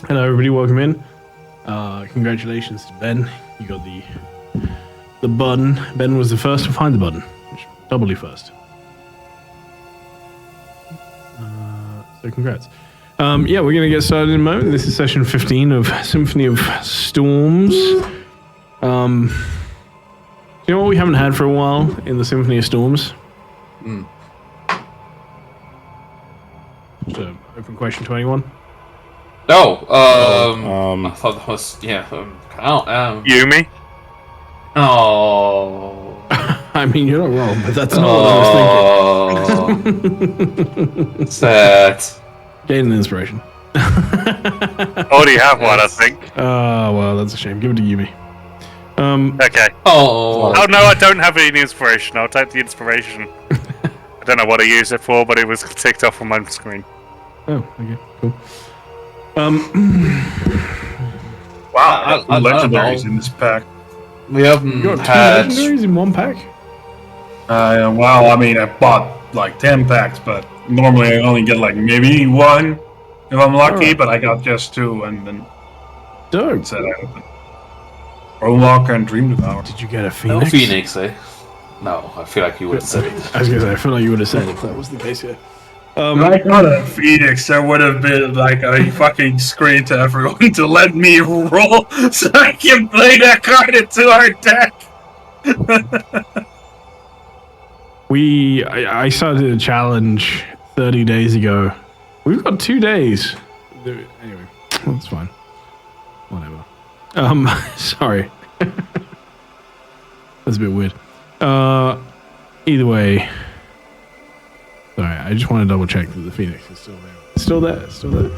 Hello, everybody. Welcome in. Congratulations to Ben. You got the button. Ben was the first to find the button, which doubly first. So congrats. Yeah, we're gonna get started in a moment. This is session 15 of Symphony of Storms. You know what we haven't had for a while in the Symphony of Storms? Just an open question to anyone. No, I thought that was, Yumi? Oh. I mean, you're not wrong, but that's not what I was thinking. Sad. Gain an inspiration. Already have one, I think. Well, that's a shame. Give it to Yumi. Okay. Oh. Oh, no, I don't have any inspiration. I'll take the inspiration. I don't know what I used it for, but it was ticked off on my screen. Oh, okay, cool. Wow, I legendaries in this pack. We haven't You got had... 2 legendaries in one pack? Well, I mean, I bought like 10 packs, but normally I only get like maybe one if I'm lucky, but I got just 2 and then Dope. said I opened. Rolewalker and Dream Devourer. Did you get a No Phoenix? Phoenix, eh? No, I feel like you would have said it. I was gonna say, I feel like you would have said if that was the case, yeah. If I got a Phoenix, there would have been like a fucking screen to everyone to let me roll so I can play that card into our deck. I started a challenge 30 days ago. We've got 2 days. Anyway, that's fine. Whatever. Sorry. That's a bit weird. Either way. Sorry, I just want to double check that the Phoenix is still there. It's still there. It's still there.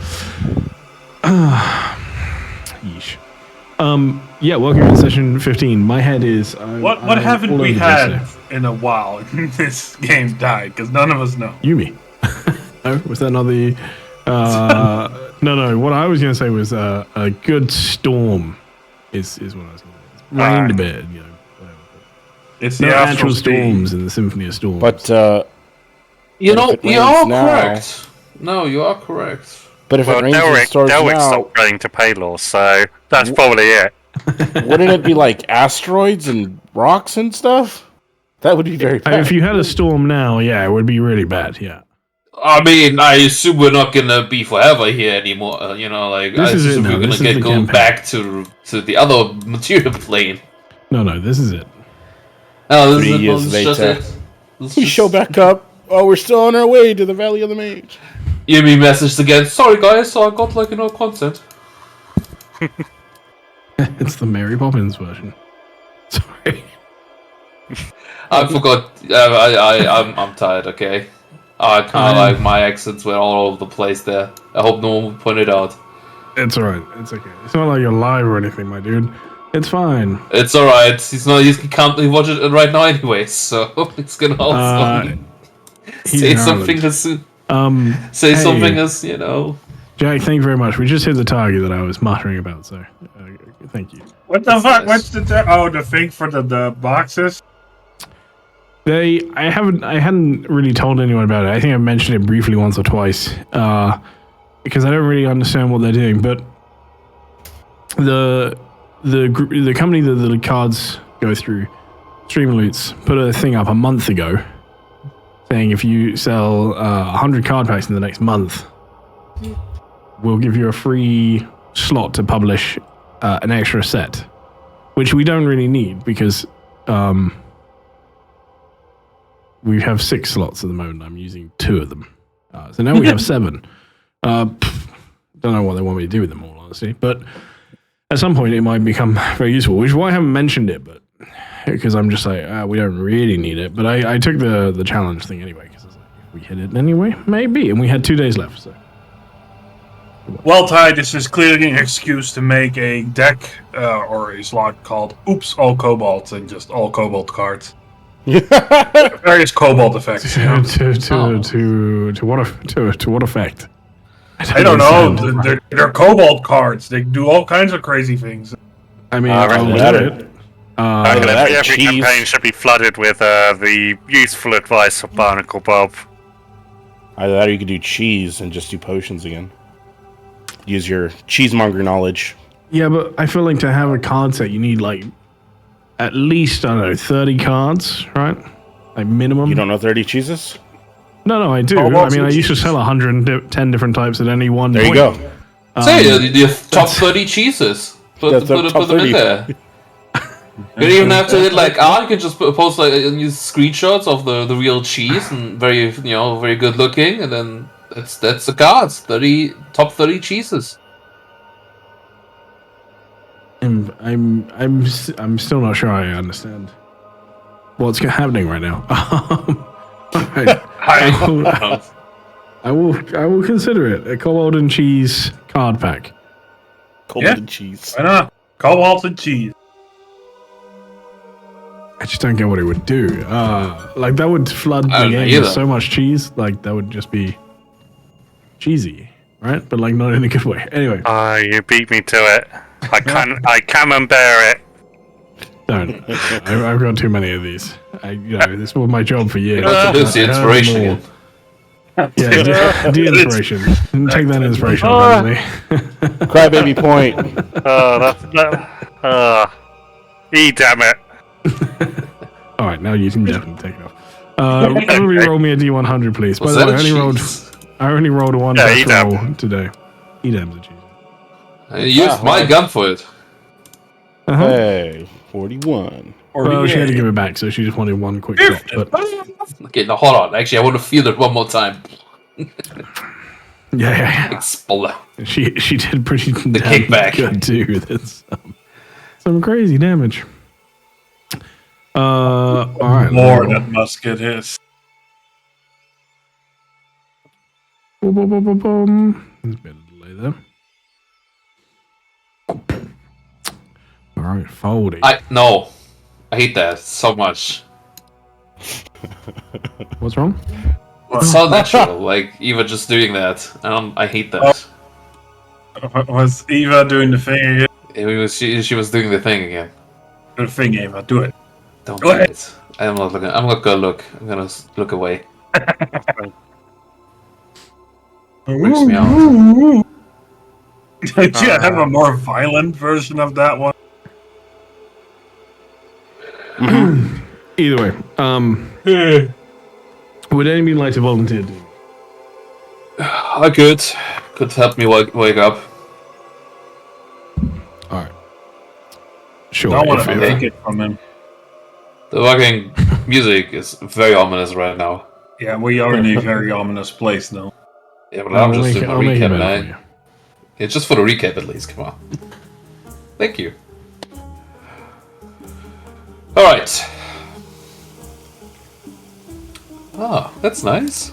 Yeesh. Yeah, welcome to session 15. My head is... What haven't we had in a while this game died? Because none of us know. Yumi. No, was that not the... No, what I was going to say was a good storm is what I was going to say. It's rained a bit, you know. It's No the actual Astral storms in the Symphony of Storms. But, You know, if it you are rains now- correct. No, you are correct. but if Well, it rains and storms Delric now, stopped going to Paylor, so that's probably it. wouldn't it be like asteroids and rocks and stuff? That would be very bad. If you had a storm now, yeah, it would be really bad, yeah. I mean, I assume we're not gonna be forever here anymore. You know, like This I is it assume now. we're gonna This is get the going campaign. back to the other material plane. No, this is it. Oh, 3 years later. We show back up. Oh, we're still on our way to the Valley of the Mage. Yumi messaged again. Sorry guys, so I got like content. It's the Mary Poppins version. Sorry. I forgot. I'm tired. Okay. I kind of like my accents were all over the place there. I hope no one will point it out. It's alright. It's okay. It's not like you're live or anything, my dude. It's fine. It's alright. He can't watch it right now anyway, so it's gonna also He's say in something Ireland. as say Hey. something as you know. Jack, thank you very much. We just hit the target that I was muttering about, so thank you. What the fuck? What's the the thing for the boxes? I hadn't really told anyone about it. I think I mentioned it briefly once or twice, because I don't really understand what they're doing. But the company that the cards go through, Streamloots, put a thing up a month ago, saying if you sell 100 card packs in the next month, we'll give you a free slot to publish an extra set, which we don't really need because. We have 6 slots at the moment. I'm using 2 of them. So now we have 7. Don't know what they want me to do with them all, honestly. But at some point, it might become very useful, which is why I haven't mentioned it, but because I'm just like, we don't really need it. But I took the challenge thing anyway, because we hit it anyway? Maybe. And we had 2 days left, so. Well, Ty, this is clearly an excuse to make a deck or a slot called Oops, All Cobalt, and just all Cobalt cards. Various Cobalt effects. To what effect? I don't know. They're Cobalt cards. They do all kinds of crazy things. I mean, I'll I'll let do it. it. I reckon that every cheese. campaign should be flooded with the useful advice of Barnacle Bob. Either that or you could do cheese and just do potions again. Use your cheesemonger knowledge. Yeah, but I feel like to have a card set, you need like at least, I don't know, 30 cards, right? Like minimum. You don't know 30 cheeses? No, I do. I mean, I used to sell 110 different types at any one There you point. go. Say the top 30 cheeses. Put them in 30. there. You don't even have to hit like you can just post like and use screenshots of the real cheese and very very good looking, and then that's the cards. Top 30 cheeses. I'm still not sure I understand what's happening right now. I will consider it a cobalt and cheese card pack. Cold and cheese. Why not? Cobalt and cheese. I just don't get what it would do. Like that would flood I the don't know game with either. so much cheese. Like that would just be cheesy, right? But like not in a good way. Anyway, You beat me to it. I can and bear it. don't. I've got too many of these. This was my job for years. That's the inspiration again. Yeah, de-inspiration. Take that inspiration out of me. Crybaby point. Damn it. All right, now you can definitely take it off. Everybody roll me a D100, please. By Was the way, that a I only rolled one Yeah, dice Edam. roll today. Edam's a cheese. I used my gun for it. Hey, 41. Well, she had to give it back, so she just wanted one quick shot. But Okay, now hold on. Actually, I want to feel it one more time. yeah. Explode. She did pretty damn kickback. good too. That's some crazy damage. All right. More that musket is. Boom, boom, boom, boom, boom. There's a bit of delay there. All right, folding. I hate that so much. What's wrong? It's so natural. Like Eva just doing that. I hate that. Was Eva doing the thing again? She was doing the thing again. Do the thing, Eva. Do it. Don't Go do ahead. it. I'm not looking. I'm not gonna look. I'm gonna look away. Freaks me out. Did you have a more violent version of that one? Either way, would anybody like to volunteer? I could help me wake up. All right. Sure. I don't want if- to if- take it from him. The fucking music is very ominous right now. Yeah, we are in a very ominous place, though. Yeah, but I'm just doing a I'll make it recap, better man. for you. Yeah, just for the recap at least. Come on. Thank you. All right. Ah, that's nice.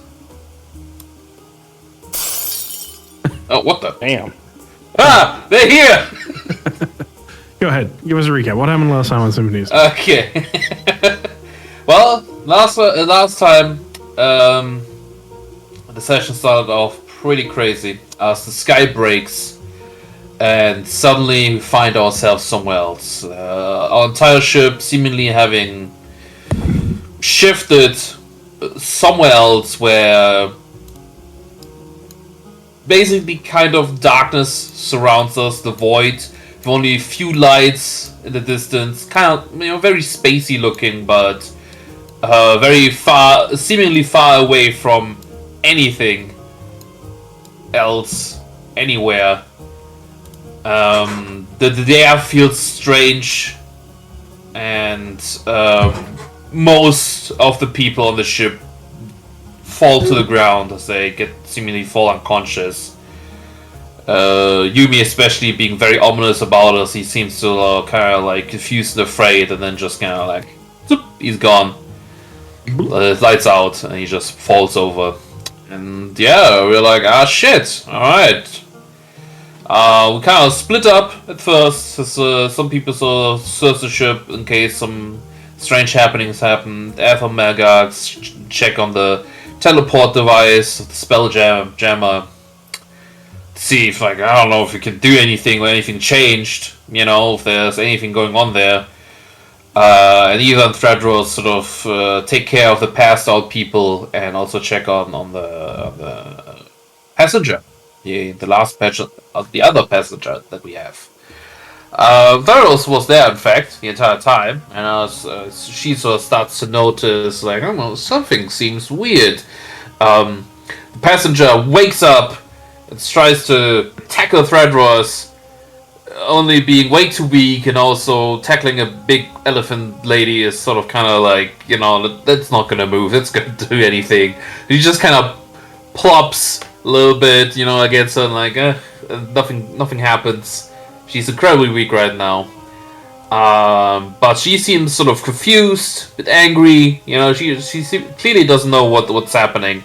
Oh, what the? Damn. Ah, they're here. Go ahead. Give us a recap. What happened last time on Symphony of Storms? Okay. Well, last time, the session started off pretty crazy as the sky breaks, and suddenly we find ourselves somewhere else. Our entire ship seemingly having shifted somewhere else, where basically kind of darkness surrounds us, the void. With only a few lights in the distance, kind of very spacey looking, but very far, seemingly far away from anything else anywhere. The air feels strange, and most of the people on the ship fall to the ground as they seemingly fall unconscious. Yumi especially being very ominous about us. He seems to kind of like confused and afraid, and then just kind of like zoop, he's gone. lights out, and he just falls over. And yeah, we're like, ah, shit. All right. We kind of split up at first, as some people sort of search the ship in case some strange happenings happen. Alpha Magax check on the teleport device, the spell jammer. See if, like, I don't know if we can do anything or anything changed. You know, if there's anything going on there. And Eva and Threadrose sort of take care of the passed out people and also check on the passenger. The last passenger, the other passenger that we have. Threadrose was there, in fact, the entire time, and as she sort of starts to notice, like, I don't know, something seems weird. The passenger wakes up and tries to tackle Threadrose, only being way too weak, and also tackling a big elephant lady is sort of kind of like, you know, that's not gonna move, it's gonna do anything. He just kind of plops a little bit, you know, against her, like, nothing happens. She's incredibly weak right now. But she seems sort of confused, a bit angry, you know, she clearly doesn't know what's happening.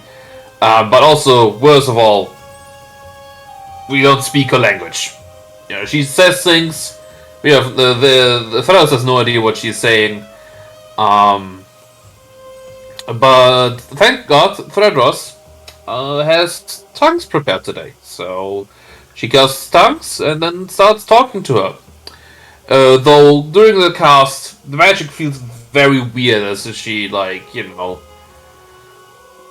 But also, worst of all, we don't speak her language. You know, she says things. We have the Threadrose has no idea what she's saying. But thank God, Threadrose has tongues prepared today. So she casts tongues and then starts talking to her. Though during the cast, the magic feels very weird, as if she, like, you know,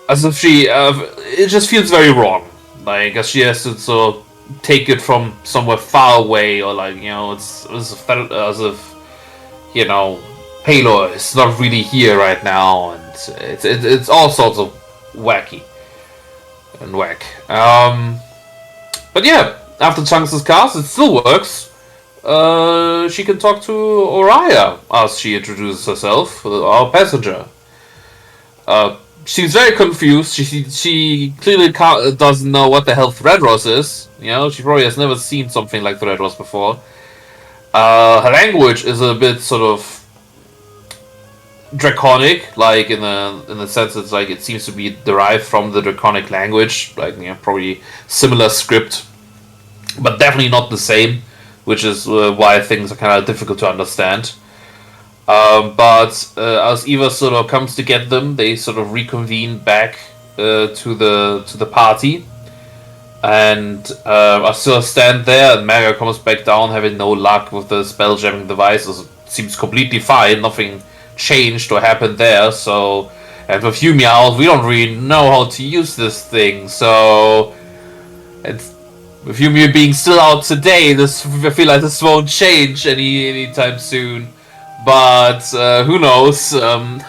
as if she, it just feels very wrong. Like, as she has to sort of take it from somewhere far away, or like, you know, it's as if, you know, Halo is not really here right now, and it's all sorts of wacky and whack. But yeah, after Chunks is cast, it still works. She can talk to Oriah as she introduces herself, our passenger. She's very confused. She clearly doesn't know what the hell Threadrose is. You know, she probably has never seen something like Threadrose before. Her language is a bit sort of draconic, like in the sense it's like it seems to be derived from the draconic language, like, you know, probably similar script, but definitely not the same, which is why things are kind of difficult to understand. But as Eva sort of comes to get them, they sort of reconvene back to the party, and I still stand there, and Maga comes back down, having no luck with the spell jamming device. It seems completely fine, nothing changed or happened there. So, and with Yumi out, we don't really know how to use this thing. So, it's, with Yumi being still out today, I feel like this won't change anytime soon. But who knows? But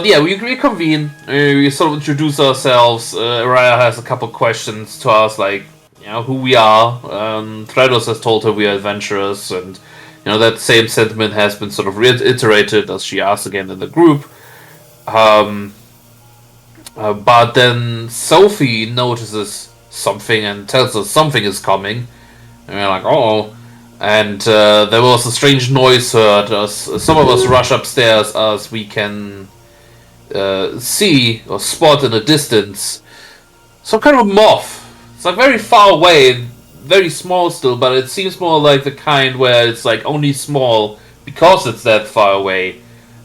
yeah, we reconvene. We sort of introduce ourselves. Raya has a couple questions to us, like, you know, who we are. Threadrose has told her we are adventurers, and, you know, that same sentiment has been sort of reiterated as she asks again in the group. But then Sophie notices something and tells us something is coming, and we're like, oh. And there was a strange noise heard as some of us rush upstairs, as we can see or spot in the distance some kind of moth. It's like very far away, very small still, but it seems more like the kind where it's like only small because it's that far away,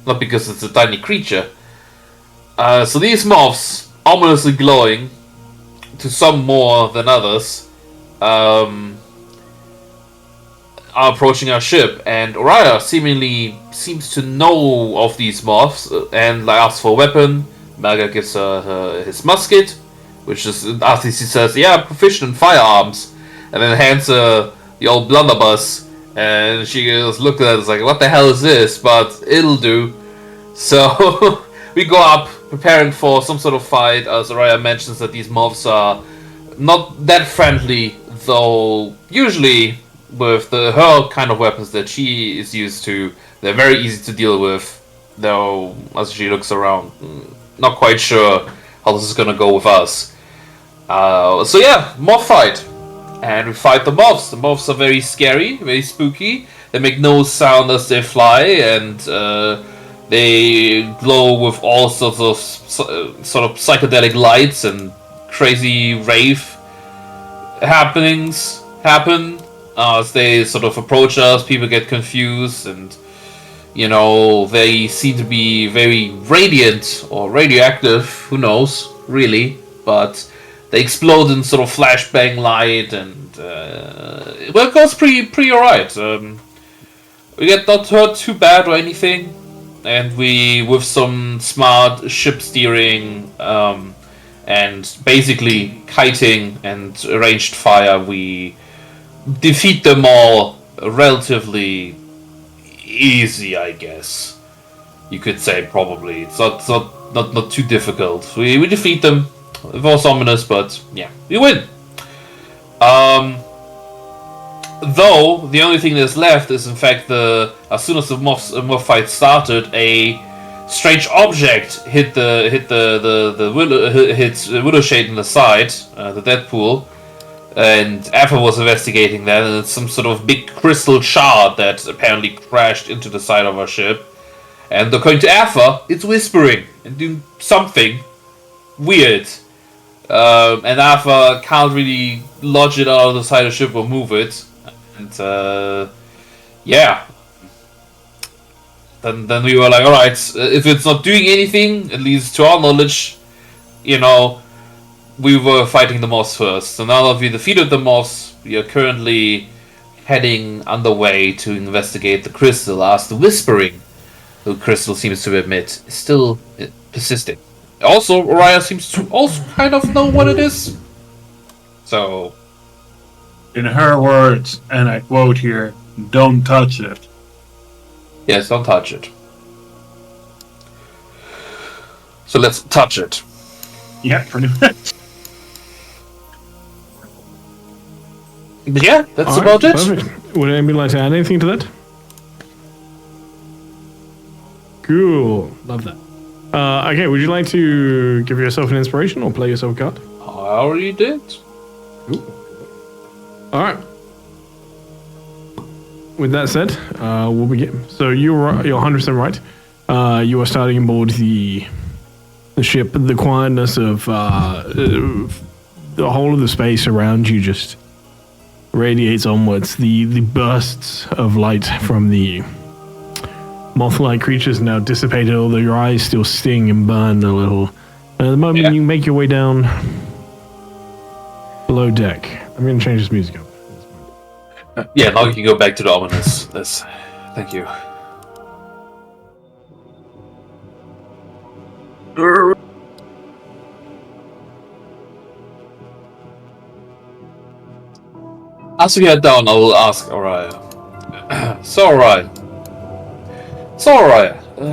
not because it's a tiny creature. So these moths, ominously glowing, to some more than others, are approaching our ship, and Oriah seemingly seems to know of these moths and asks for a weapon. Maga gives her his musket, which is, after she says, yeah, I'm proficient in firearms, and then hands her the old blunderbuss, and she just looks at it, it's like, what the hell is this? But it'll do. So we go up, preparing for some sort of fight, as Oriah mentions that these moths are not that friendly, though usually with her kind of weapons that she is used to, they're very easy to deal with, though as she looks around, not quite sure how this is gonna go with us. So yeah, moth fight. And we fight the moths. The moths are very scary, very spooky. They make no sound as they fly, and They glow with all sorts of sort of psychedelic lights, and crazy rave happenings happen as they sort of approach us. People get confused, and they seem to be very radiant or radioactive. Who knows, really? But they explode in sort of flashbang light, and it goes pretty alright. We get not hurt too bad or anything, and we, with some smart ship steering and basically kiting and arranged fire, we defeat them all relatively easy, I guess. You could say, probably. It's not too difficult. We defeat them. It was ominous, but yeah, we win. Though the only thing that's left is, in fact, as soon as the moth fight started, a strange object hit Widow Shade in the side, the Deadpool, and Alpha was investigating that, and it's some sort of big crystal shard that apparently crashed into the side of our ship. And according to Alpha, it's whispering and doing something weird. And Alpha can't really lodge it out of the side of the ship or move it. And yeah. Then we were like, alright, if it's not doing anything, at least to our knowledge, we were fighting the moths first. So now that we defeated the moths, we are currently heading underway to investigate the crystal, as the whispering the crystal seems to admit is still persisting. Also, Orion seems to also kind of know what it is. So, in her words, and I quote here, "Don't touch it." Yes, don't touch it. So let's touch it. Yeah, pretty much. But yeah, that's All about right, it. Perfect. Would anybody like to add anything to that? Cool. Love that. Okay, would you like to give yourself an inspiration or play yourself a card? I already did. Ooh. All right. With that said, we'll begin. So you're 100% right. You are starting aboard the ship. The quietness of the whole of the space around you just radiates onwards. The bursts of light from the moth-like creatures now dissipated, although your eyes still sting and burn a little. And at the moment you make your way down below deck. I'm going to change this music up. Yeah, now you can go back to the ominous. Thank you. As we head down, I will ask Orion. So Orion,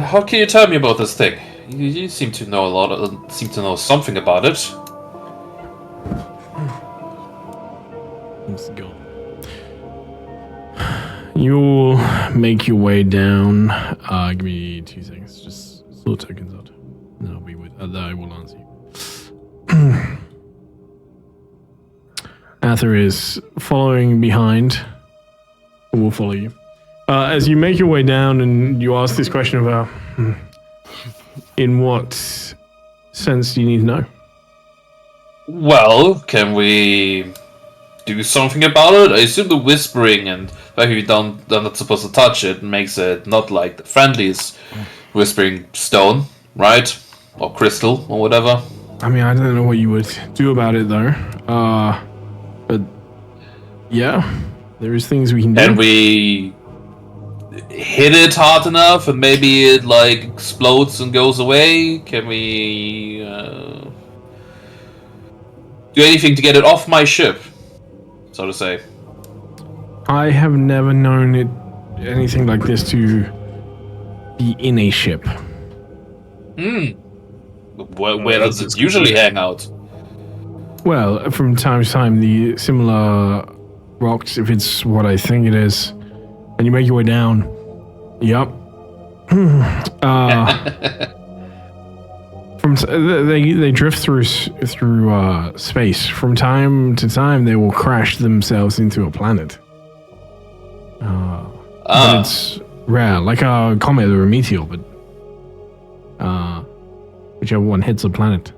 how can you tell me about this thing? You seem to know seem to know something about it. Let's go. You'll make your way down. Give me 2 seconds. Just sort tokens out. And I'll be with. I will answer you. Arthur is following behind. Will follow you. As you make your way down, and you ask this question about, in what sense do you need to know? Well, can we do something about it? I assume the whispering and the fact we they're not supposed to touch it makes it not like the friendliest whispering stone, right? Or crystal, or whatever. I mean, I don't know what you would do about it, though. But yeah, there is things we can do. Can we hit it hard enough and maybe it like explodes and goes away? Can we do anything to get it off my ship, so to say? I have never known anything like this to be in a ship. Where does it usually hang out? Well, from time to time, the similar rocks, if it's what I think it is, and you make your way down. Yep. They drift through space. From time to time, they will crash themselves into a planet. But it's rare, like a comet or a meteor. But whichever one hits the planet.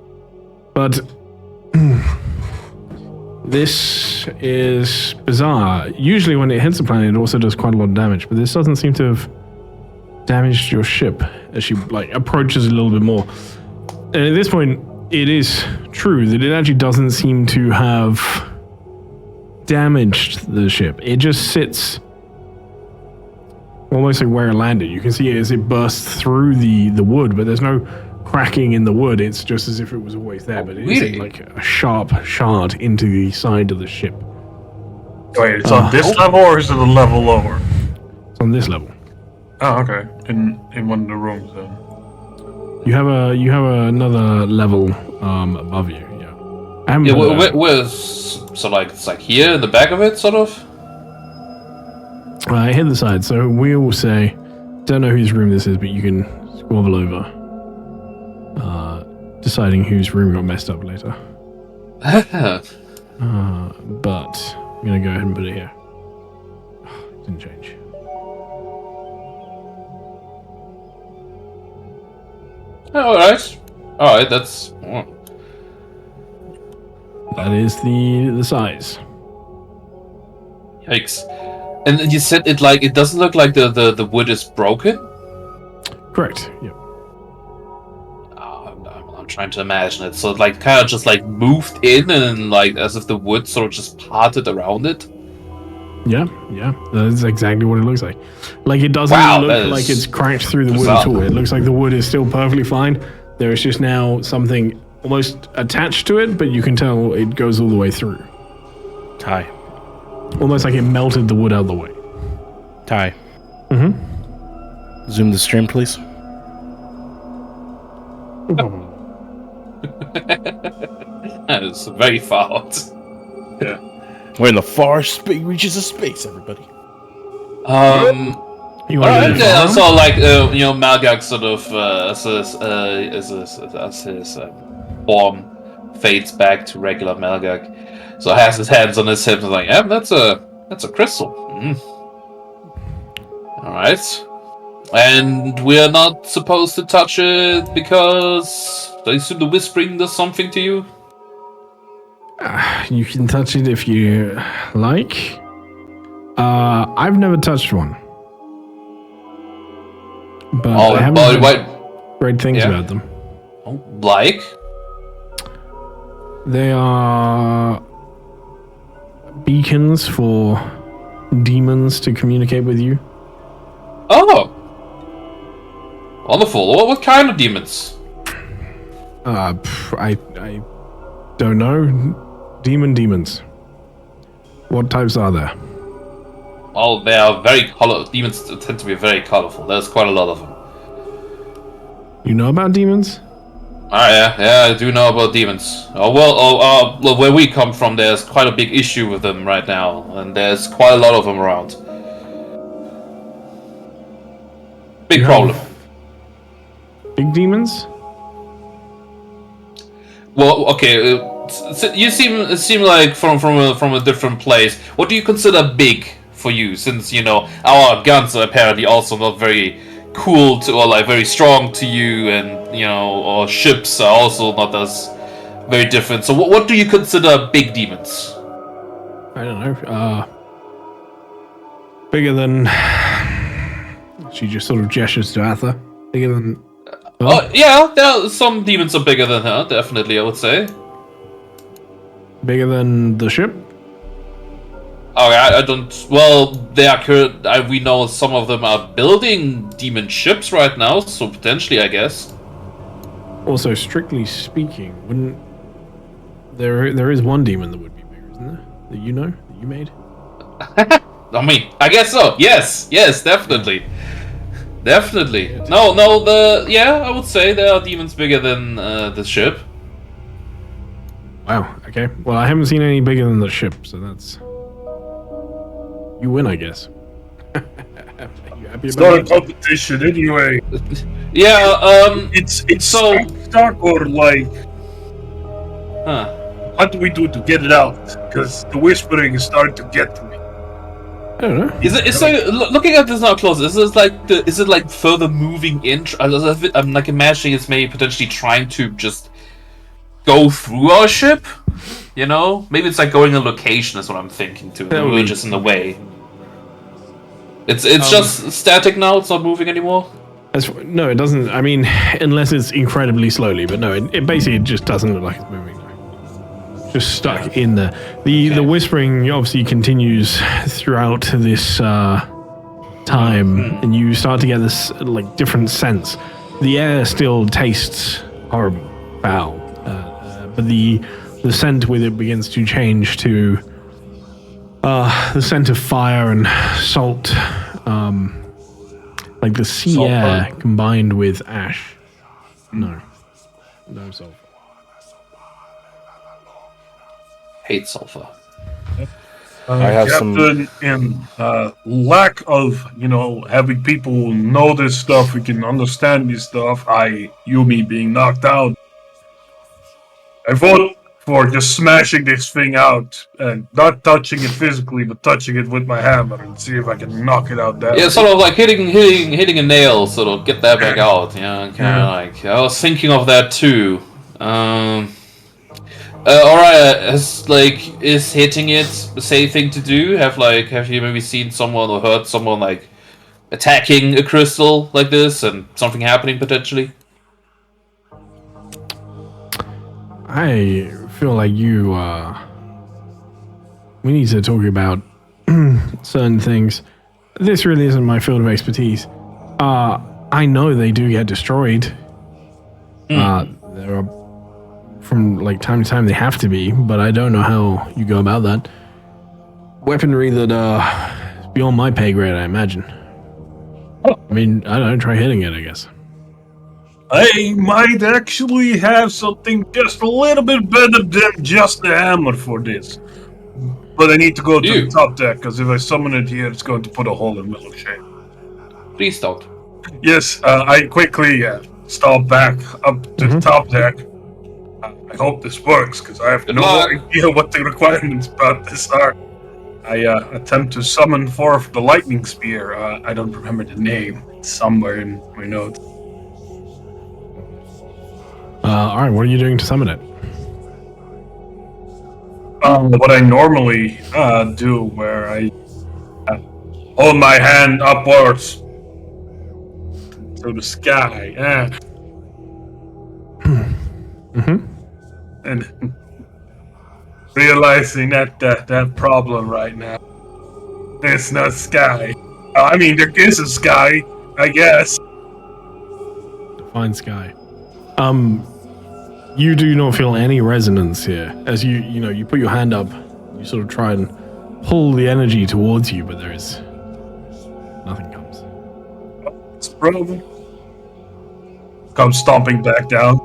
But this is bizarre. Usually when it hits the planet, it also does quite a lot of damage, but this doesn't seem to have damaged your ship as she approaches a little bit more. And at this point, it is true that it actually doesn't seem to have damaged the ship. It just sits almost like where it landed. You can see it as it bursts through the wood, but there's no cracking in the wood. It's just as if it was always there, but it is like a sharp shard into the side of the ship. Wait, it's on this level or is it a level lower? It's on this level. Oh, okay. In one of the rooms then. You have another level above you. Yeah. Where's so it's like here in the back of it, sort of. Hit the side. So we will say, don't know whose room this is, but you can squabble over, deciding whose room got messed up later. But I'm gonna go ahead and put it here. Didn't change. All right. That's. That is the size. Yikes! And you said it doesn't look like the wood is broken. Correct. Yep. I'm trying to imagine it. So it kind of just moved in and as if the wood sort of just parted around it. Yeah. That is exactly what it looks like. It doesn't look like it's cracked through the wood at all. It looks like the wood is still perfectly fine. There is just now something almost attached to it, but you can tell it goes all the way through. Ty. Almost like it melted the wood out of the way. Ty. Mm-hmm. Zoom the stream, please. That is very far out. Yeah. We're in the far reaches of space, everybody. You want to So Malgak sort of as his form fades back to regular Malgak, so has his hands on his hips and that's a crystal. All right, and we're not supposed to touch it because I assume the whispering does something to you. You can touch it if you like. I've never touched one. But I haven't heard great things about them. They are beacons for demons to communicate with you. Oh! Wonderful. What kind of demons? I don't know. Demons. What types are there? Oh, they are very colorful. Demons tend to be very colorful. There's quite a lot of them. You know about demons? Yeah, I do know about demons. Where we come from, there's quite a big issue with them right now, and there's quite a lot of them around. Big problem. Big demons? Well, okay. You seem like from a different place. What do you consider big for you? Since our guns are apparently also not very cool to, or very strong to you, and our ships are also not as very different. So what do you consider big demons? I don't know. Bigger than. She just sort of gestures to Atha. Bigger than. Oh yeah, some demons are bigger than her. Definitely, I would say. Bigger than the ship? Oh, I don't. Well, they are we know some of them are building demon ships right now, so potentially, I guess. Also, strictly speaking, wouldn't there is one demon that would be bigger, isn't there? That you made? I mean, I guess so. Yes, definitely. No, I would say there are demons bigger than the ship. Wow. Okay. Well, I haven't seen any bigger than the ship, so that's. You win, I guess. You happy It's about not a competition anyway. Yeah. It's so stuck or Huh. what do we do to get it out? Because the whispering is starting to get to me. don't know. Is it? So looking at this now closer, is it like further moving in? I'm like imagining it's maybe potentially trying to just go through our ship. You know, maybe it's like going a location. Is what I'm thinking too. We're just in the way. It's just static now. It's not moving anymore. No, it doesn't. I mean, unless it's incredibly slowly, but no, it basically just doesn't look like it's moving. Just stuck in there. The whispering obviously continues throughout this time, and you start to get this like different sense. The air still tastes horrible, foul, but the scent with it begins to change to the scent of fire and salt, like the sea Sulfur. air combined with ash. No sulfur. Hate sulfur. I have Captain, in lack of, having people know this stuff, we can understand this stuff, me being knocked out, I vote for just smashing this thing out and not touching it physically, but touching it with my hammer and see if I can knock it out that way. Yeah, sort of like hitting a nail, sort of get that back out. Yeah, kind of like I was thinking of that too. Alright, is hitting it a safe thing to do? Have you maybe seen someone or heard someone like attacking a crystal like this and something happening potentially? I feel like we need to talk about certain things. This really isn't my field of expertise. I know they do get destroyed. There are, from like time to time, they have to be, but I don't know how you go about that. Weaponry that is beyond my pay grade, I imagine. I mean, I don't know, try hitting it, I guess. I might actually have something just a little bit better than just the hammer for this. But I need to go to the top deck, because if I summon it here, it's going to put a hole in Milkshake. Please don't. Yes, I quickly stomp back up to the top deck. I hope this works, because I have no idea what the requirements about this are. I attempt to summon forth the lightning spear. I don't remember the name. It's somewhere in my notes. Alright, what are you doing to summon it? What I normally do, where I hold my hand upwards to the sky, and realizing that problem right now, there's no sky. I mean, there is a sky, I guess. Define sky. You do not feel any resonance here. As you put your hand up, you sort of try and pull the energy towards you, but there is nothing comes. It's a problem. Come stomping back down.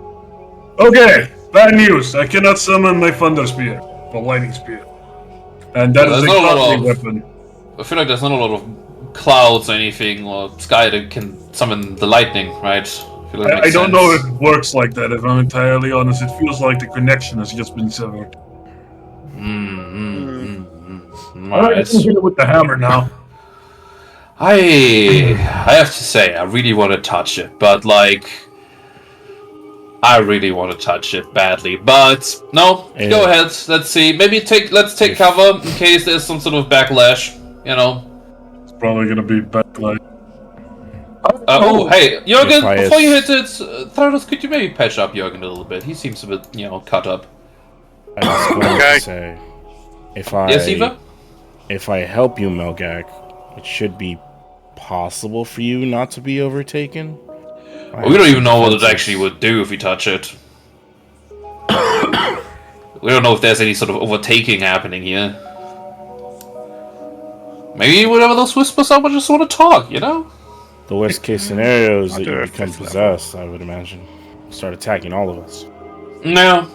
Okay, bad news. I cannot summon my thunder spear, the lightning spear, and that is a godly weapon. I feel like there's not a lot of clouds or anything or sky that can summon the lightning, right? I don't know if it works like that, if I'm entirely honest. It feels like the connection has just been severed. Alright, I can hit it with the hammer now. I have to say, I really want to touch it, but I really want to touch it badly. But no, go ahead. Let's see. Maybe let's take cover in case there's some sort of backlash. It's probably gonna be backlash. Hey, Jürgen, before you hit it, Thrados, could you maybe patch up Jürgen a little bit? He seems a bit, cut up. I was going to say, Yes, Eva? If I help you, Melgak, it should be possible for you not to be overtaken. We don't even know what it actually would do if we touch it. We don't know if there's any sort of overtaking happening here. Maybe whatever those whispers are, we just want to talk, The worst case scenario is that you become possessed, I would imagine. Start attacking all of us. No,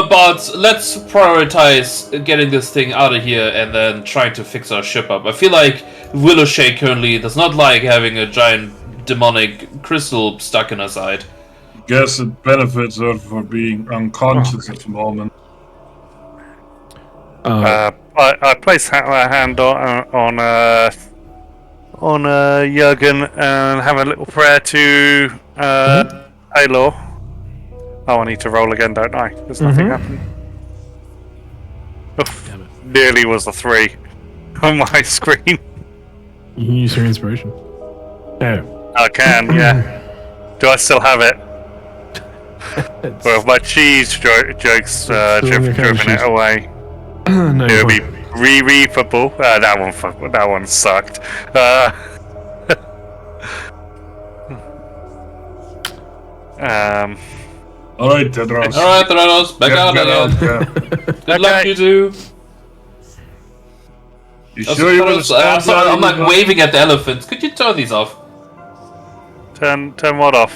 but let's prioritize getting this thing out of here and then trying to fix our ship up. I feel like Willowshake currently does not like having a giant demonic crystal stuck in her side. Guess it benefits her for being unconscious at the moment. I place my hand on Jurgen and have a little prayer to Aylor. Oh, I need to roll again, don't I? There's nothing happening. Nearly was a 3 on my screen. You can use your inspiration. Oh. I can, yeah. Do I still have it? Or have my cheese jokes driven it away? No, It'll be re-reapable. That one sucked. Alright, Tedros. Alright, Theranos, back out again. Good luck, you two. You sure you want to stand there? I'm like waving at the elephants. Could you turn these off? Turn what off?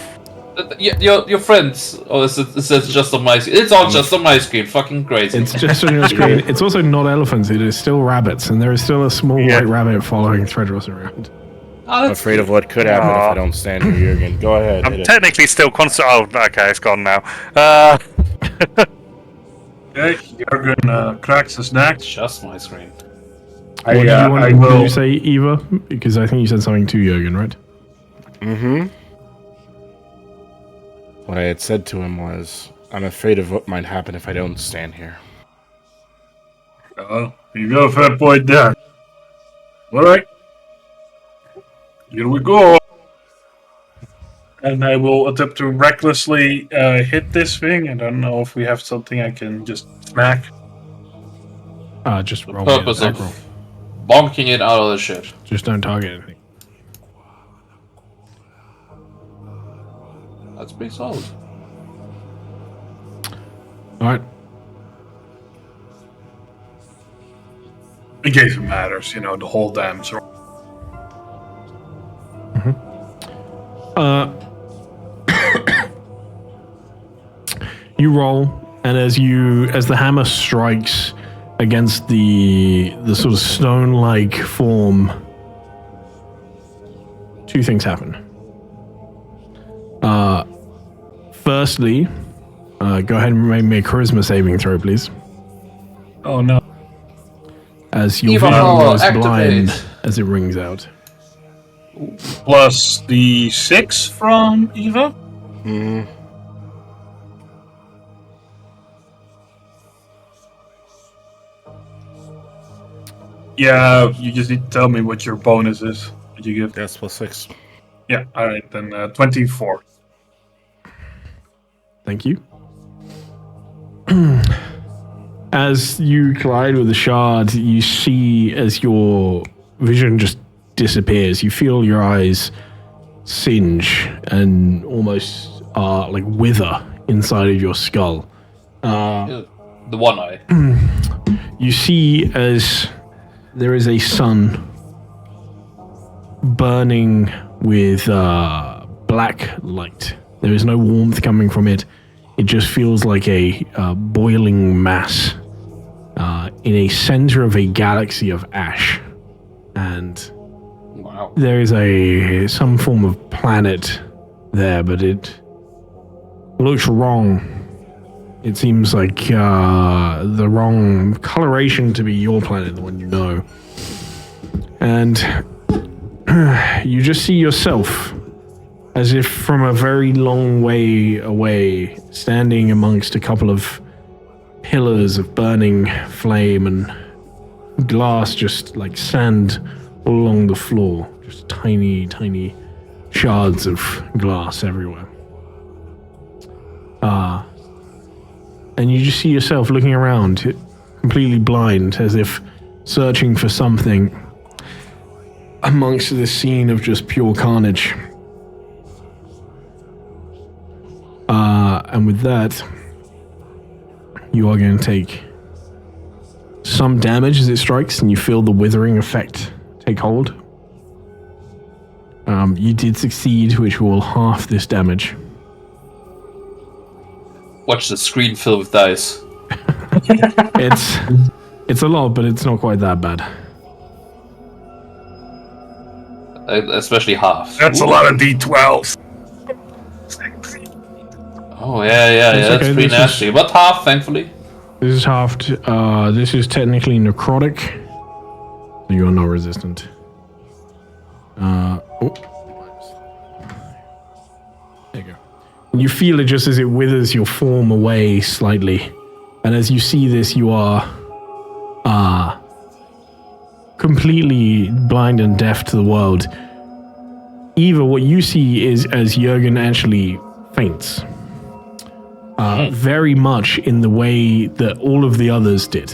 Your friends. Oh, it says just on my screen. It's all just on my screen. Fucking crazy. It's just on your screen. It's also not elephants. It is still rabbits, and there is still a small white rabbit following Thredros around. Oh, I'm afraid of what could happen if I don't stand here, Jurgen. Go ahead. I'm technically still constant. Oh, okay, it's gone now. Okay, Jurgen cracks his neck. Just my screen. What did you say, Eva? Because I think you said something to Jurgen, right? Mm-hmm. What I had said to him was, I'm afraid of what might happen if I don't stand here. Oh, you got a fair point there. Alright. Here we go. And I will attempt to recklessly hit this thing. I don't know if we have something I can just smack. Just roll. Purpose me a of attack roll. bonking it out of the shit. Just don't target anything. That's pretty solid. Alright. In case it matters, the whole damn story. You roll, and as the hammer strikes against the sort of stone-like form, two things happen. Firstly, go ahead and make me a charisma saving throw, please. Oh no. As your Eva, vision goes activate. blind as it rings out. Plus the 6 from Eva? Mm. Yeah, you just need to tell me what your bonus is. Did you give? That's +6. Yeah, alright, then 24. Thank you. As you collide with the shard, you see as your vision just disappears, you feel your eyes singe and almost like wither inside of your skull. The one eye. You see as there is a sun burning with black light. There is no warmth coming from it. It just feels like a boiling mass in a center of a galaxy of ash. And Wow. there is some form of planet there, but it looks wrong. It seems like the wrong coloration to be your planet, the one you know. And you just see yourself as if from a very long way away, standing amongst a couple of pillars of burning flame and glass, just like sand all along the floor. Just tiny, tiny shards of glass everywhere. And you just see yourself looking around, completely blind, as if searching for something amongst this scene of just pure carnage. And with that, you are going to take some damage as it strikes, and you feel the withering effect take hold. You did succeed, which will half this damage. Watch the screen fill with dice. It's a lot, but it's not quite that bad. Especially half. That's a lot of D12s. Oh, yeah. It's That's okay, pretty this is- nasty. But half, thankfully. This is halved. This is technically necrotic. So you are not resistant. Oh. There you go. And you feel it just as it withers your form away slightly. And as you see this, you are completely blind and deaf to the world. Eva, what you see is as Jurgen actually faints. Very much in the way that all of the others did.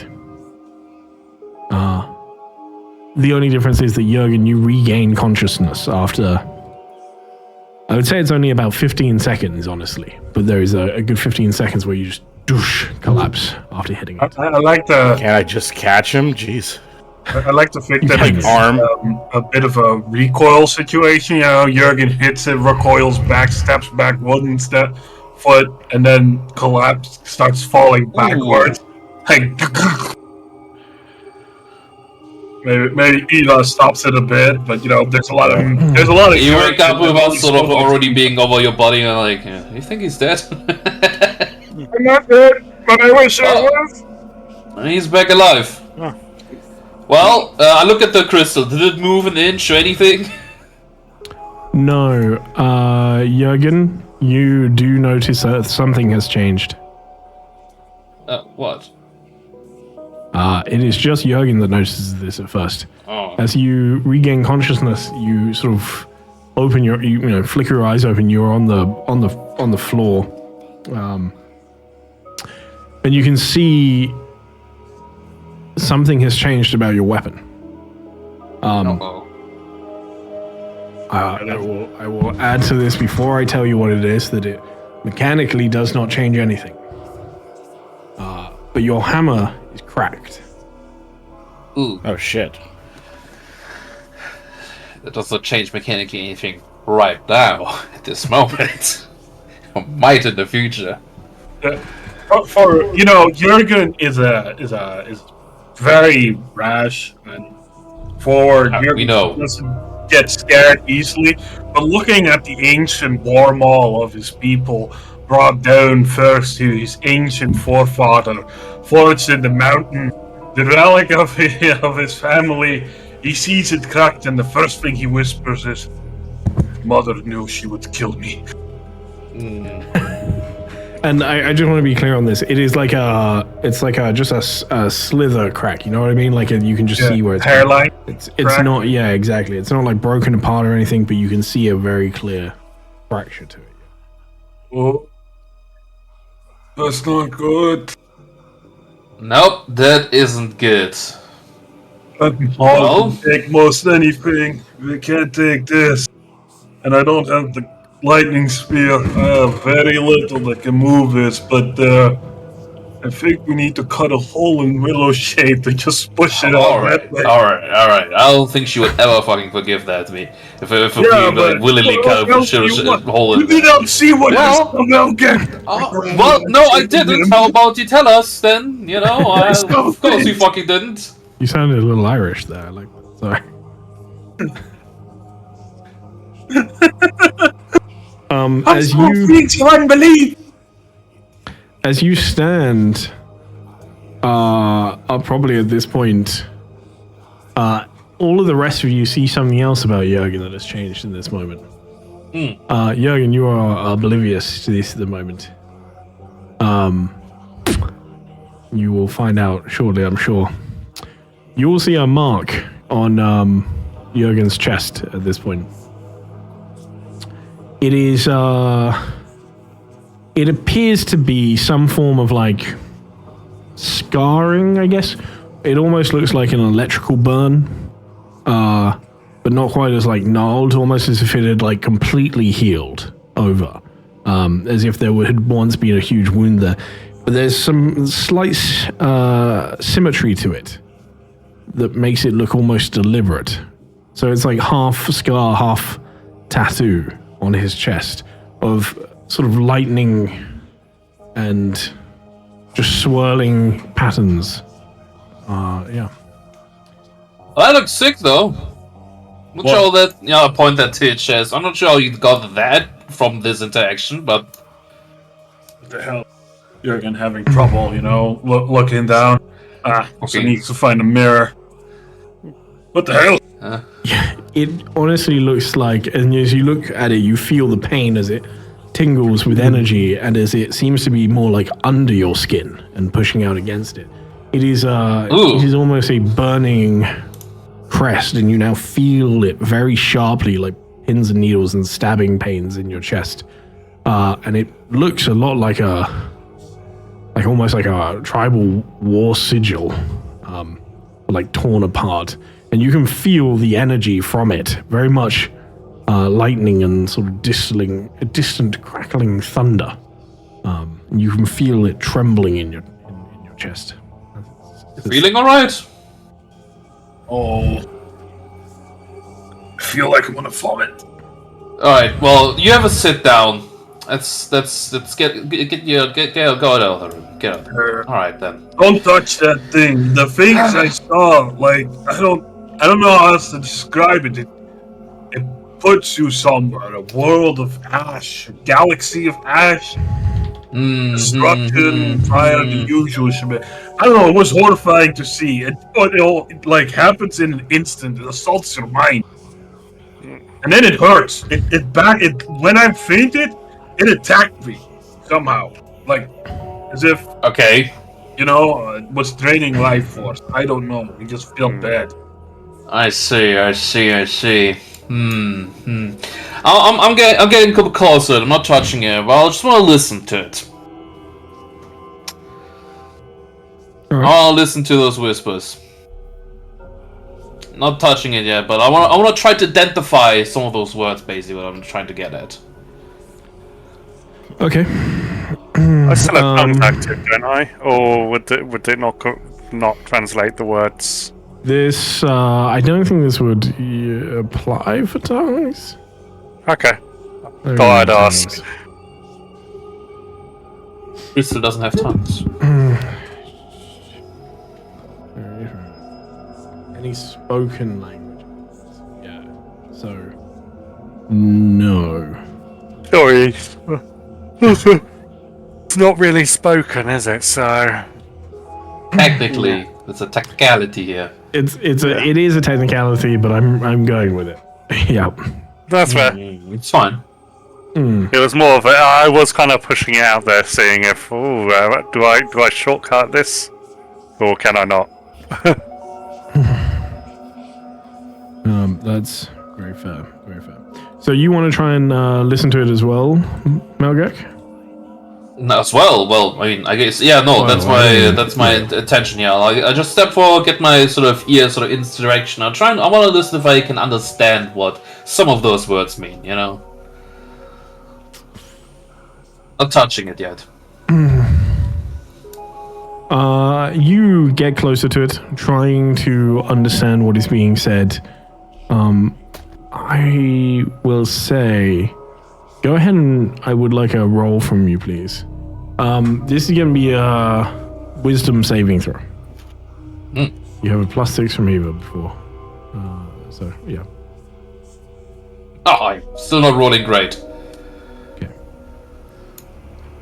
The only difference is that Jurgen, you regain consciousness after... I would say it's only about 15 seconds, honestly. But there is a good 15 seconds where you just collapse after hitting it. I like the... Can I just catch him? Jeez. I like the fact that it's arm. a bit of a recoil situation. You know, Jurgen hits it, recoils back, steps back one step, foot, and then collapses, starts falling backwards. Like, maybe Eva stops it a bit, but you know, there's a lot of. You wake up with us sort of already being over your body, and like, yeah, you think he's dead? I'm not dead, but I wish I was. He's back alive. Oh. Well, I look at the crystal. Did it move an inch or anything? No, Jurgen, you do notice that something has changed. What? It is just Jurgen that notices this at first. Oh. As you regain consciousness, you sort of open you flicker your eyes open. You're on the floor, and you can see something has changed about your weapon. I will add to this before I tell you what it is, that it mechanically does not change anything. But your hammer is cracked. Ooh. Oh shit. That does not change mechanically anything right now, at this moment. Might in the future. For you know, Jurgen is very rash and forward. We know. Doesn't get scared easily. But looking at the ancient war maul of his people, brought down first to his ancient forefather, forged in the mountain, the relic of his family, he sees it cracked, and the first thing he whispers is, "Mother knew she would kill me." And I just want to be clear on this. It is like just a slither crack. You know what I mean? Like you can just see where it's hairline. It's not. Yeah, exactly. It's not like broken apart or anything, but you can see a very clear fracture to it. Oh, that's not good. Nope, that isn't good. I'll take most anything. We can't take this. And I don't have the lightning spear. I have very little that can move this, but I think we need to cut a hole in Willow shape and just push it out that way. Alright. I don't think she would ever fucking forgive that to me. If we like, willingly cut a hole in. You did not see what this get. Well, no, I didn't. How about you tell us then? You know, of course you fucking didn't. You sounded a little Irish there. Like, sorry. As you stand up probably at this point, all of the rest of you see something else about Jurgen that has changed in this moment. Jurgen, you are oblivious to this at the moment. You will find out shortly, I'm sure. You will see a mark on Jurgen's chest at this point. It is, it appears to be some form of, like, scarring, I guess. It almost looks like an electrical burn, but not quite as, like, gnarled, almost as if it had, like, completely healed over, as if there had once been a huge wound there. But there's some slight symmetry to it that makes it look almost deliberate. So it's like half scar, half tattoo on his chest of sort of lightning and just swirling patterns. Yeah. Well, that looks sick, though. I'm not sure that, I point that to your chest. I'm not sure how you got that from this interaction, but... What the hell? Jurgen having trouble, looking down. Also needs to find a mirror. What the hell? It honestly looks like, and as you look at it, you feel the pain as it tingles with energy, and as it seems to be more like under your skin and pushing out against it. It is almost a burning crest, and you now feel it very sharply, like pins and needles and stabbing pains in your chest. And it looks a lot like almost like a tribal war sigil, like torn apart. And you can feel the energy from it, very much lightning and sort of distant crackling thunder. You can feel it trembling in your chest. Feeling alright? Oh, I feel like I'm gonna vomit. Alright, well, you have a sit down. Let's go out of the room. Get out there. Alright then. Don't touch that thing. The things I saw, like I don't know how else to describe it. It puts you somewhere. A world of ash, a galaxy of ash. Destruction, fire, the usual shit. I don't know, it was horrifying to see. It like happens in an instant, it assaults your mind. And then it hurts. When I fainted, it attacked me somehow. Like as if Okay. it was draining life force. I don't know. I just feel bad. I see. I'm getting a bit closer. I'm not touching it, but I just want to listen to it. I'll listen to those whispers. Not touching it yet, but I want to try to identify some of those words. Basically, what I'm trying to get at. Okay. I still have contacted, don't I? Or would it not translate the words? This, I don't think this would apply for tongues. Okay. Thought I'd ask. Crystal doesn't have tongues. Any spoken language? Yeah. So, no. Sorry. It's not really spoken, is it? So Technically, there's a technicality here. It is a technicality, but I'm going with it. Yeah. that's fair. It's fine. It was more of I was kind of pushing it out there, seeing if do I shortcut this, or can I not? That's very fair. Very fair. So you want to try and listen to it as well, Melgek? As well, I mean, I guess, yeah, no, that's my intention. Yeah, I just step forward, get my sort of ear sort of in this direction. I want to listen if I can understand what some of those words mean. Not touching it yet. You get closer to it, trying to understand what is being said. I will say, go ahead and I would like a roll from you, please. This is going to be a wisdom saving throw. You have a +6 from Eva before. So, yeah. Oh, I'm still not rolling great. Okay.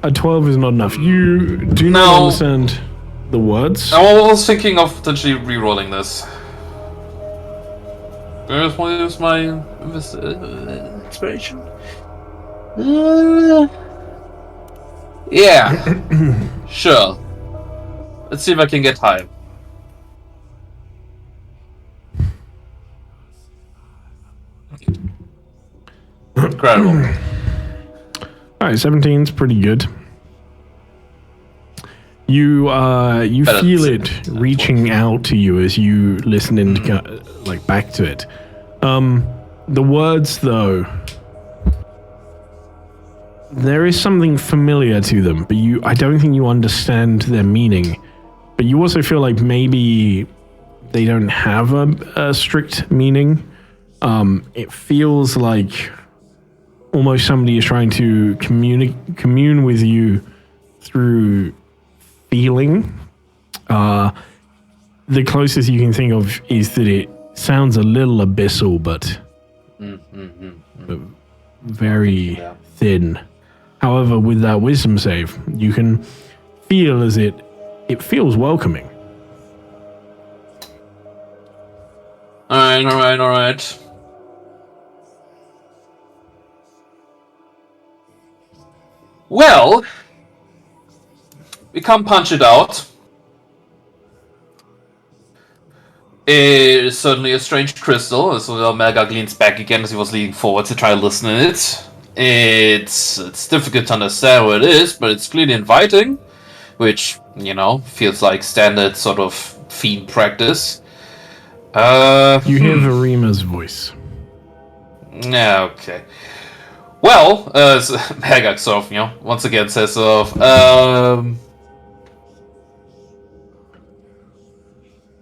A 12 is not enough. You do not understand the words. I was thinking of potentially re-rolling this. Where's my inspiration? Yeah. Sure. Let's see if I can get high. Incredible. Alright, 17 is pretty good. You feel it reaching out to you as you listen into back to it. The words, though, there is something familiar to them, but I don't think you understand their meaning. But you also feel like maybe they don't have a strict meaning. It feels like almost somebody is trying to commune with you through feeling. The closest you can think of is that it sounds a little abyssal, but very thin. However, with that wisdom save, you can feel as it feels welcoming. All right. Well, we can't punch it out. It is certainly a strange crystal. So Melgag leans back again as he was leaning forward to try to listen in it. It's difficult to understand what it is, but it's clearly inviting, which, feels like standard sort of fiend practice. You hear Verima's voice. Yeah, okay. Well, Melgag sort of, once again says sort of,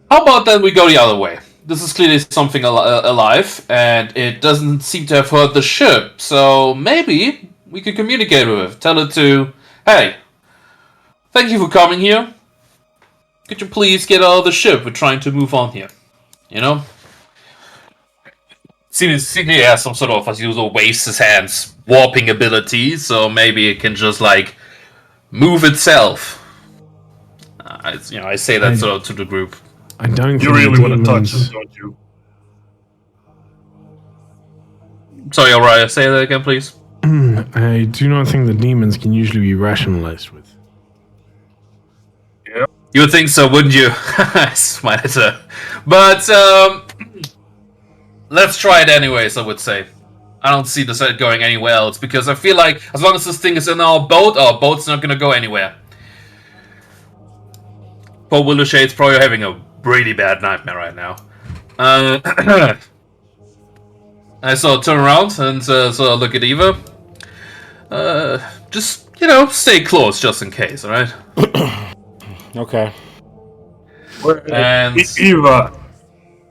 how about then we go the other way? This is clearly something alive, and it doesn't seem to have hurt the ship, so maybe we could communicate with it. Tell it to, hey, thank you for coming here. Could you please get out of the ship? We're trying to move on here. Seems he has some sort of, as usual, waves his hands, warping ability, so maybe it can just, move itself. I say that sort of to the group. I don't. You really want to touch them, don't you? Sorry, Orion, say that again, please. I do not think the demons can usually be rationalized with. Yeah. You would think so, wouldn't you? Smile at her. But, let's try it anyways, I would say. I don't see this going anywhere else, because I feel like as long as this thing is in our boat's not gonna go anywhere. Poor Willow-Shade's probably having a really bad nightmare right now. I sort of turn around and sort of look at Eva. Just, stay close just in case, alright? Okay. And Eva,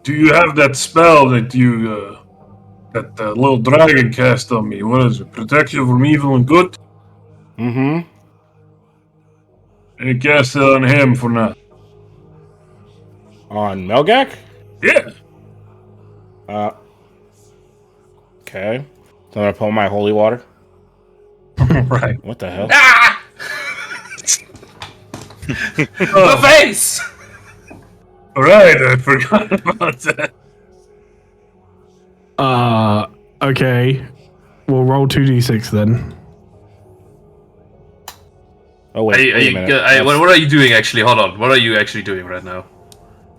do you have that spell that you, that little dragon cast on me? What is it? Protection from evil and good? Mm-hmm. And you cast it on him for now. On Melgak? Yeah. Okay. So I'm gonna pull my holy water. Right. What the hell? ah! The face! Alright, I forgot about that. Okay. We'll roll 2d6 then. Oh wait, wait a minute. What are you doing actually? Hold on. What are you actually doing right now?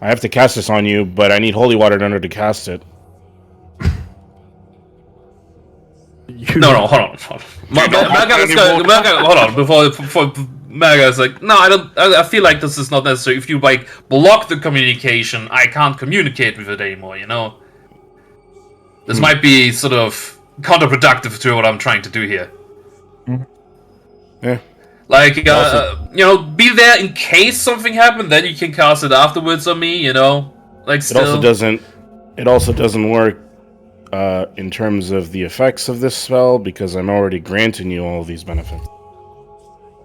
I have to cast this on you, but I need holy water in order to cast it. No, hold on. Hold on. Before Maga's like, no, I don't. I feel like this is not necessary. If you block the communication, I can't communicate with it anymore. This might be sort of counterproductive to what I'm trying to do here. Yeah. Be there in case something happened. Then you can cast it afterwards on me. Still. It also doesn't work in terms of the effects of this spell because I'm already granting you all of these benefits,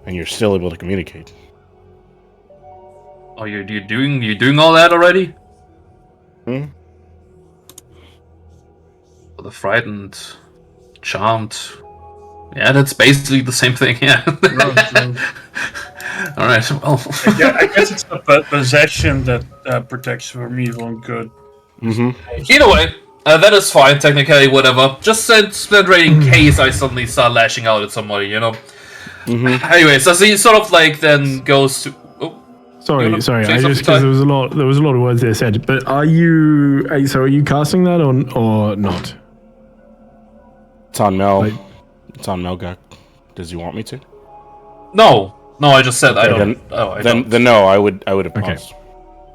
and you're still able to communicate. Oh, you're doing all that already? Hmm. The frightened, charmed. Yeah, that's basically the same thing. Yeah. All right. Well. I guess it's the possession that protects from evil and good. Mm-hmm. Either way, that is fine. Technically, whatever. Just send right in case I suddenly start lashing out at somebody. Mm-hmm. Anyways, so he sort of then goes to. Oh, Sorry. I say just because there was a lot of words they said. But are you casting that or not? It's on Mel. It's on Melgak. Does he want me to? No, I just said I don't. Then no, I would have Okay. paused.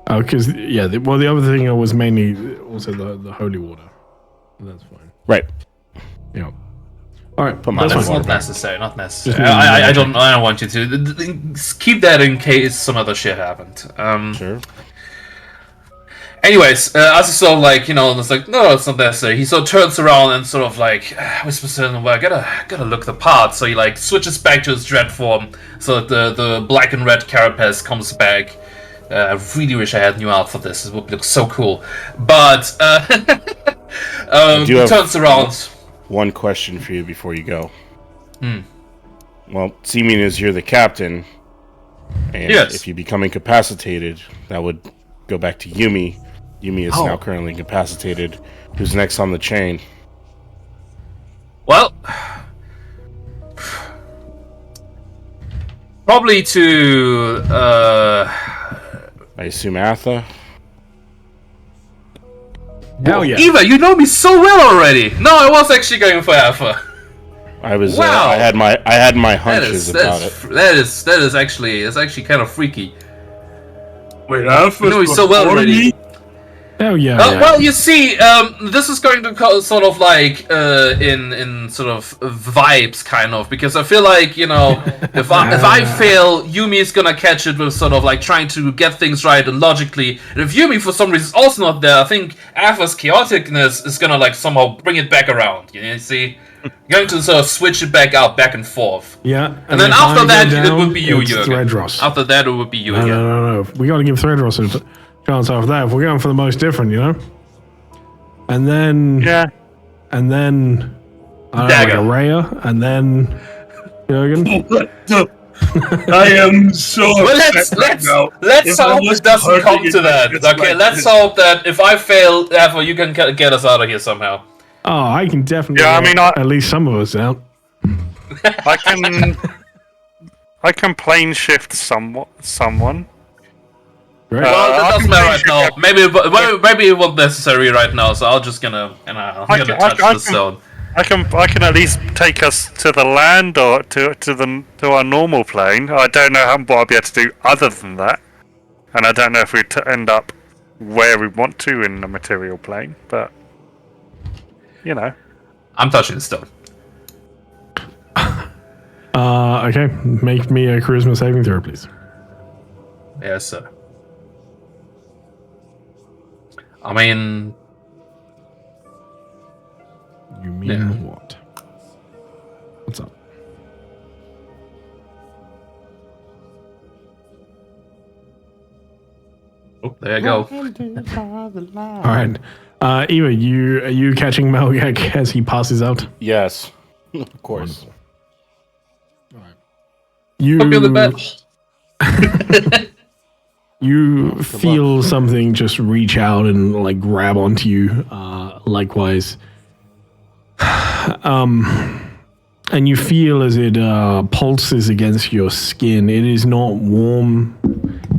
Oh, because the other thing was mainly also the holy water. That's fine. Right. Yeah. All right. Put my That's water not back. necessary. Not necessary. Just I don't want you to keep that in case some other shit happened. Sure. Anyways, as he sort of it's like, no, it's not necessary. He sort of turns around and sort of whispers to him, well, I gotta look the part. So he switches back to his dread form, so that the black and red carapace comes back. I really wish I had new art for this. It would look so cool. But he turns around. One question for you before you go. Well, seeming as you're the captain, And Yes. if you become incapacitated, that would go back to Yumi. Yumi is now currently incapacitated. Who's next on the chain? Well, probably to I assume Atha. Hell yeah. Eva. You know me so well already. No, I was actually going for Alpha. I was. Wow. I had my hunches about it. That is actually kind of freaky. Wait, Alpha. You know me so well already. Hell yeah. Well, you see, this is going to sort of like in sort of vibes, kind of, because I feel like, you know, if I fail, Yumi is gonna catch it with sort of like trying to get things right and logically. And if Yumi for some reason is also not there, I think Alpha's chaoticness is gonna like somehow bring it back around. You see, going to sort of switch it back out, back and forth. Yeah. And then if after I go that, it down, would be you, it's Jürgen. Threadross. After that, it would be you No, again. no. We got to give Threadross a chance after that. If we're going for the most different, you know? And then... Yeah. And then... I don't Dagger. know, like Araya, and then... Jürgen? What the? I am so. Well, upset right now. let's If I hope was it doesn't hurting come to it, that. it's Okay, like let's this. hope that if I fail, Alpha, you can get us out of here somehow. Oh, I can definitely Yeah, I get mean, at least some of us out. I can plane shift someone. Great. Well, I that doesn't can matter change right now. your- Maybe it wasn't necessary right now, so I'll just gonna touch I the zone. I can at least take us to the land or to our normal plane. I don't know what I'll be able to do other than that, and I don't know if we end up where we want to in the material plane. But you know, I'm touching the stone. Okay. Make me a charisma saving throw, please. Yes, sir. I mean, You mean Yeah. what? What's up? oh, there you go. All right. Eva, are you catching Malgak as he passes out? Yes, of course. You Put me on the bed. you feel something just reach out and like grab onto you. Likewise, and you feel as it pulses against your skin. It is not warm.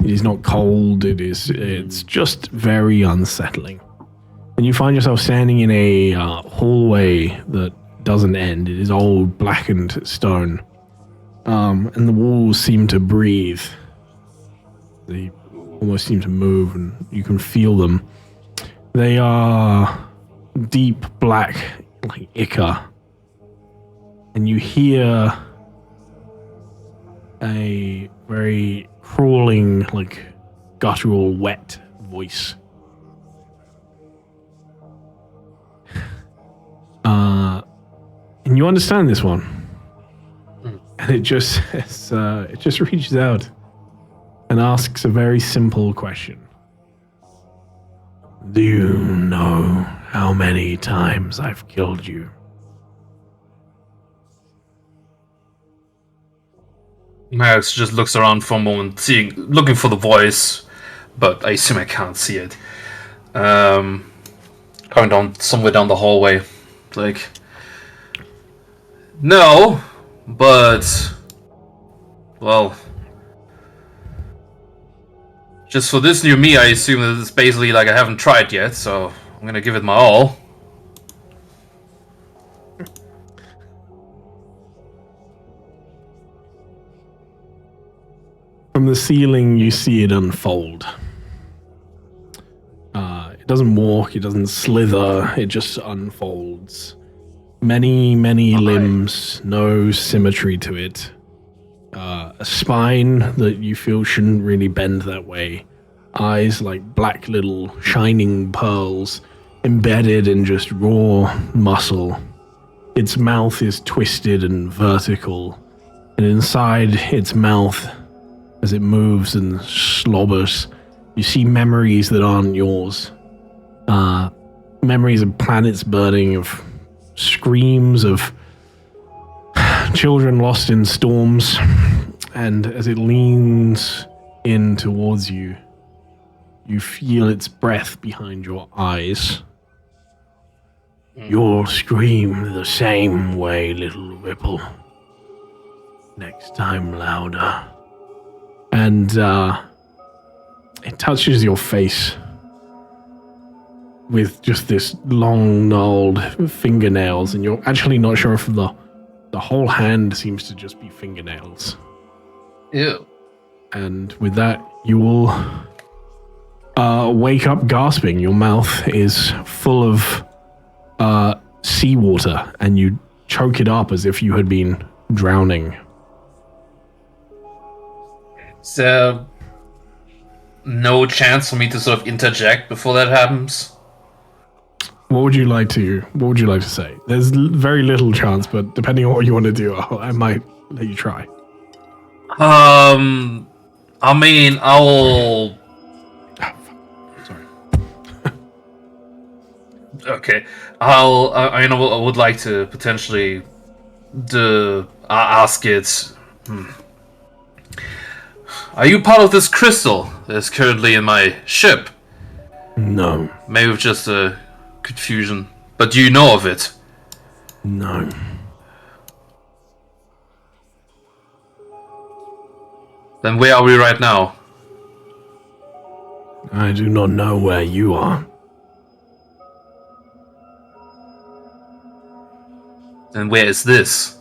It is not cold. It's just very unsettling. And you find yourself standing in a hallway that doesn't end. It is old, blackened stone. And the walls seem to breathe. They almost seem to move, and you can feel them. They are deep black, like ichor. And you hear a very crawling, like guttural, wet voice. And you understand this one. And it just says, it just reaches out and asks a very simple question. Do you know how many times I've killed you? Max just looks around for a moment, looking for the voice, but I assume I can't see it. Going down somewhere down the hallway, like, no, but well, just for this new me, I assume that it's basically like I haven't tried yet, so I'm gonna give it my all. From the ceiling, you see it unfold. It doesn't walk, it doesn't slither, it just unfolds. Many, many limbs, no symmetry to it. A spine that you feel shouldn't really bend that way. Eyes like black little shining pearls embedded in just raw muscle. Its mouth is twisted and vertical, and inside its mouth, as it moves and slobbers, you see memories that aren't yours. Memories of planets burning, of screams of children lost in storms, and as it leans in towards you, you feel its breath behind your eyes. You'll scream the same way, little Ripple. Next time louder. And it touches your face with just this long, gnarled fingernails, and you're actually not sure if the whole hand seems to just be fingernails. Ew. And with that, you will wake up gasping. Your mouth is full of seawater, and you choke it up as if you had been drowning. Is there no chance for me to sort of interject before that happens? What would you like to say? There's very little chance, but depending on what you want to do, I might let you try. I mean, I'll... Sorry. Okay. I would like to potentially ask it. Are you part of this crystal that's currently in my ship? No. Maybe with just a confusion. But do you know of it? No. Then where are we right now? I do not know where you are. Then where is this?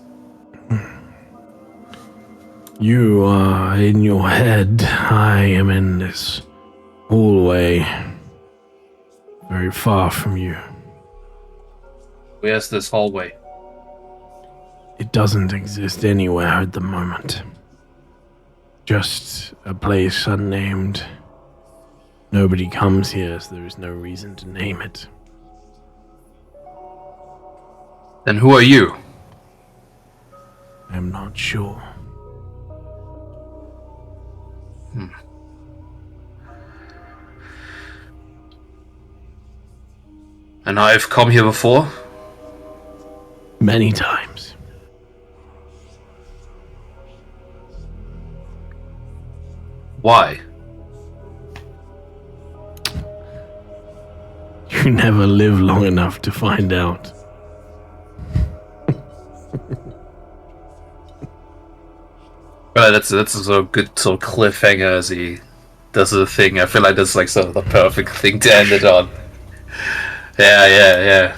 You are in your head. I am in this hallway. Very far from you. Where's this hallway? It doesn't exist anywhere at the moment. Just a place unnamed. Nobody comes here, so there is no reason to name it. Then who are you? I'm not sure. And I've come here before? Many times. Why? You never live long enough to find out. Well, that's a sort of good sort of cliffhanger as he does the thing. I feel like that's like sort of the perfect thing to end it on. Yeah.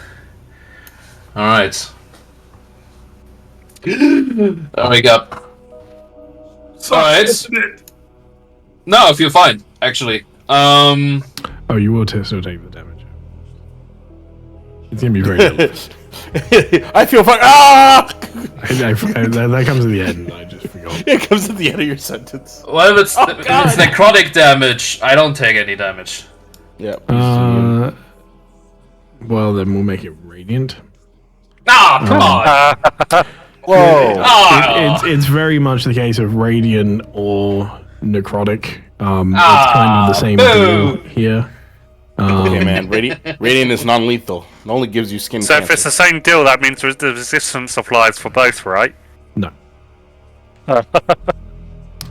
Alright. I wake up. Alright. No, I feel fine, actually. Oh, you will still take the damage. It's gonna be very little. I feel fine. Ah! That comes at the end. I just forgot. It comes at the end of your sentence. Well, if it's necrotic damage, I don't take any damage. Yeah. Well, then we'll make it radiant. Ah, come on! Whoa. It's very much the case of radiant or necrotic. It's kind of the same deal here. Okay, man. Radiant is non-lethal. It only gives you skin So cancer. if it's the same deal, that means the resistance applies for both, right? No.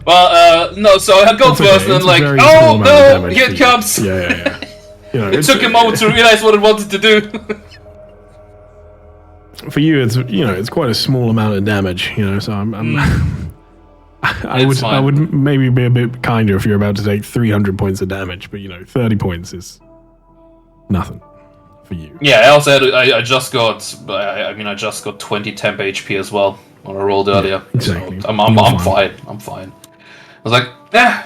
Well, no, so I go It's first okay. and It's like, very oh small amount of no, damage here for it you. comes! Yeah. You know, It took a moment to realize what it wanted to do. For you, it's quite a small amount of damage. So I would maybe be a bit kinder if you're about to take 300 points of damage, but 30 points is nothing for you. Yeah, I also had, I just got, I just got 20 temp HP as well when I rolled earlier. exactly. So I'm fine. I'm fine. I was like,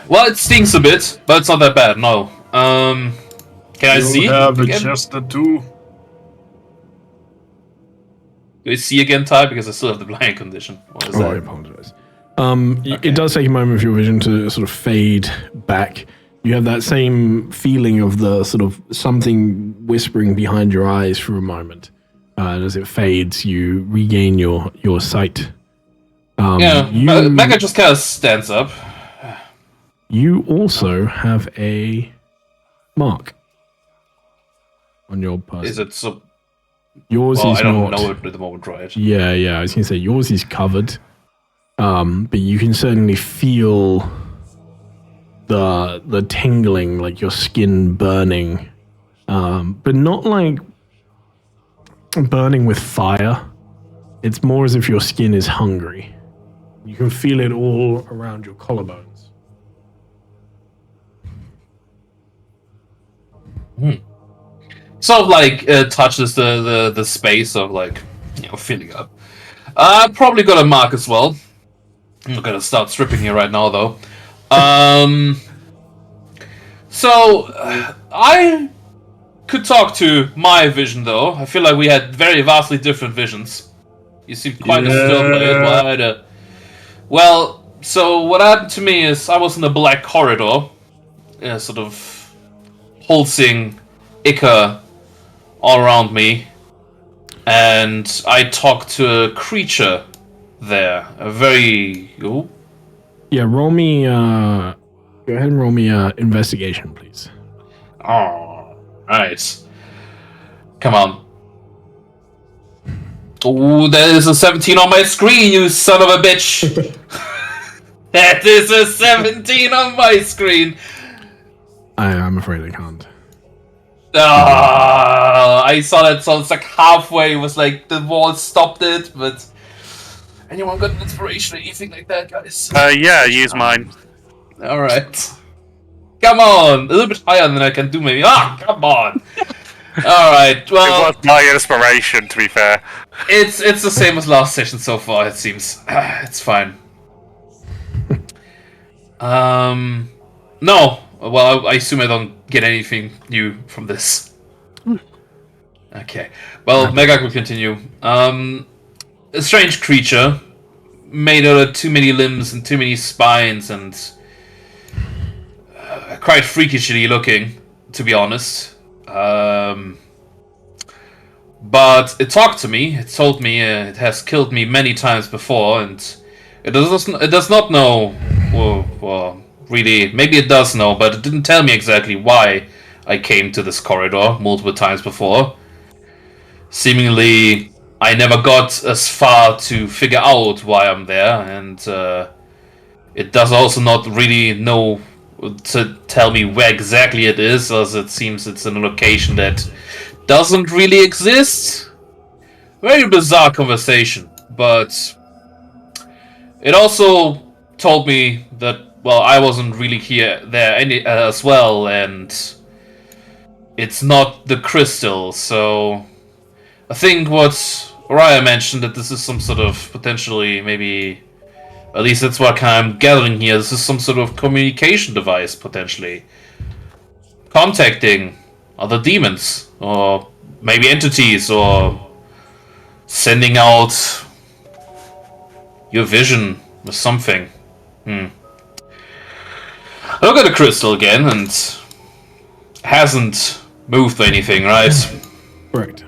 well, it stings a bit, but it's not that bad. No. Can I see? Have Again? adjusted to. Do I see again, Ty? Because I still have the blind condition. What is I that? apologize. It does take a moment for your vision to sort of fade back. You have that same feeling of the sort of something whispering behind your eyes for a moment. And as it fades, you regain your sight. Mecca just kind of stands up. You also have a mark on your person. Is it so? Yours Well, is I don't not. know it at the moment, right? Yeah. I was going to say yours is covered. but you can certainly feel the tingling, like your skin burning, but not like burning with fire. It's more as if your skin is hungry. You can feel it all around your collarbones. Sort of like touches the space of like, filling up. I'm probably gonna mark as well. I'm not gonna start stripping here right now though. So I could talk to my vision though. I feel like we had very vastly different visions. You seem quite disturbed by it. Well, so what happened to me is I was in a black corridor, sort of pulsing ichor all around me, and I talked to a creature there. A very... Ooh. Yeah, roll me... go ahead and roll me investigation, please. Oh, right. Come on. Oh, there is a 17 on my screen, you son of a bitch! That is a 17 on my screen! I'm afraid I can't. I saw that, so it's like halfway, it was like the wall stopped it, but... Anyone got an inspiration or anything like that, guys? Yeah, use mine. Alright. Come on! A little bit higher than I can do, maybe. Come on! Alright, well... It was my inspiration, to be fair. It's the same as last session so far, it seems. It's fine. No. Well, I assume I don't get anything new from this. Okay. Well, Megak will continue. A strange creature, made out of too many limbs and too many spines, and quite freakishly looking, to be honest. But it talked to me. It told me it has killed me many times before, and it does not know. Well, really, maybe it does know, but it didn't tell me exactly why I came to this corridor multiple times before. Seemingly, I never got as far to figure out why I'm there, and it does also not really know to tell me where exactly it is, as it seems it's in a location that doesn't really exist. Very bizarre conversation, but it also told me that, well, I wasn't really there as well, and it's not the crystal, so I think what Raya mentioned, that this is some sort of potentially, maybe, at least that's what I'm gathering here, this is some sort of communication device, potentially. Contacting other demons, or maybe entities, or sending out your vision or something. I look at the crystal again, and hasn't moved or anything, right? Correct.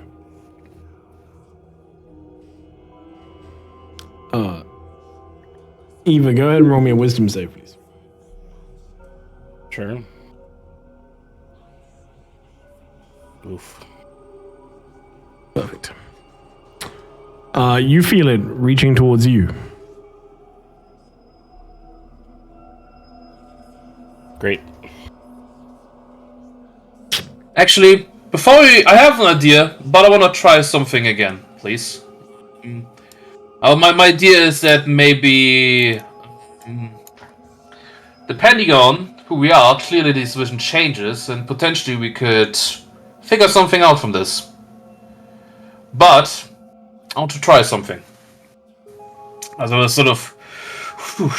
Eva, go ahead and roll me a wisdom save, please. Sure. Oof. Perfect. You feel it reaching towards you. Great. Actually, before I have an idea, but I want to try something again, please. My idea is that maybe, depending on who we are, clearly this vision changes, and potentially we could figure something out from this. But I want to try something. As I will sort of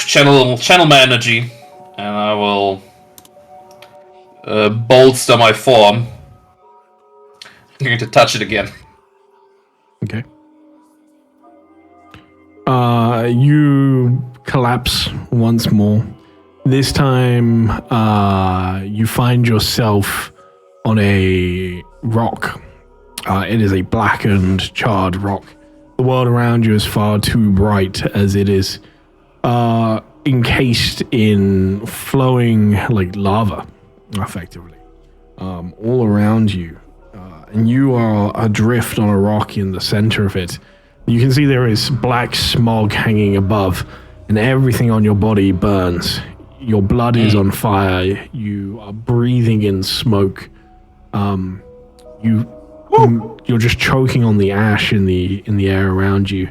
channel my energy, and I will bolster my form. I'm going to touch it again. Okay. You collapse once more. This time, you find yourself on a rock. It is a blackened, charred rock. The world around you is far too bright, as it is encased in flowing like lava, effectively, all around you. And you are adrift on a rock in the center of it. You can see there is black smog hanging above, and everything on your body burns. Your blood is on fire. You are breathing in smoke. You're just choking on the ash in the air around you,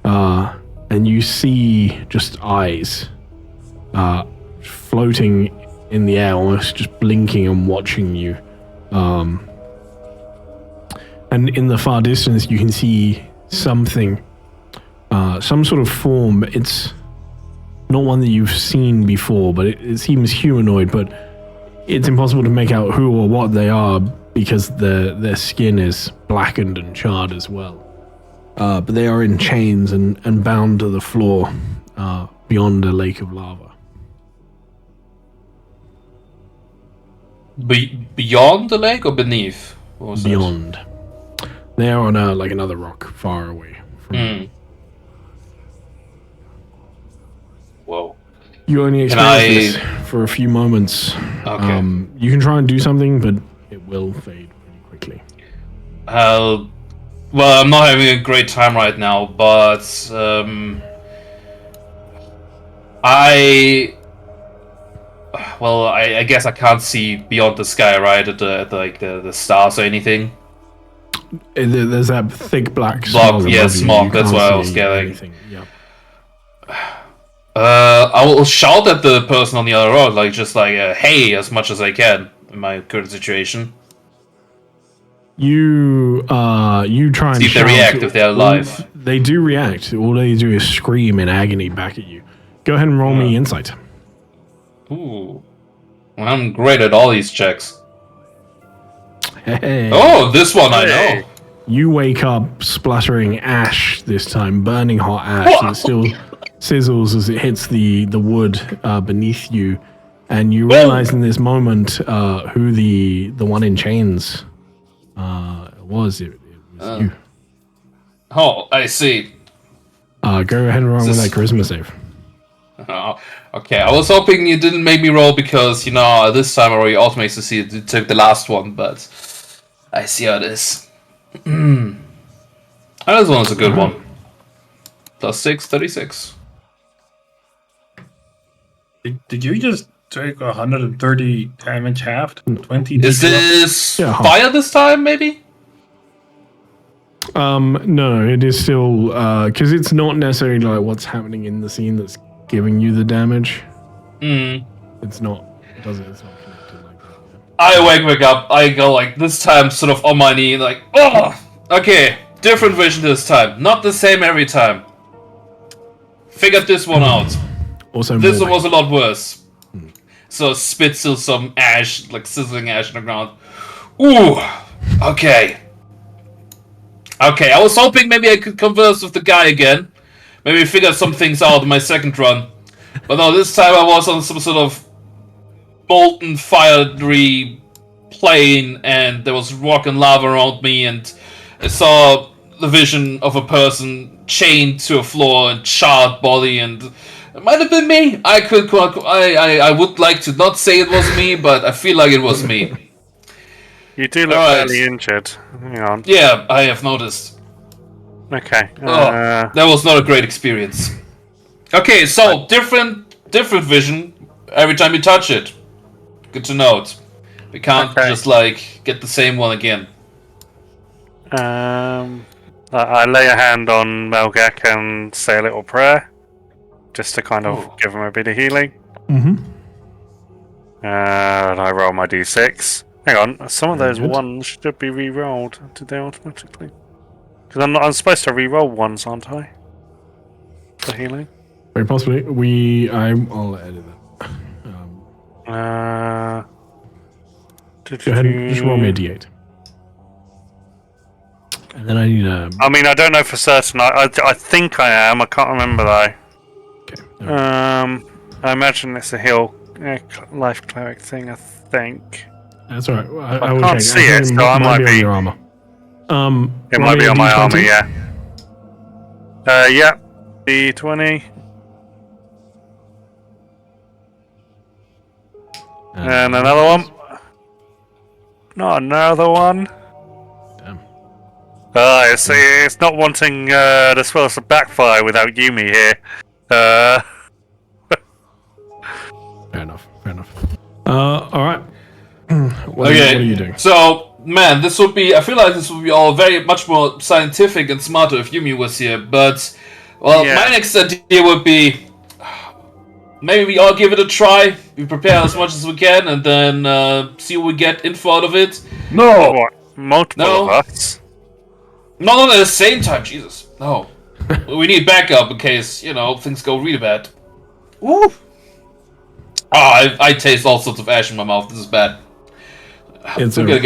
and you see just eyes floating in the air, almost just blinking and watching you. And in the far distance, you can see something, some sort of form. It's not one that you've seen before, but it seems humanoid, but it's impossible to make out who or what they are because their skin is blackened and charred as well. But they are in chains and bound to the floor beyond a lake of lava. Beyond the lake or beneath? What was Beyond. They are on another rock far away from you. Whoa. You only experience this for a few moments. Okay. You can try and do something, but it will fade pretty quickly. Well, I'm not having a great time right now, but I guess I can't see beyond the sky, right? At the stars or anything. There's that thick black smog. Yeah, smog. That's what I was getting. Yeah. I will shout at the person on the other road, hey, as much as I can in my current situation. You try and see if they react, if they're alive. They do react. All they do is scream in agony back at you. Go ahead and roll me insight. Ooh. I'm great at all these checks. Hey. Oh, this one I know. You wake up splattering ash this time, burning hot ash. And it still sizzles as it hits the wood beneath you. And you realize in this moment who the one in chains was. It was you. Oh, I see. Go ahead and roll with that charisma save. Oh, okay, I was hoping you didn't make me roll because, this time I already automated to see it took the last one, but I see how it is. And this one's a good one. Plus 6, 36. Did you just take 130 damage halved? 20? Is this fire this time, maybe? No, it is still because it's not necessarily like what's happening in the scene that's giving you the damage. It's not. It's not connected like that. I wake up. I go this time, sort of on my knee, okay, different vision this time, not the same every time. Figured this one out. Also, this one was a lot worse. So spit still some ash, sizzling ash on the ground. Ooh, okay. Okay, I was hoping maybe I could converse with the guy again. Maybe figure some things out in my second run. But no, this time I was on some sort of molten fiery plane and there was rock and lava around me and I saw the vision of a person chained to a floor and charred body and it might have been me. I would like to not say it was me, but I feel like it was me. You do look fairly injured. Hang on. Yeah, I have noticed. Okay. That was not a great experience. Okay, so different vision every time you touch it. Good to note. We can't just get the same one again. I lay a hand on Melgak and say a little prayer, just to kind of give him a bit of healing. Mm-hmm. And I roll my d6. Hang on, some of those ones should be re-rolled. Did they automatically? Because I'm supposed to re-roll ones, aren't I? For healing. Very possibly. I'll edit that. Go ahead and just roll me a d8. And then I need a... I mean, I don't know for certain. I think I am. I can't remember though. Okay. I imagine it's a heal life cleric thing. I think. That's all right. I will can't check. see it, so I might be on your armor. It might be on my armor, yeah. Yeah. D20. And another one. Not another one. Damn. It's not wanting the spells to backfire without Yumi here. Fair enough. All right. What are you doing? So, man, I feel like this would be all very much more scientific and smarter if Yumi was here, but, well, my next idea would be, maybe we all give it a try, we prepare as much as we can, and then see what we get info out of it. No! What? Multiple of us? No, not at the same time, Jesus. No. We need backup in case, things go really bad. Ooh! I taste all sorts of ash in my mouth, this is bad. I'm gonna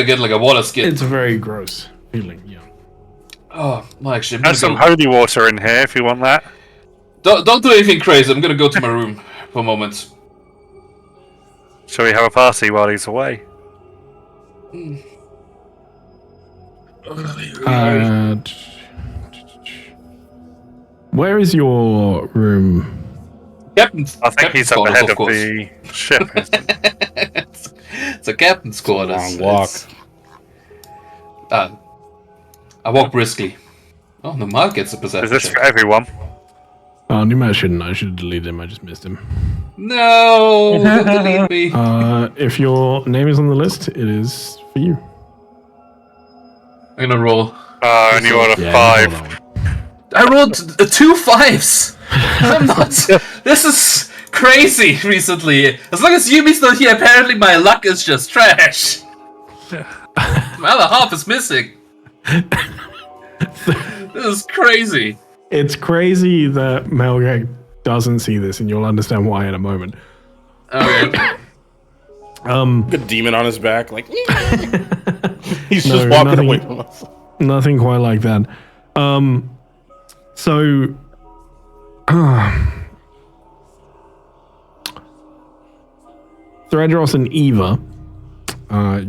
get like a water skin. It's a very gross feeling, yeah. Oh, well, actually, There's some holy water in here if you want that. Don't do anything crazy. I'm gonna go to my room for a moment. Shall we have a party while he's away? Where is your room? Captain's. I think he's at the head of course. the ship. It's a captain's quarters. Long walk. I walk briskly. Oh, the Mark gets a perception Is this check. for everyone? Oh, I should have deleted him. I just missed him. No, don't delete me. If your name is on the list, it is for you. I'm gonna roll. And you rolled a Yeah, 5. hold on. I rolled 2 5s. I'm not. This is crazy. Recently, as long as Yumi's not here, apparently my luck is just trash. My other half is missing. This is crazy. It's crazy that Melgak doesn't see this, and you'll understand why in a moment. Okay. Good demon on his back, like he's No, just walking nothing- away from us. Nothing quite like that. So, Threadros and Eva,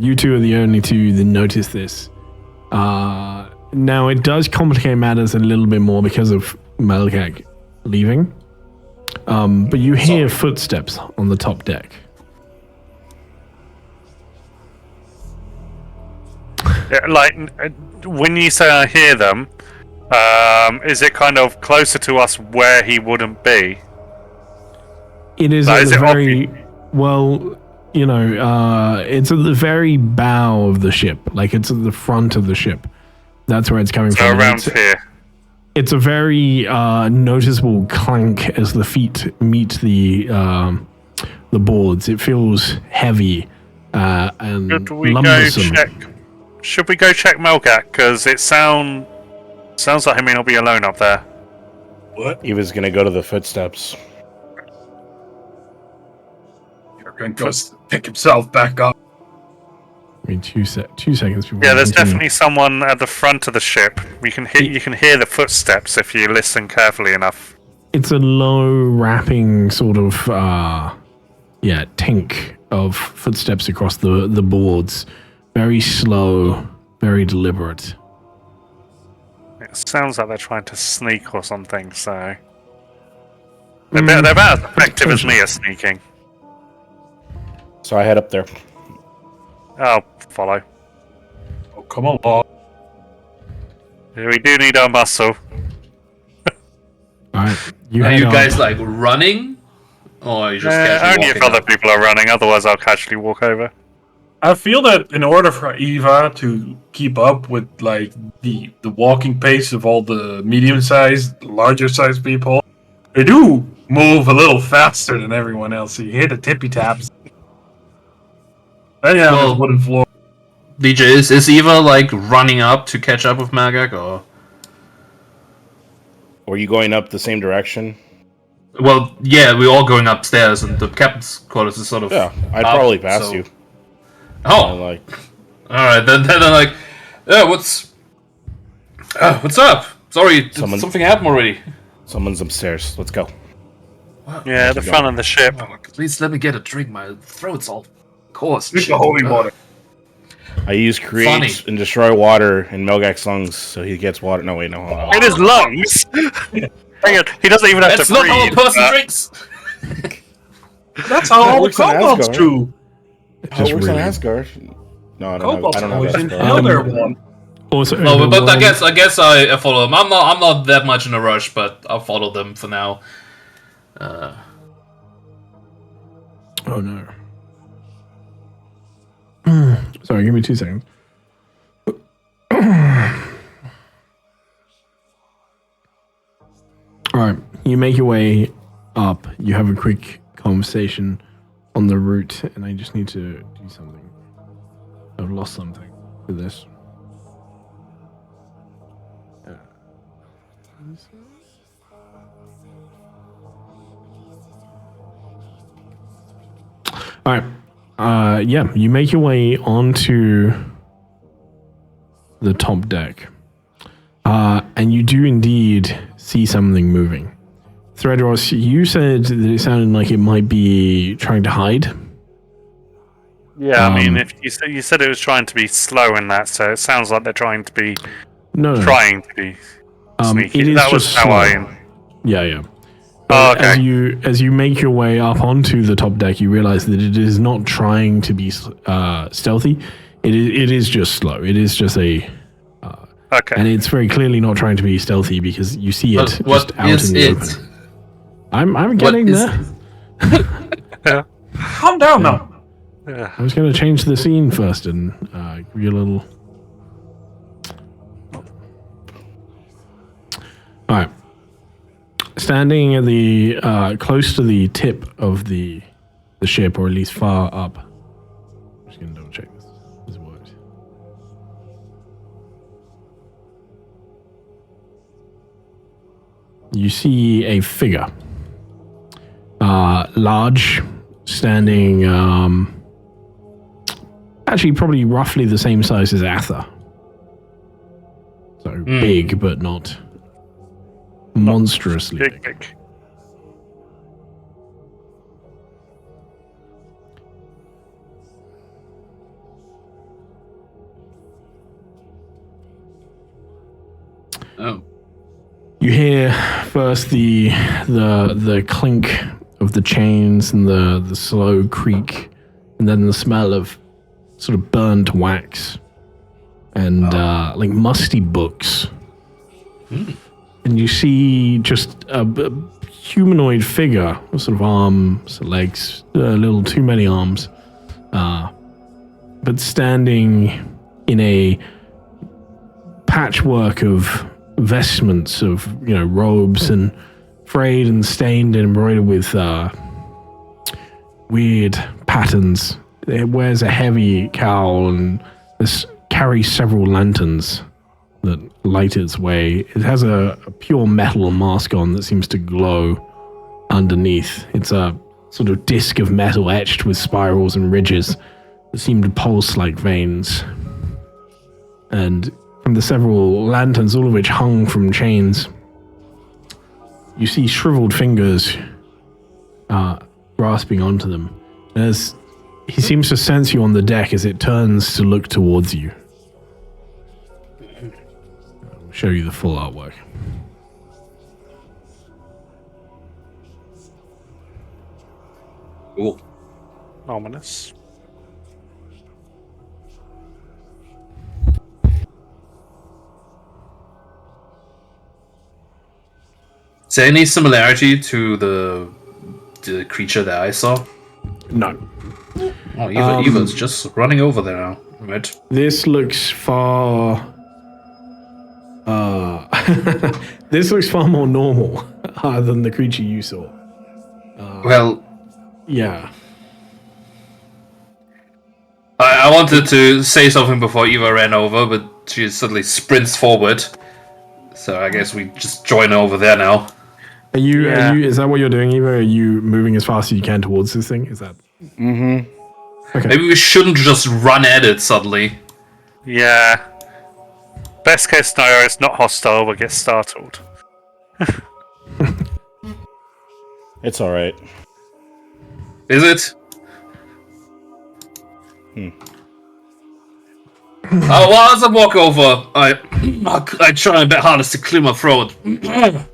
you two are the only two that notice this. Now, it does complicate matters a little bit more because of Melgak leaving. But you hear footsteps on the top deck. Yeah, like, when you say I hear them, is it kind of closer to us where he wouldn't be? It is Like, at is the it very it's at the very bow of the ship. Like it's at the front of the ship. That's where it's coming So from. around It's- here. It's a very noticeable clank as the feet meet the boards. It feels heavy and Should we go lumbersome. check? Should we go check Melgak? Because it sounds like he may not be alone up there. What? Eva's gonna go to the footsteps. You're going to go pick himself back up. I mean, 2 seconds before. Yeah, we there's continue. definitely someone at the front of the ship. You can hear the footsteps if you listen carefully enough. It's a low rapping sort of tink of footsteps across the boards. Very slow, very deliberate. It sounds like they're trying to sneak or something. So they're about as effective as me at sneaking. So I head up there. I'll follow. Oh, come on. We do need our muscle. All right, Are head you up. guys like running, or are you just casually Only if walking other up? people are running. Otherwise, I'll casually walk over. I feel that in order for Eva to keep up with like the walking pace of all the medium-sized, larger-sized people, they do move a little faster than everyone else. So you hear the tippy taps. And yeah, Well- this wooden floor. DJ, is Eva like running up to catch up with Magak, or? Were you going up the same direction? Well, yeah, we're all going upstairs, and the captain's quarters is sort of. Yeah, I'd up, probably pass so- you. Oh, Like, all right. Then I'm like, what's up? Sorry, Someone- something happened already. someone's upstairs. Let's go. Yeah, the front of the ship. Please let me get a drink. My throat's all coarse. Drink the holy water. I use create Funny. and destroy water in Melgak's lungs, so he gets water. No, wait, no, hold on. In his lungs. Hang on, he doesn't even have That's to not breathe. how a person Uh, drinks. That's how all the works on kobolds Asgard. do. How it works really- on Asgard? No, I Kobolds don't always have inhale Asgard. their one. Also, No, the but I world- guess I follow them. I'm not that much in a rush, but I'll follow them for now. Oh no. Sorry, give me 2 seconds. Alright, you make your way up. You have a quick conversation on the route, and I just need to do something. I've lost something for this. Alright. Yeah, you make your way onto the top deck. And you do indeed see something moving. Threadross, you said that it sounded like it might be trying to hide. Yeah, I mean, if you said it was trying to be slow in that, so it sounds like they're trying to be trying to be sneaky. It is that was just how slow. Yeah. Oh, okay. As you make your way up onto the top deck, you realize that it is not trying to be stealthy. It is just slow. It is just a okay, and it's very clearly not trying to be stealthy because you see it just out in the open. I'm getting there. Calm down now. Yeah. I was going to change the scene first and give you a little. All right. Standing at the close to the tip of the ship, or at least far up. I'm just going to double check this works. You see a figure, large, standing. Actually, probably roughly the same size as Atha. So big, but not monstrously big. Oh. You hear first the clink of the chains and the slow creak, and then the smell of sort of burnt wax and like musty books. And you see just a humanoid figure, sort of arms, legs, a little too many arms, but standing in a patchwork of vestments of, robes and frayed and stained and embroidered with weird patterns. It wears a heavy cowl and this carries several lanterns that light its way. It has a pure metal mask on that seems to glow underneath. It's a sort of disc of metal etched with spirals and ridges that seem to pulse like veins. And from the several lanterns, all of which hung from chains, you see shriveled fingers grasping onto them. And as he seems to sense you on the deck as it turns to look towards you. I'll show you the full artwork. Cool. Ominous. Is there any similarity to the creature that I saw? No. Oh, Eva's just running over there now. Right. This looks far... this looks far more normal than the creature you saw. Well... Yeah. I wanted to say something before Eva ran over, but she suddenly sprints forward. So I guess we just join over there now. Are you, is that what you're doing, Eva? Are you moving as fast as you can towards this thing? Is that... Mm-hmm. Okay. Maybe we shouldn't just run at it suddenly. Yeah. Best case scenario, it's not hostile, but get startled. It's alright. Is it? Well, as I walk over, I try my bit hardest to clear my throat. Hello!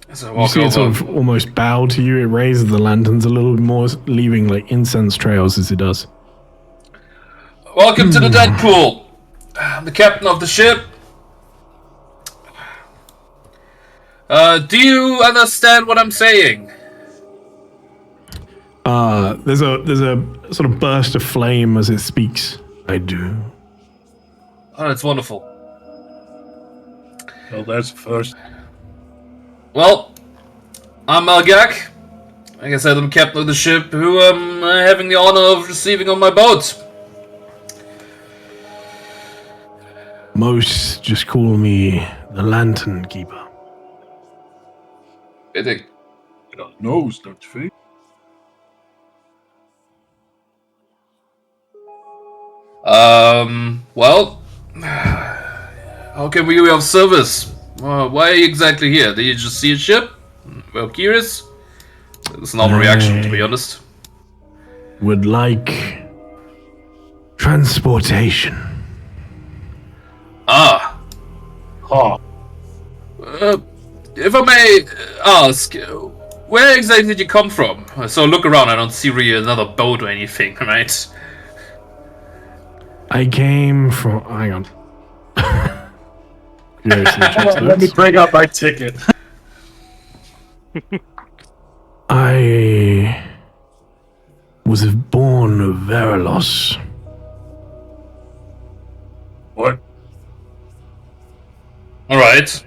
As I You walk see it over, sort of almost bow to you. It raises the lanterns a little bit more, leaving like incense trails as it does. welcome to the Dead Pool. I'm the captain of the ship. Do you understand what I'm saying? There's a sort of burst of flame as it speaks. I do. Oh, that's wonderful. Well, that's first. Well, I'm Malgak. Like I said, I'm captain of the ship who I'm having the honor of receiving on my boat. Most just call me the Lantern Keeper. Fitting. Nose, don't you think? Well, how can we be of service? Why are you exactly here? Did you just see a ship? Well, curious. It's a normal reaction, to be honest. Would like transportation. Ah. Huh. If I may ask, where exactly did you come from? So look around, I don't see really another boat or anything, right? I came from. Hang on. Let me bring up my ticket. I was born of Verilos. What? Alright,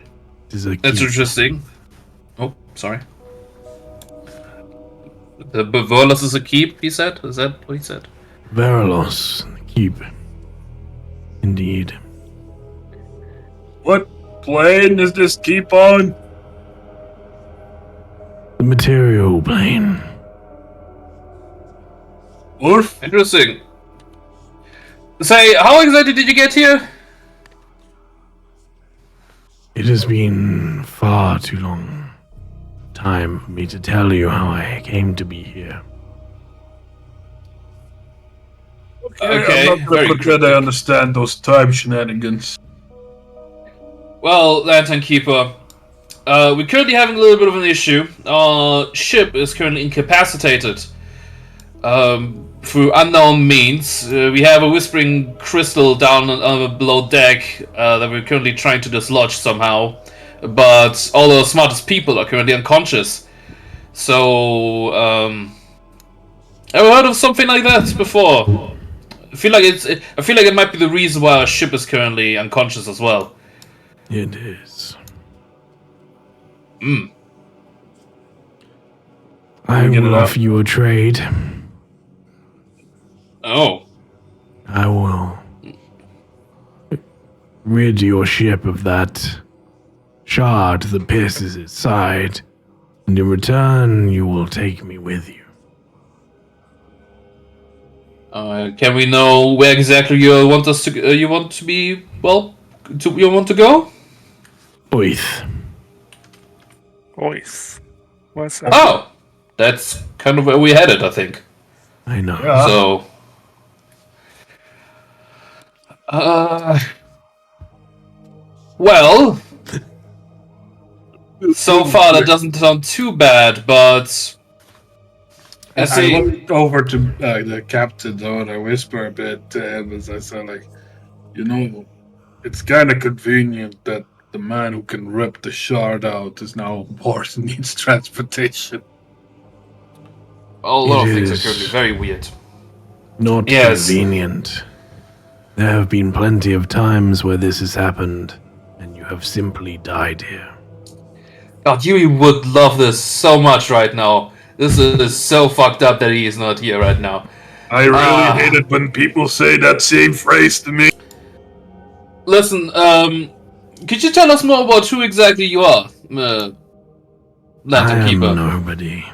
Is a that's keep. interesting. Oh, sorry. The Beverlos is a keep, he said? Is that what he said? Verilos, the keep. Indeed. What plane does this keep on? The material plane. Oof. Interesting. Say, how exactly did you get here? It has been far too long time for me to tell you how I came to be here. Okay, I'm not very gonna pretend I cryptic. understand those time shenanigans. Well, Lantern Keeper, we're currently having a little bit of an issue. Our ship is currently incapacitated through unknown means. We have a whispering crystal down below deck that we're currently trying to dislodge somehow. But all the smartest people are currently unconscious. So, ever heard of something like that before? I feel like it might be the reason why our ship is currently unconscious as well. It is. Hmm. I get will it out. offer you a trade. Oh. I will rid your ship of that shard that pierces its side, and in return, you will take me with you. Can we know where exactly you want us to? You want to be? Well, you want to go? Oith. Voice. What's that? Oh, that's kind of where we headed, I think. I know. Yeah. So, well, so far that doesn't sound too bad, but I I see. looked over to the captain though, and I whisper a bit to him as I said, like, you know, it's kind of convenient that the man who can rip the shard out is now on board and needs transportation. A lot of It things are is. currently very weird. Not Yes. convenient. There have been plenty of times where this has happened, and you have simply died here. God, Yui would love this so much right now. This is so fucked up that he is not here right now. I really hate it when people say that same phrase to me. Listen, could you tell us more about who exactly you are, I Lantern am Keeper? nobody.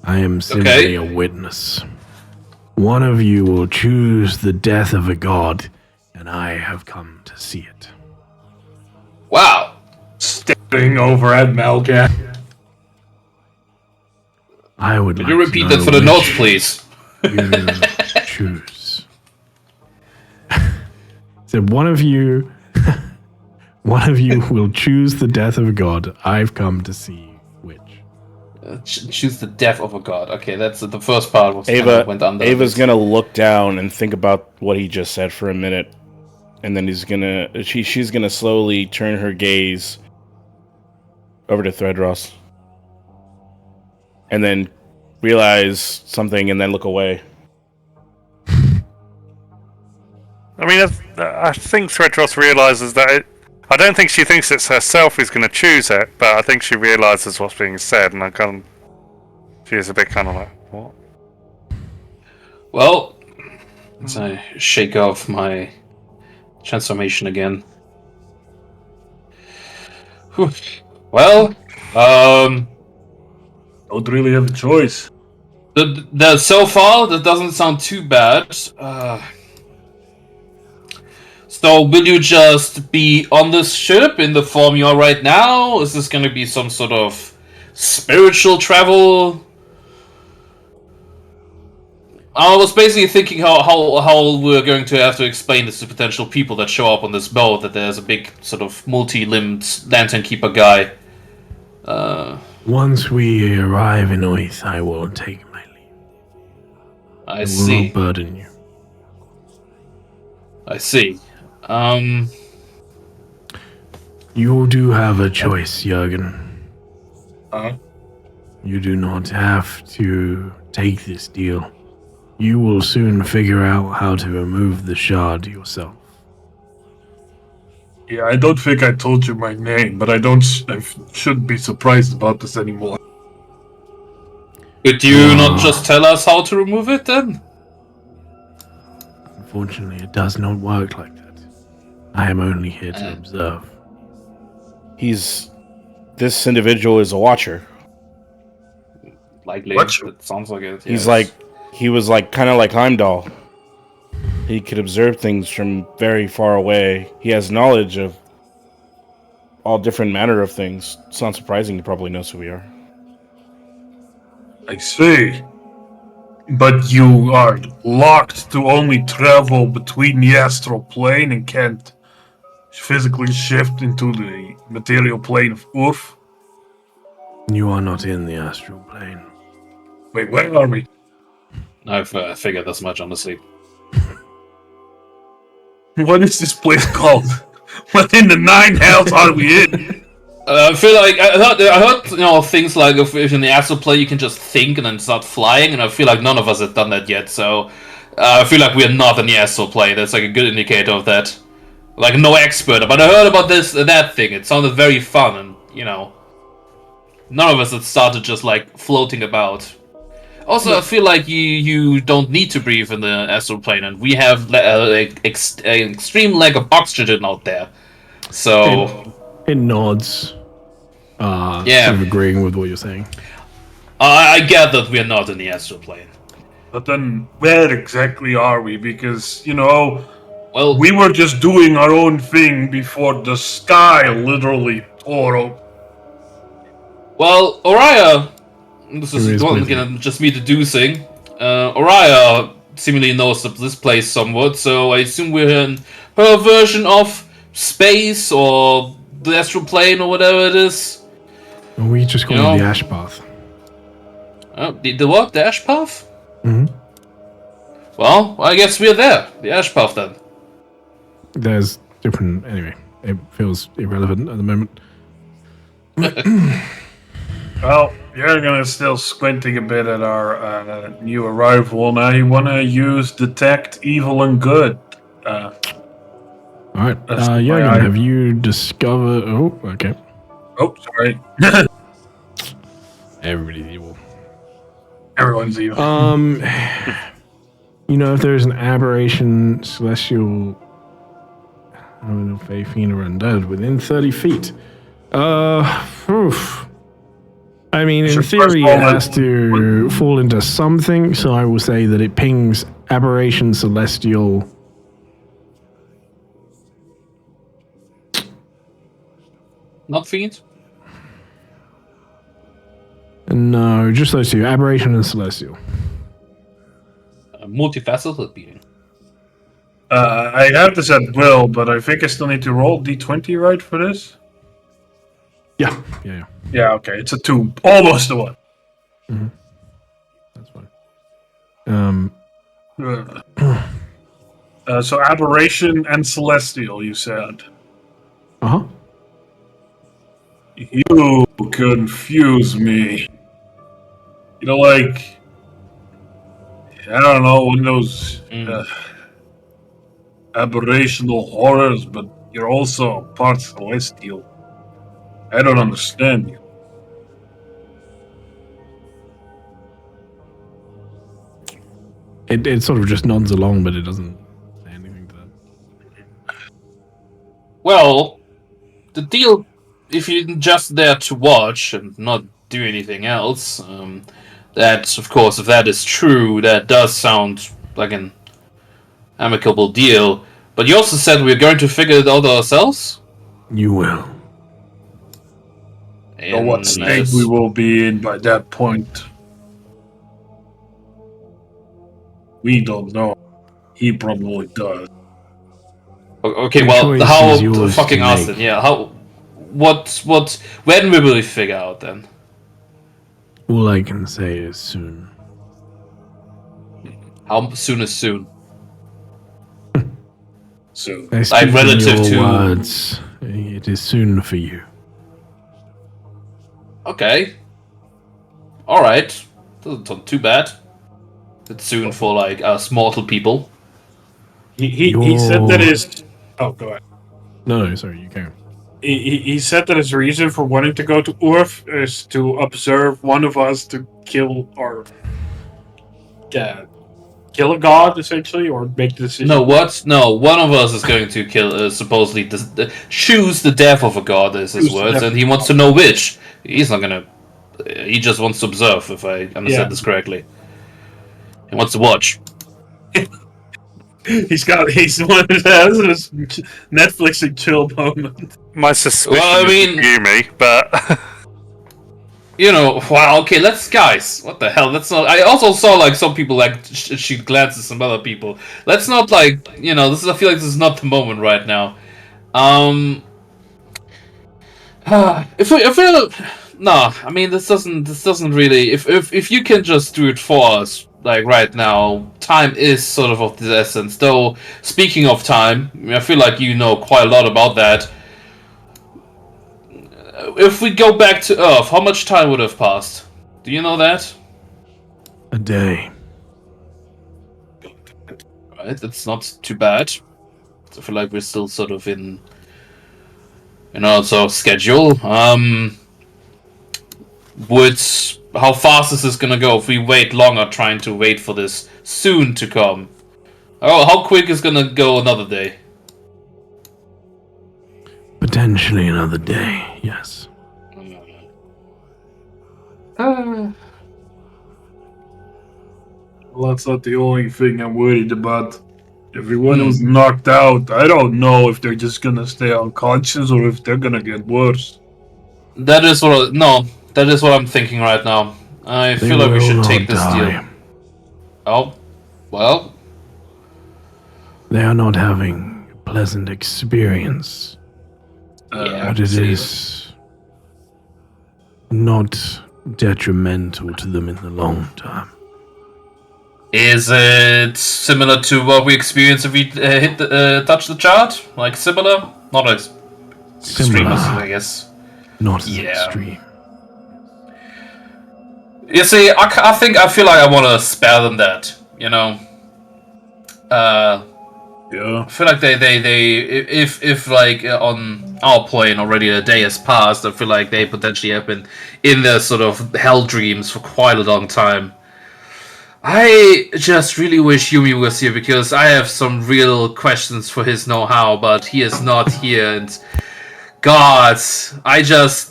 I am simply Okay. a witness. One of you will choose the death of a god, and I have come to see it. Wow. Staring over at Malgat. I would Could like you to repeat know that for the which notes, please? You choose. So one of you will choose the death of a god. I've come to see which. Choose the death of a god. Okay, that's the first part was kind Ava, of went under. Ava's gonna look down and think about what he just said for a minute, and then she's gonna slowly turn her gaze over to Threadross, and then realize something, and then look away. I mean, I think Threadross realizes that I don't think she thinks it's herself who's going to choose it, but I think she realizes what's being said, and she is a bit kind of like, what? Well, as I shake off my transformation again. Whew. Well, Don't really have a choice. so far that doesn't sound too bad. So will you just be on this ship in the form you are right now? Is this going to be some sort of spiritual travel? I was basically thinking how we're going to have to explain this to potential people that show up on this boat, that there's a big sort of multi-limbed lantern keeper guy. Once we arrive in Oath, I will take my leave. I will see. not burden you. I see. You do have a choice, Jurgen. Uh-huh. You do not have to take this deal. You will soon figure out how to remove the shard yourself. Yeah, I don't think I told you my name, but I shouldn't be surprised about this anymore. Could you not just tell us how to remove it then? Unfortunately, it does not work like that. I am only here to observe. This individual is a watcher. Likely. Watcher. It sounds like it. He was kind of like Heimdall. He could observe things from very far away. He has knowledge of all different manner of things. It's not surprising he probably knows who we are. I see. But you are locked to only travel between the astral plane and can't physically shift into the material plane of Urf. You are not in the astral plane. Wait, where are we? I've figured as much, honestly. What is this place called? What in the nine hells are we in? I feel like I heard things like if in the astral plane you can just think and then start flying, and I feel like none of us have done that yet. So I feel like we are not in the astral plane. That's like a good indicator of that. Like no expert, but I heard about that thing. It sounded very fun, and none of us had started just like floating about. Also, I feel like you don't need to breathe in the astral plane, and we have an extreme lack of oxygen out there. So It nods. Yeah. Sort of agreeing with what you're saying. I get that we are not in the astral plane. But then, where exactly are we? Because, Well, we were just doing our own thing before the sky literally tore open. Well, Oriya, this Who is is once with again just me deducing. Oriya seemingly knows this place somewhat, so I assume we're in her version of space or the astral plane or whatever it is. We just call it the ash path. The what? The ash path? Mm-hmm. Well, I guess we're there. The ash path then. There's different... Anyway, it feels irrelevant at the moment. Well, you're gonna still squinting a bit at our new arrival. Now you wanna use detect evil and good. Alright, That's my Jürgen, eye. have you discovered... Oh, okay. Oh, sorry. Everybody's evil. Everyone's evil. If there's an aberration, celestial... I don't know, Fey, Fiend, or Undead within 30 feet. Oof. I mean, in Sure, theory, first it of all, has to fall into something, so I will say that it pings aberration, celestial... Not fiend? No, just those two, aberration and celestial. Multifaceted being. I have this at will, but I think I still need to roll d20 right for this. Yeah. Yeah, okay, it's a 2, almost a 1. That's fine. So aberration and celestial, you said. Uh-huh. You confuse me. You know, like, I don't know, one of those aberrational horrors, but you're also part celestial. I don't understand you. It sort of just nods along, but it doesn't say anything to that. Well, the deal, if you're just there to watch and not do anything else, that, of course, if that is true, that does sound like an amicable deal. But you also said we're going to figure it out ourselves? You will. Know what state we will be in by that point. We don't know. He probably does. Okay, The well, choice how is yours fucking to Austin? make. Yeah, how? When will we figure out then? All I can say is soon. How soon is soon? So I speak in relative your to- words. It is soon for you. Okay. Alright. Doesn't sound too bad. It's soon for, like, us mortal people. he said that his. Oh, go ahead. No, sorry, you can. He said that his reason for wanting to go to Urf is to observe one of us to kill or kill a god, essentially, or make the decision. No, what? No, one of us is going to kill, supposedly, choose the death of a god, is his Choose the words, death and he wants to know which. He's not gonna. He just wants to observe, if I understand Yeah. this correctly. He wants to watch. He's one that has this Netflix and chill moment. My suspicion Well, I mean- is Yumi, but You know, wow, okay, guys, what the hell, let's not, I also saw, like, some people, like, shoot glances at some other people. Let's not, like, you know, I feel like this is not the moment right now. No, I mean, this doesn't really, if you can just do it for us, like, right now, time is sort of the essence, though, speaking of time, I feel like you know quite a lot about that. If we go back to Earth, how much time would have passed? Do you know that? A day. Right, that's not too bad. I feel like we're still sort of in our sort of schedule. How fast is this gonna go if we wait longer trying to wait for this soon to come? Oh, how quick is gonna go another day? Potentially another day, yes. Well, that's not the only thing I'm worried about. Everyone who's knocked out, I don't know if they're just gonna stay unconscious or if they're gonna get worse. That is what I'm thinking right now. I They feel like we will should not take this die. deal. Oh, well, They are not having a pleasant experience, yeah. but it is not detrimental to them in the long term. Is it similar to what we experience if we touch the chart? Like similar? Not as extreme, Similar. I guess. Not as Yeah. extreme. You see, I feel like I want to spare them that. You know. Yeah. I feel like they if like on our plane already a day has passed, I feel like they potentially have been in their sort of hell dreams for quite a long time. I just really wish Yumi was here because I have some real questions for his know-how, but he is not here. And God,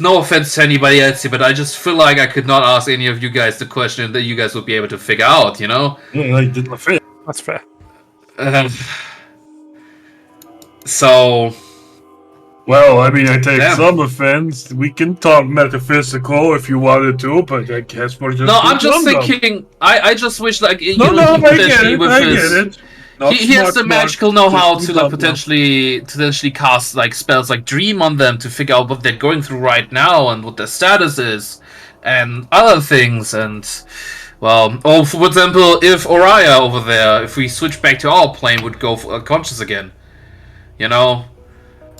no offense to anybody else here, but I just feel like I could not ask any of you guys the question that you guys would be able to figure out. You know? Yeah, I did my fair. that's fair. So. Well, I mean, I take Damn. some offense. We can talk metaphysical if you wanted to, but I guess we're just. No, I'm just dumb. thinking. I just wish like No, he I get potentially it. with I his- get it. Not He has the smart, magical know-how just to dumb like now. potentially cast like spells like dream on them to figure out what they're going through right now and what their status is, and other things. And Well, oh, for example, if Oriya over there, if we switch back to our plane, would go unconscious again. You know?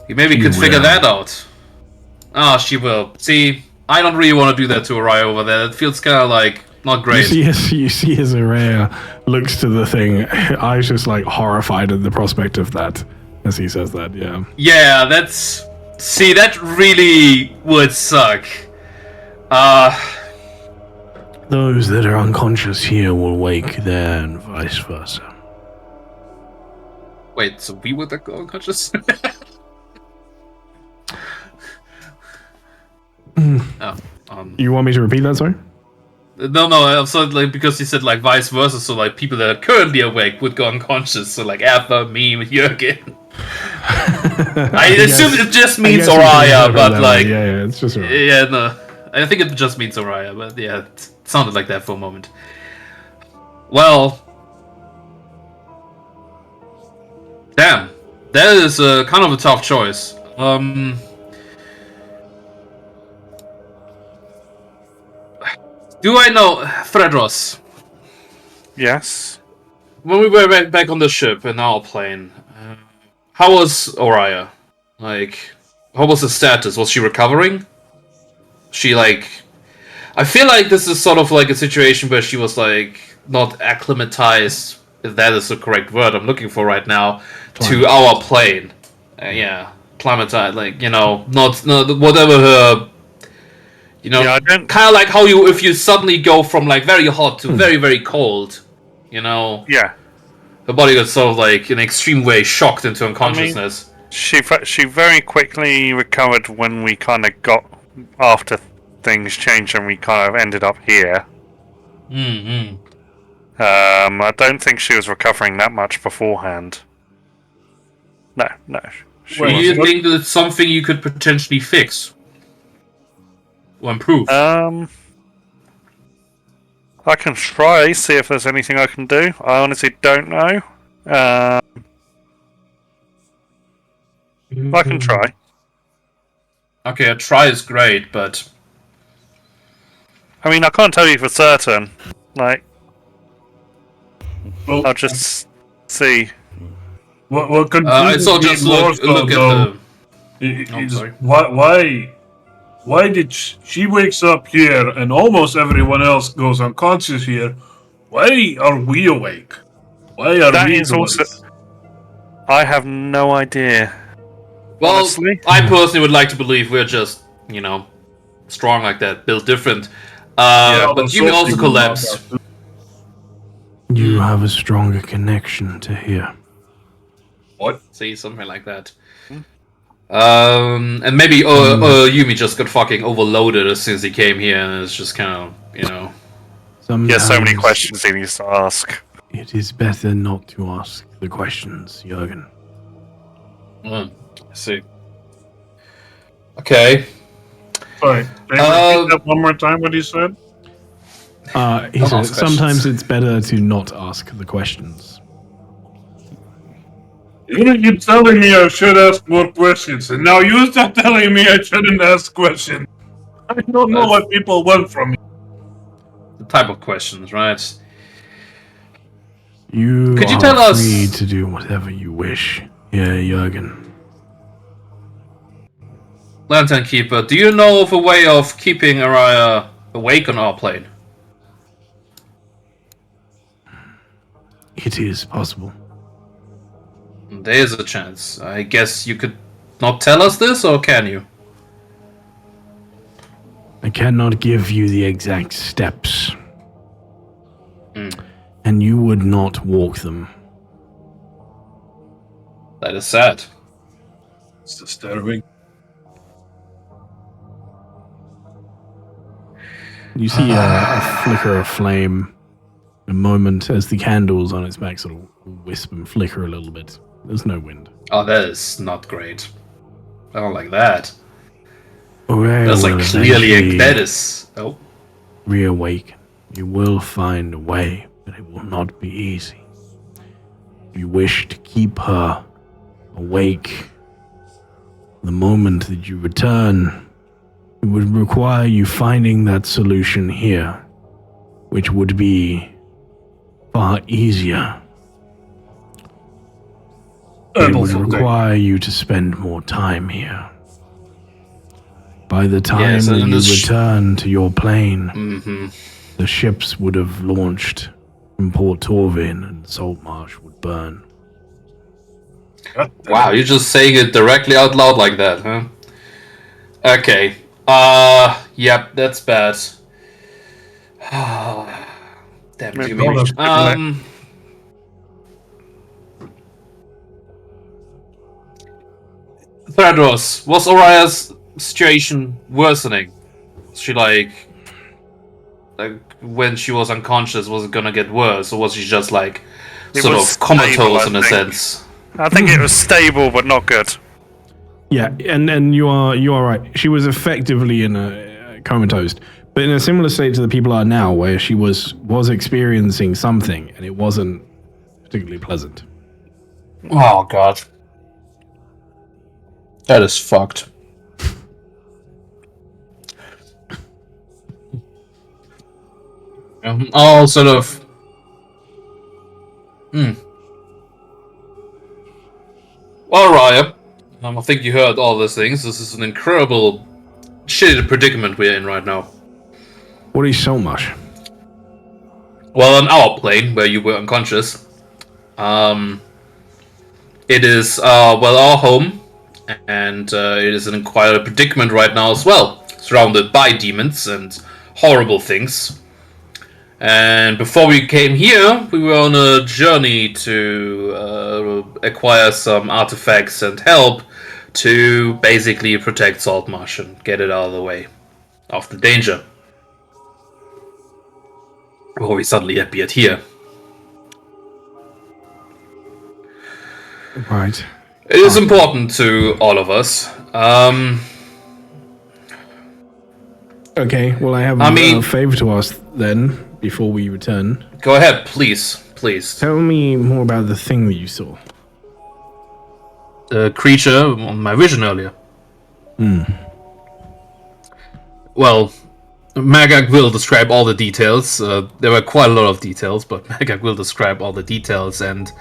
You maybe could figure that out. Ah, she will. See, I don't really want to do that to Oriya over there. It feels kind of like not great. You see as Araya looks to the thing, eyes just like horrified at the prospect of that as he says that, yeah. Yeah, that's... See, that really would suck. Those that are unconscious here will wake there and vice versa. Wait, so we were the unconscious? You want me to repeat that, sorry? No, so like because you said like vice versa, so like people that are currently awake would go unconscious, so like Alpha, me, Jürgen. I assume it just means Oriya, but like yeah, it's just Oriya. Yeah, no, I think it just means Oriya, but yeah, it sounded like that for a moment. Well, damn, that is kind of a tough choice. Do I know, Fredros? Yes. When we were back on the ship in our plane, how was Oriya? Like, what was the status? Was she recovering? She like, I feel like this is sort of like a situation where she was like not acclimatized, if that is the correct word I'm looking for right now, to our plane. Yeah, acclimatized, like, you know, not whatever her. You know, Yeah, kind of like how if you suddenly go from like very hot to very, very cold, you know, Yeah. her body got sort of like in an extreme way shocked into unconsciousness. She very quickly recovered when we kind of got after things changed and we kind of ended up here. Mm-hmm. I don't think she was recovering that much beforehand. No. Do you think that it's something you could potentially fix? Or improve? I can try, see if there's anything I can do. I honestly don't know. I can try. Okay, a try is great, but... I mean, I can't tell you for certain. Like, Well, I'll just see. what confuses so me just more look so, at though, I'm is sorry. why did she wakes up here and almost everyone else goes unconscious here? Why are we awake? Why are That we is the also- ones? I have no idea. Well, Honestly? I personally would like to believe we're just, you know, strong like that, built different. Well, But the you may also salty collapse. ones are too. You have a stronger connection to here. What? See, something like that. And maybe Yumi just got fucking overloaded as soon as he came here, and it's just kind of, you know. He has so many Sometimes questions he needs to ask. It is better not to ask the questions, Jürgen. I see. Okay. Sorry, can you repeat that one more time? What you said? He Don't said, ask sometimes questions. it's better to not ask the questions. You're gonna keep telling me I should ask more questions, and now you start telling me I shouldn't ask questions. I don't know what people want from me. The type of questions, right? You Could you are tell us- free to do whatever you wish. Yeah, Jürgen. Lantern Keeper, do you know of a way of keeping Araya awake on our plane? It is possible. There is a chance. I guess you could not tell us this, or can you? I cannot give you the exact steps. And you would not walk them. That is sad. It's disturbing. You see a flicker of flame, a moment as the candles on its back sort of wisp and flicker a little bit. There's no wind. Oh, that is not great. I don't like that. Oriya That's like will clearly eventually that is. Oh, reawaken. You will find a way, but it will not be easy. If you wish to keep her awake, the moment that you return, it would require you finding that solution here. which would be far easier. It would require you to spend more time here. By the time that you return to your plane, the ships would have launched from Port Torvin and Saltmarsh would burn. Wow, you're just saying it directly out loud like that, huh? Okay. Yep, that's bad. Damn it, Jimmy. Thradros, was Oraya's situation worsening? Was she like when she was unconscious, was it gonna get worse, or was she just like sort of comatose in a sense? I think it was stable, but not good. Yeah, and you are right. She was effectively in a comatose, but in a similar state to the people are now, where she was experiencing something, and it wasn't particularly pleasant. Oh god, that is fucked. All sort of. Well, Raya, I think you heard all those things. This is an incredible, shitty predicament we're in right now. What is so much? Well, on our plane, where you were unconscious, it is, our home, and it is in quite a predicament right now as well, surrounded by demons and horrible things. And before we came here, we were on a journey to acquire some artifacts and help to basically protect Saltmarsh and get it out of the way of the danger. Before we suddenly appeared here. Right. It is important to all of us. Okay, well, I have a favor to ask then, before we return. Go ahead, please. Tell me more about the thing that you saw. The creature on my vision earlier. Well, Magak will describe all the details. There were quite a lot of details, but Magak will describe all the details, and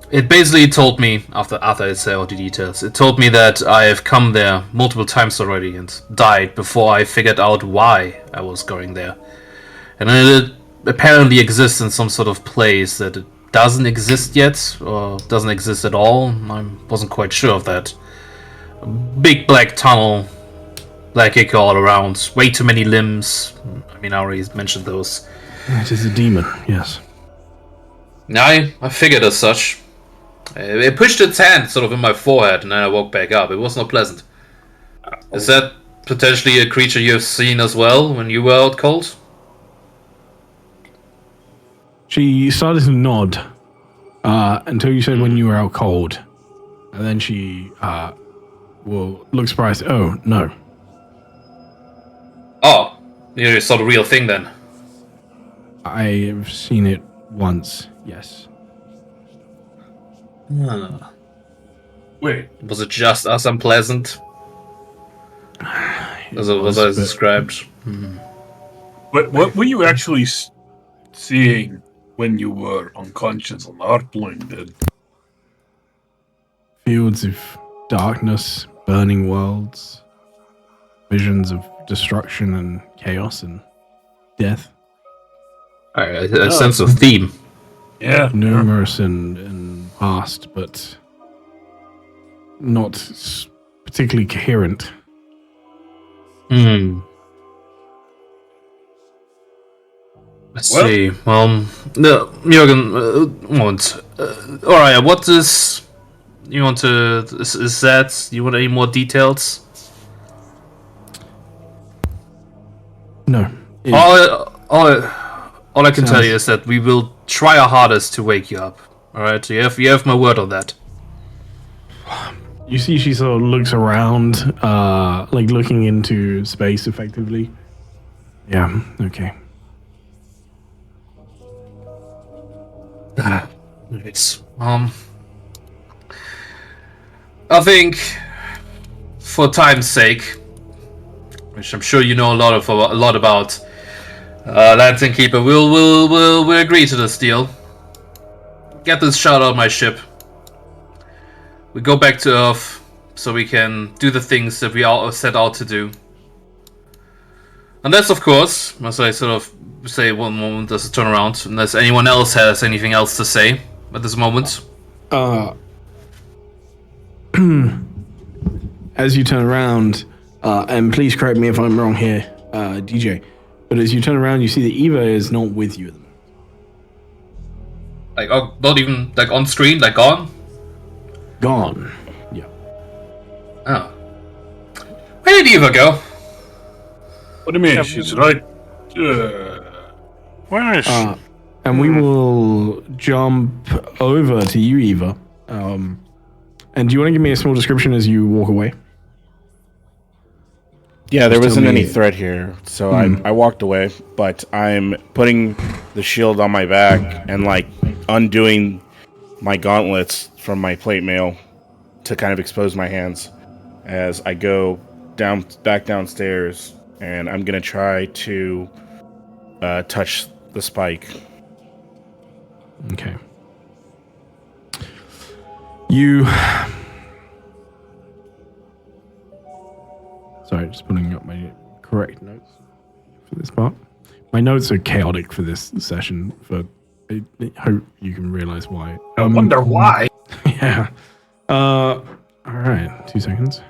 it basically told me, after I said all the details, it told me that I have come there multiple times already and died before I figured out why I was going there. And it apparently exists in some sort of place that it doesn't exist yet, or doesn't exist at all. I wasn't quite sure of that. A big black tunnel, black ichor all around, way too many limbs. I mean, I already mentioned those. It is a demon, yes. I figured as such. It pushed its hand sort of in my forehead, and then I woke back up. It was not pleasant. Is that potentially a creature you've seen as well when you were out cold? She started to nod until you said when you were out cold. And then she looked surprised. Oh, no. Oh, you saw the real thing then? I have seen it once, yes. Wait, was it just as unpleasant? As I described? What were you actually seeing when you were unconscious on our plane then? Fields of darkness, burning worlds, visions of destruction and chaos and death. I sense a theme. Yeah. Numerous and vast, but not particularly coherent. Let's see. No, Jürgen, moment. Alright, what is... You want to... Is that... You want any more details? No. All I can tell you is that we will try our hardest to wake you up. Alright, you have my word on that. You see she sort of looks around, like looking into space effectively. Yeah, okay. Nice. I think, for time's sake, which I'm sure you know a lot about, Lantern Keeper, we'll agree to this deal. Get this shot out of my ship. We go back to Earth so we can do the things that we all set out to do. Unless, of course, as I sort of say one moment as a turn around, unless anyone else has anything else to say at this moment. As you turn around, and please correct me if I'm wrong here, DJ, but as you turn around, you see that Eva is not with you at the moment. Like, oh, not even, like, on screen, like, gone? Gone. Yeah. Oh. Where did Eva go? What do you mean? She's right. Where is she? And we will jump over to you, Eva. And do you want to give me a small description as you walk away? Yeah, there Just wasn't tell me- any threat here, so I walked away, but I'm putting the shield on my back and, like, undoing my gauntlets from my plate mail to kind of expose my hands as I go back downstairs, and I'm going to try to touch the spike. Okay. You... Sorry, just putting up my correct notes for this part. My notes are chaotic for this session, but I hope you can realize why. I wonder why. Yeah. All right. 2 seconds.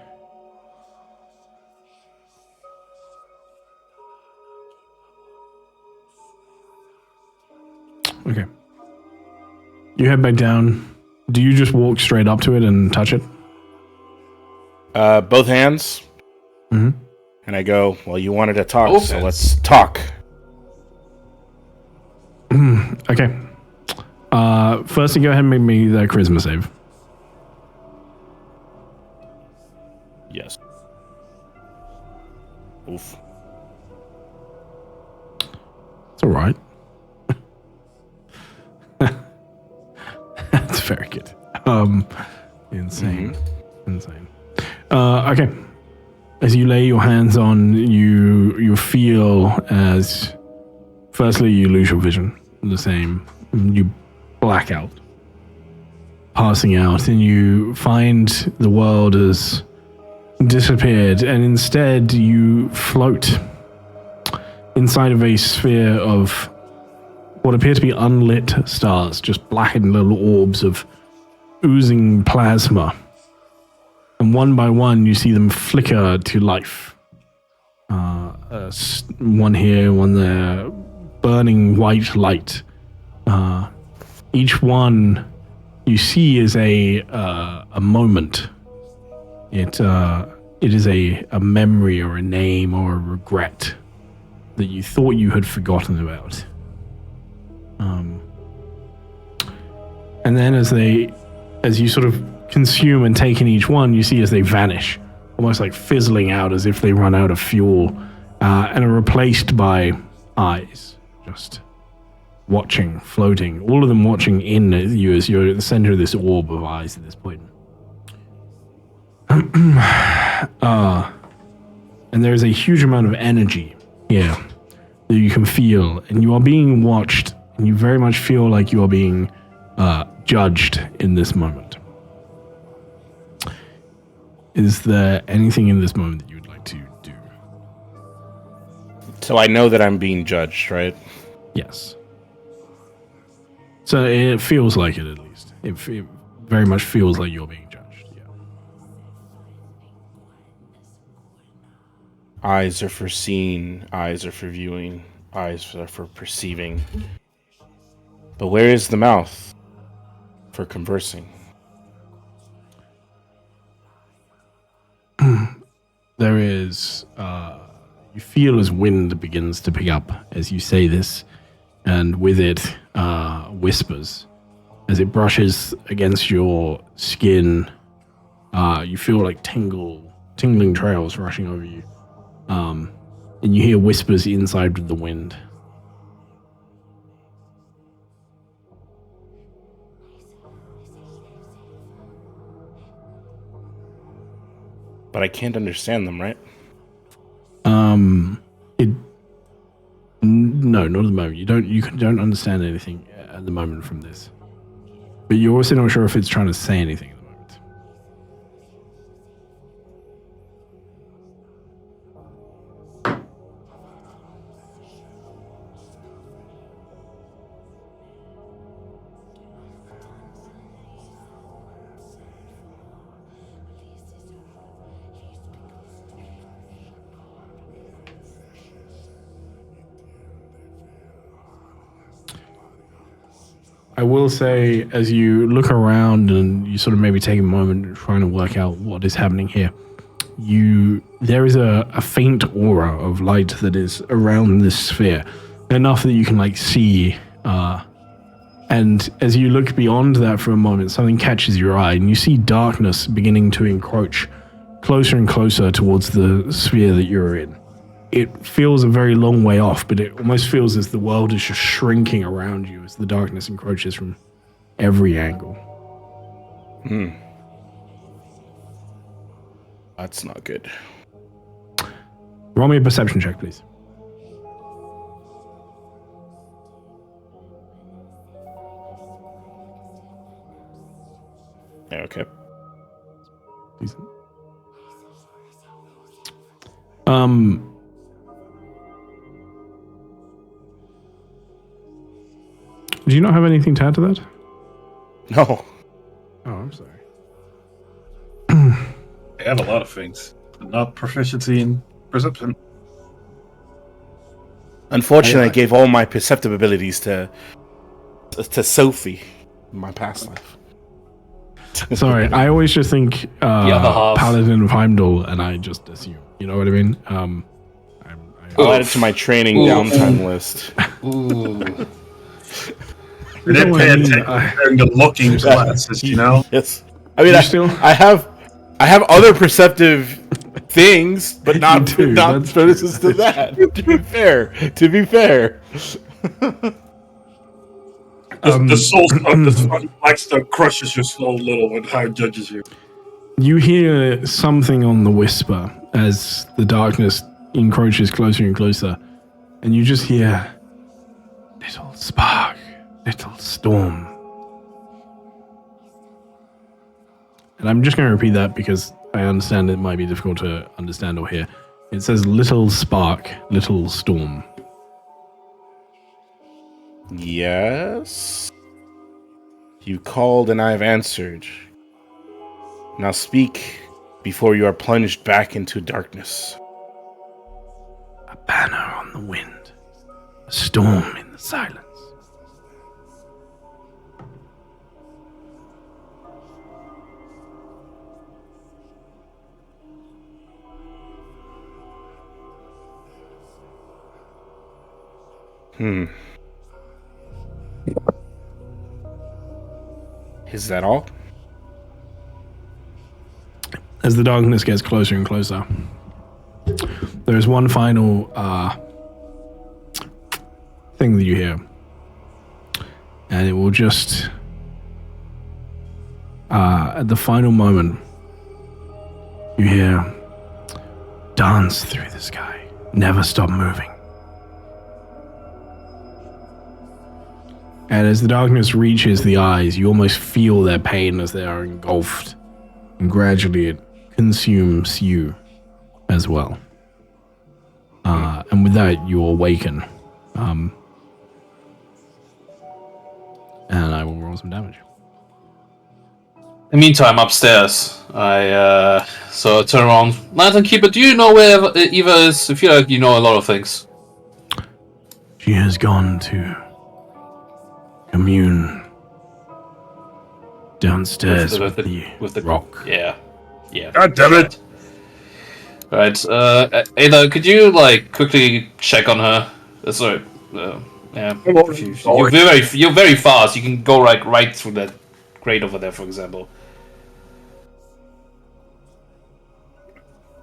Okay. You head back down. Do you just walk straight up to it and touch it? Both hands. Mm-hmm. And I go, well, you wanted to talk, Both so hands. let's talk. Okay. Firstly, go ahead and make me the charisma save. Yes. Oof. It's all right. That's very good. Insane. Insane. Okay. As you lay your hands on, you feel as firstly you lose your vision. The same. You black out. Passing out, and you find the world has disappeared, and instead you float inside of a sphere of what appear to be unlit stars, just blackened little orbs of oozing plasma. And one by one, you see them flicker to life. One here, one there, burning white light. Each one you see is a moment. It is a memory or a name or a regret that you thought you had forgotten about. And then as you sort of consume and take in each one, you see as they vanish, almost like fizzling out as if they run out of fuel, and are replaced by eyes, just watching, floating, all of them watching in at you as you're at the center of this orb of eyes at this point. And there is a huge amount of energy here that you can feel, and you are being watched, and you very much feel like you are being judged in this moment. Is there anything in this moment that you would like to do? So I know that I'm being judged, right? Yes. So it feels like it, at least. It very much feels like you're being judged. Yeah. Eyes are for seeing, eyes are for viewing, eyes are for perceiving. But where is the mouth for conversing? There is, you feel as wind begins to pick up as you say this, and with it, whispers. As it brushes against your skin, you feel like tingling trails rushing over you. And you hear whispers inside of the wind. But I can't understand them, right? No, No, not at the moment. You don't understand anything at the moment from this. But you're also not sure if it's trying to say anything at the moment. I will say, as you look around and you sort of maybe take a moment trying to work out what is happening here, there is a faint aura of light that is around this sphere, enough that you can like see. And as you look beyond that for a moment, something catches your eye, and you see darkness beginning to encroach closer and closer towards the sphere that you're in. It feels a very long way off, but it almost feels as the world is just shrinking around you as the darkness encroaches from every angle. That's not good. Roll me a perception check, please. Yeah, okay. Decent. Do you not have anything to add to that? No. Oh, I'm sorry. I have a lot of things, but not proficiency in perception. Unfortunately, I gave all my perceptive abilities to Sophie in my past life. Sorry, I always just think other half. Paladin of Heimdall, and I just assume. You know what I mean? I'll add it to my training downtime list. Ooh. You didn't pay attention during the looking classes, you know? Yes. I mean, I have other perceptive things, but not bonuses to that. To be fair. The soul stuff, the black stuff crushes your soul a little and how it judges you. You hear something on the whisper as the darkness encroaches closer and closer, and you just hear, "Little spark, little storm." And I'm just going to repeat that because I understand it might be difficult to understand or hear. It says, "Little spark, little storm." Yes. You called and I have answered. Now speak before you are plunged back into darkness. A banner on the wind, a storm in the silence. Is that all? As the darkness gets closer and closer, there is one final thing that you hear. And it will just, at the final moment, you hear, "Dance through the sky, never stop moving." And as the darkness reaches the eyes, you almost feel their pain as they are engulfed. And gradually it consumes you as well. And with that, you awaken. And I will roll some damage. In the meantime, upstairs, I turn around. Lantern Keeper, do you know where Eva is? I feel like you know a lot of things. She has gone to commune downstairs with the rock. Yeah. God damn it! Right. Ada, could you quickly check on her? Sorry. Yeah. You're very fast. You can go right through that grate over there, for example.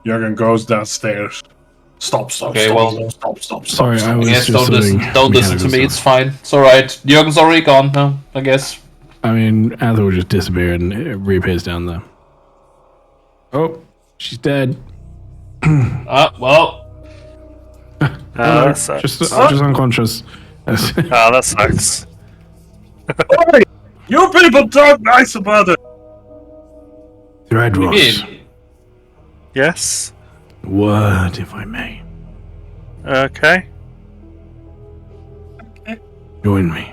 Jurgen goes downstairs. Stop. Okay, Stop. Sorry, I was Yes, just don't listen to me. It's fine. It's all right. Jurgen's already gone now, I guess. I mean, Athel will just disappear and it reappears down there. Oh, she's dead. Well. That sucks. just unconscious. That sucks. Oi! You people talk nice about it! Threadross, Yes. word, if I may. Okay. Join me.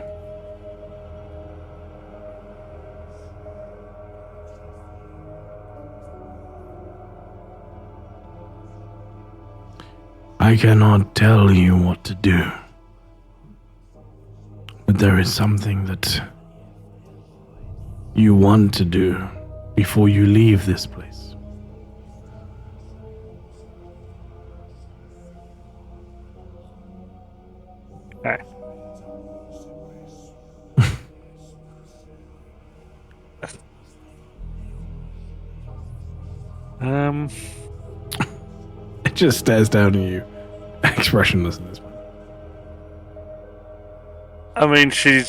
I cannot tell you what to do, but there is something that you want to do before you leave this place. Okay. It just stares down at you, expressionless at this point. I mean, she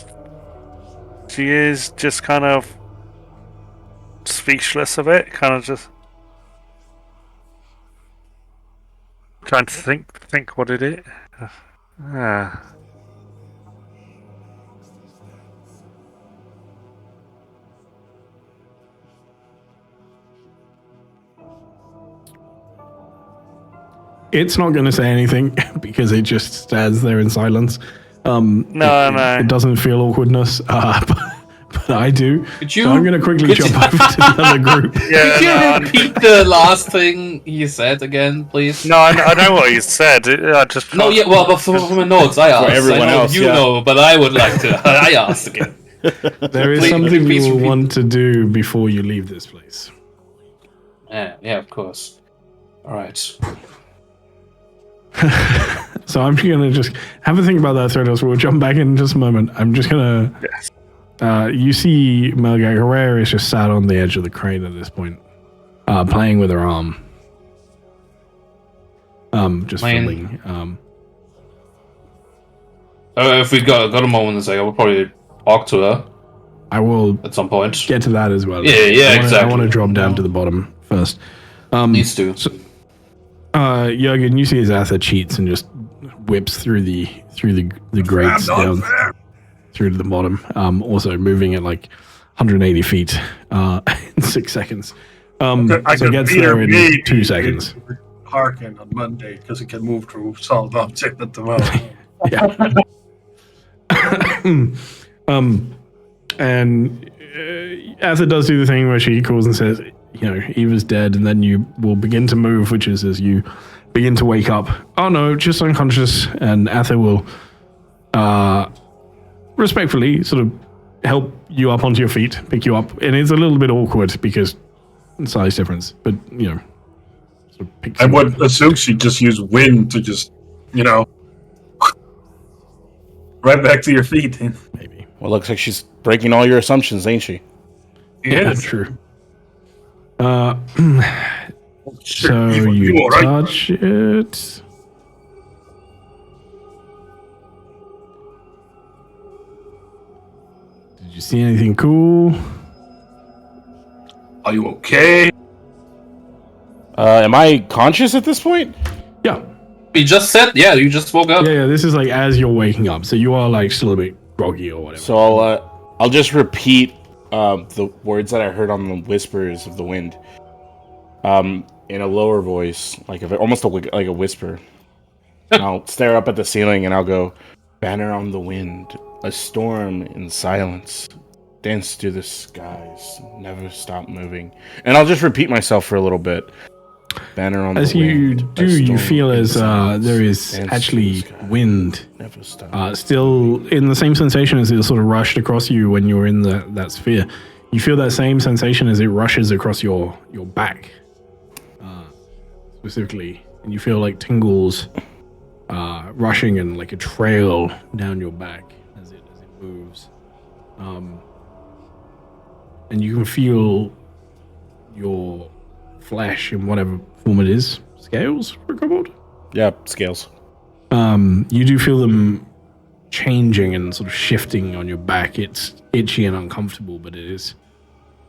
is just kind of speechless a bit, kind of just trying to think what it is. It's not going to say anything because it just stands there in silence. No. It doesn't feel awkwardness, but I do. Could you? So I'm going to quickly jump over to the other group. Yeah, Could you no, repeat the last thing you said again, please? no, I know what you said. I just No, yeah, well, but from my notes, I asked. everyone I know else, you yeah. know, but I would like to. I asked again. There is Please- something please you will repeat. want to do before you leave this place. Yeah, of course. All right. So I'm going to just have a think about that, Threadhouse. We'll jump back in just a moment. I'm just going to... Yes. You see Melga Herrera is just sat on the edge of the crane at this point, playing with her arm. Just Man. fiddling. If we got a moment to say, I will probably talk to her I will at some point. get to that as well. Yeah, I exactly. want to drop down to the bottom first. Needs to. Jurgen, you see as Atha cheats and just whips through the grates down through to the bottom. Also moving at like 180 feet in 6 seconds. So gets there in 2 seconds. Harkin on Monday because he can move through solid object at the moment. Yeah. And Atha does do the thing where she calls and says, Eva's dead, and then you will begin to move, which is as you begin to wake up. Oh no, just unconscious, and Atha will respectfully sort of help you up onto your feet, pick you up, and it's a little bit awkward because size difference, but sort of picks I you would up. assume she'd just use wind to just, right back to your feet. Maybe. Well, looks like she's breaking all your assumptions, ain't she? Yeah, true. So Eva, you all right? touch it. Did you see anything cool? Are you okay? Am I conscious at this point? Yeah. You just said, you just woke up. Yeah, this is like as you're waking up. So you are like still a bit groggy or whatever. So I'll just repeat the words that I heard on the whispers of the wind, in a lower voice, almost like a whisper. And I'll stare up at the ceiling and I'll go, "Banner on the wind, a storm in silence, dance through the skies, never stop moving." And I'll just repeat myself for a little bit. Banner on As the you wind, a do, you storm feel in as silence, there is dance actually through the sky, wind. never stop. Still in the same sensation as it sort of rushed across you when you were in that sphere. You feel that same sensation as it rushes across your back, specifically, and you feel like tingles rushing and like a trail down your back as it moves, and you can feel your flesh in whatever form it is. Scales for a kobold? Yeah, scales. You do feel them changing and sort of shifting on your back. It's itchy and uncomfortable, but it is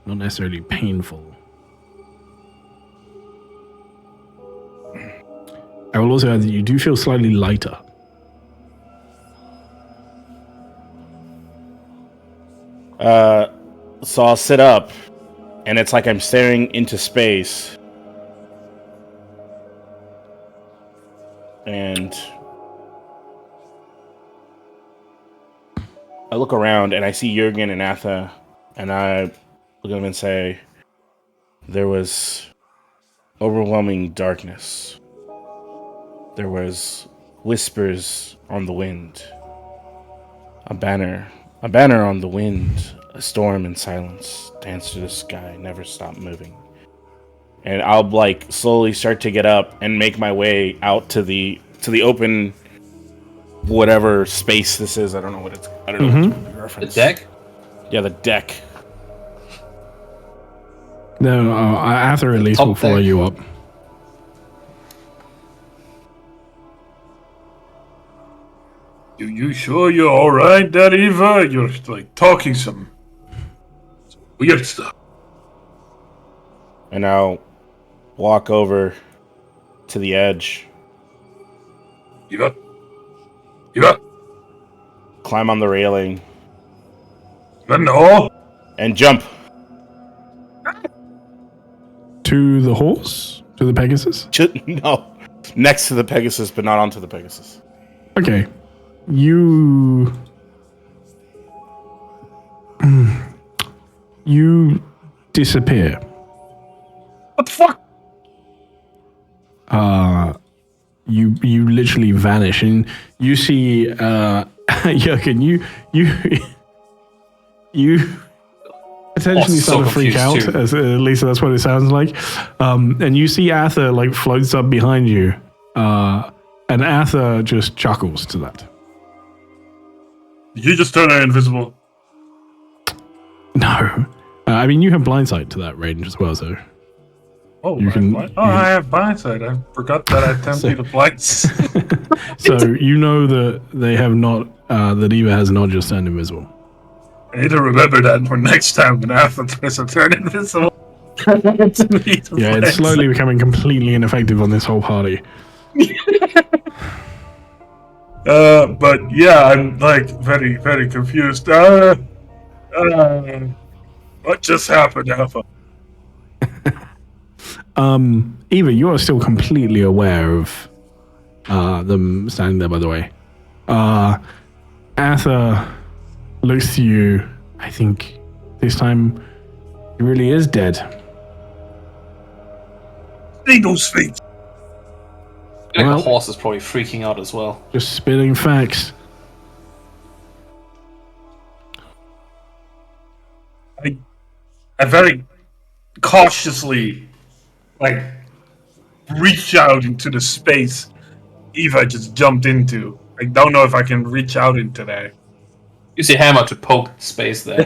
not necessarily painful. I will also add that you do feel slightly lighter. So I'll sit up, and it's like I'm staring into space. And I look around, and I see Jurgen and Atha, and I look at them and say, there was overwhelming darkness. There was whispers on the wind. A banner on the wind. A storm in silence. Dance to the sky. Never stop moving. And I'll like slowly start to get up and make my way out to the open, whatever space this is. I don't know what it's. I don't know what the reference. The deck? Yeah, the deck. No, Arthur at least Top will follow deck. you up. You sure you're alright there, Eva? You're like talking some weird stuff. And I'll walk over to the edge, Eva? climb on the railing, No? and jump. To the horse? To the Pegasus? No, next to the Pegasus, but not onto the Pegasus. Okay. You disappear. What the fuck? You literally vanish, and you see Jurgen, you potentially so start to freak out, confused too. at least that's what it sounds like. And you see Arthur like floats up behind you, and Arthur just chuckles to that. Did you just turn her invisible? No, I mean you have blindsight to that range as well, so Oh, You can- I have blindsight. I forgot that I tempted the blinds. so you know that they have not that Eva has not just turned invisible. I need to remember that for next time when I have to press a turn invisible. Yeah, it's slowly becoming completely ineffective on this whole party. But yeah, I'm like very, very confused. What just happened, Alpha? Eva, you are still completely aware of them standing there, by the way. Arthur looks to you. I think this time he really is dead. See those feet. I think Well- the horse is probably freaking out as well. Just spitting facts. I very cautiously, like, reach out into the space Eva just jumped into. I don't know if I can reach out into there. Use your hammer to poke space there.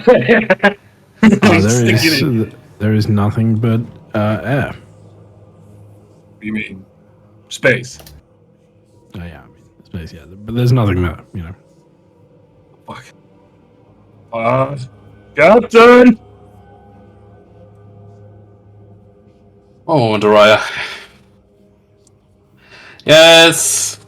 There is nothing but air. You mean space? Oh, yeah, I mean, space, yeah. But there's nothing there, you know. Fuck. Captain! Oh, Dariah. Yes.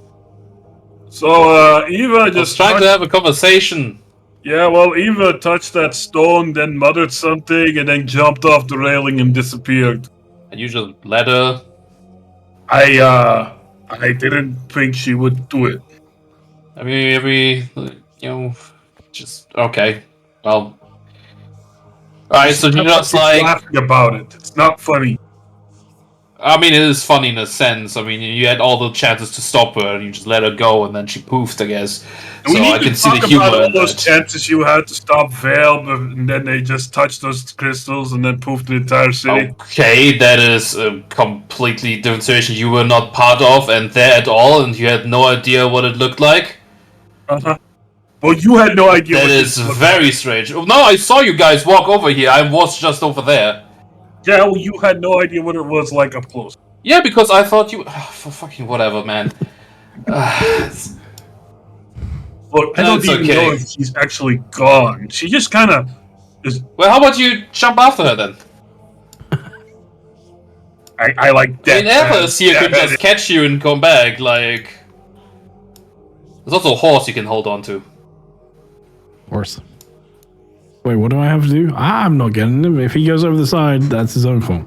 So, Eva I was just trying to have a conversation. Yeah, well, Eva touched that stone, then muttered something, and then jumped off the railing and disappeared. And you just let her. I didn't think she would do it. Just okay. Well, alright. So you're just like. laughing about it. It's not funny. I mean, it is funny in a sense. I mean, you had all the chances to stop her, and you just let her go, and then she poofed, I guess. We So need I to can see talk the humor about all in those that. chances you had to stop Vale, and then they just touched those crystals and then poofed the entire city. Okay, that is a completely different situation you were not part of and there at all, and you had no idea what it looked like. Uh-huh. Well, you had no idea. That what is this looked very like. strange. No, I saw you guys walk over here. I was just over there. Yeah, well, you had no idea what it was like up close. Yeah, because I thought you. For fucking whatever, man. Look, I No, don't it's even okay. know if she's actually gone. She just kind of is. Well, how about you jump after her then? I like that. I mean, Atlas here could just catch you and come back. Like, there's also a horse you can hold on to. Horse. Wait, what do I have to do? I'm not getting him. If he goes over the side, that's his own fault.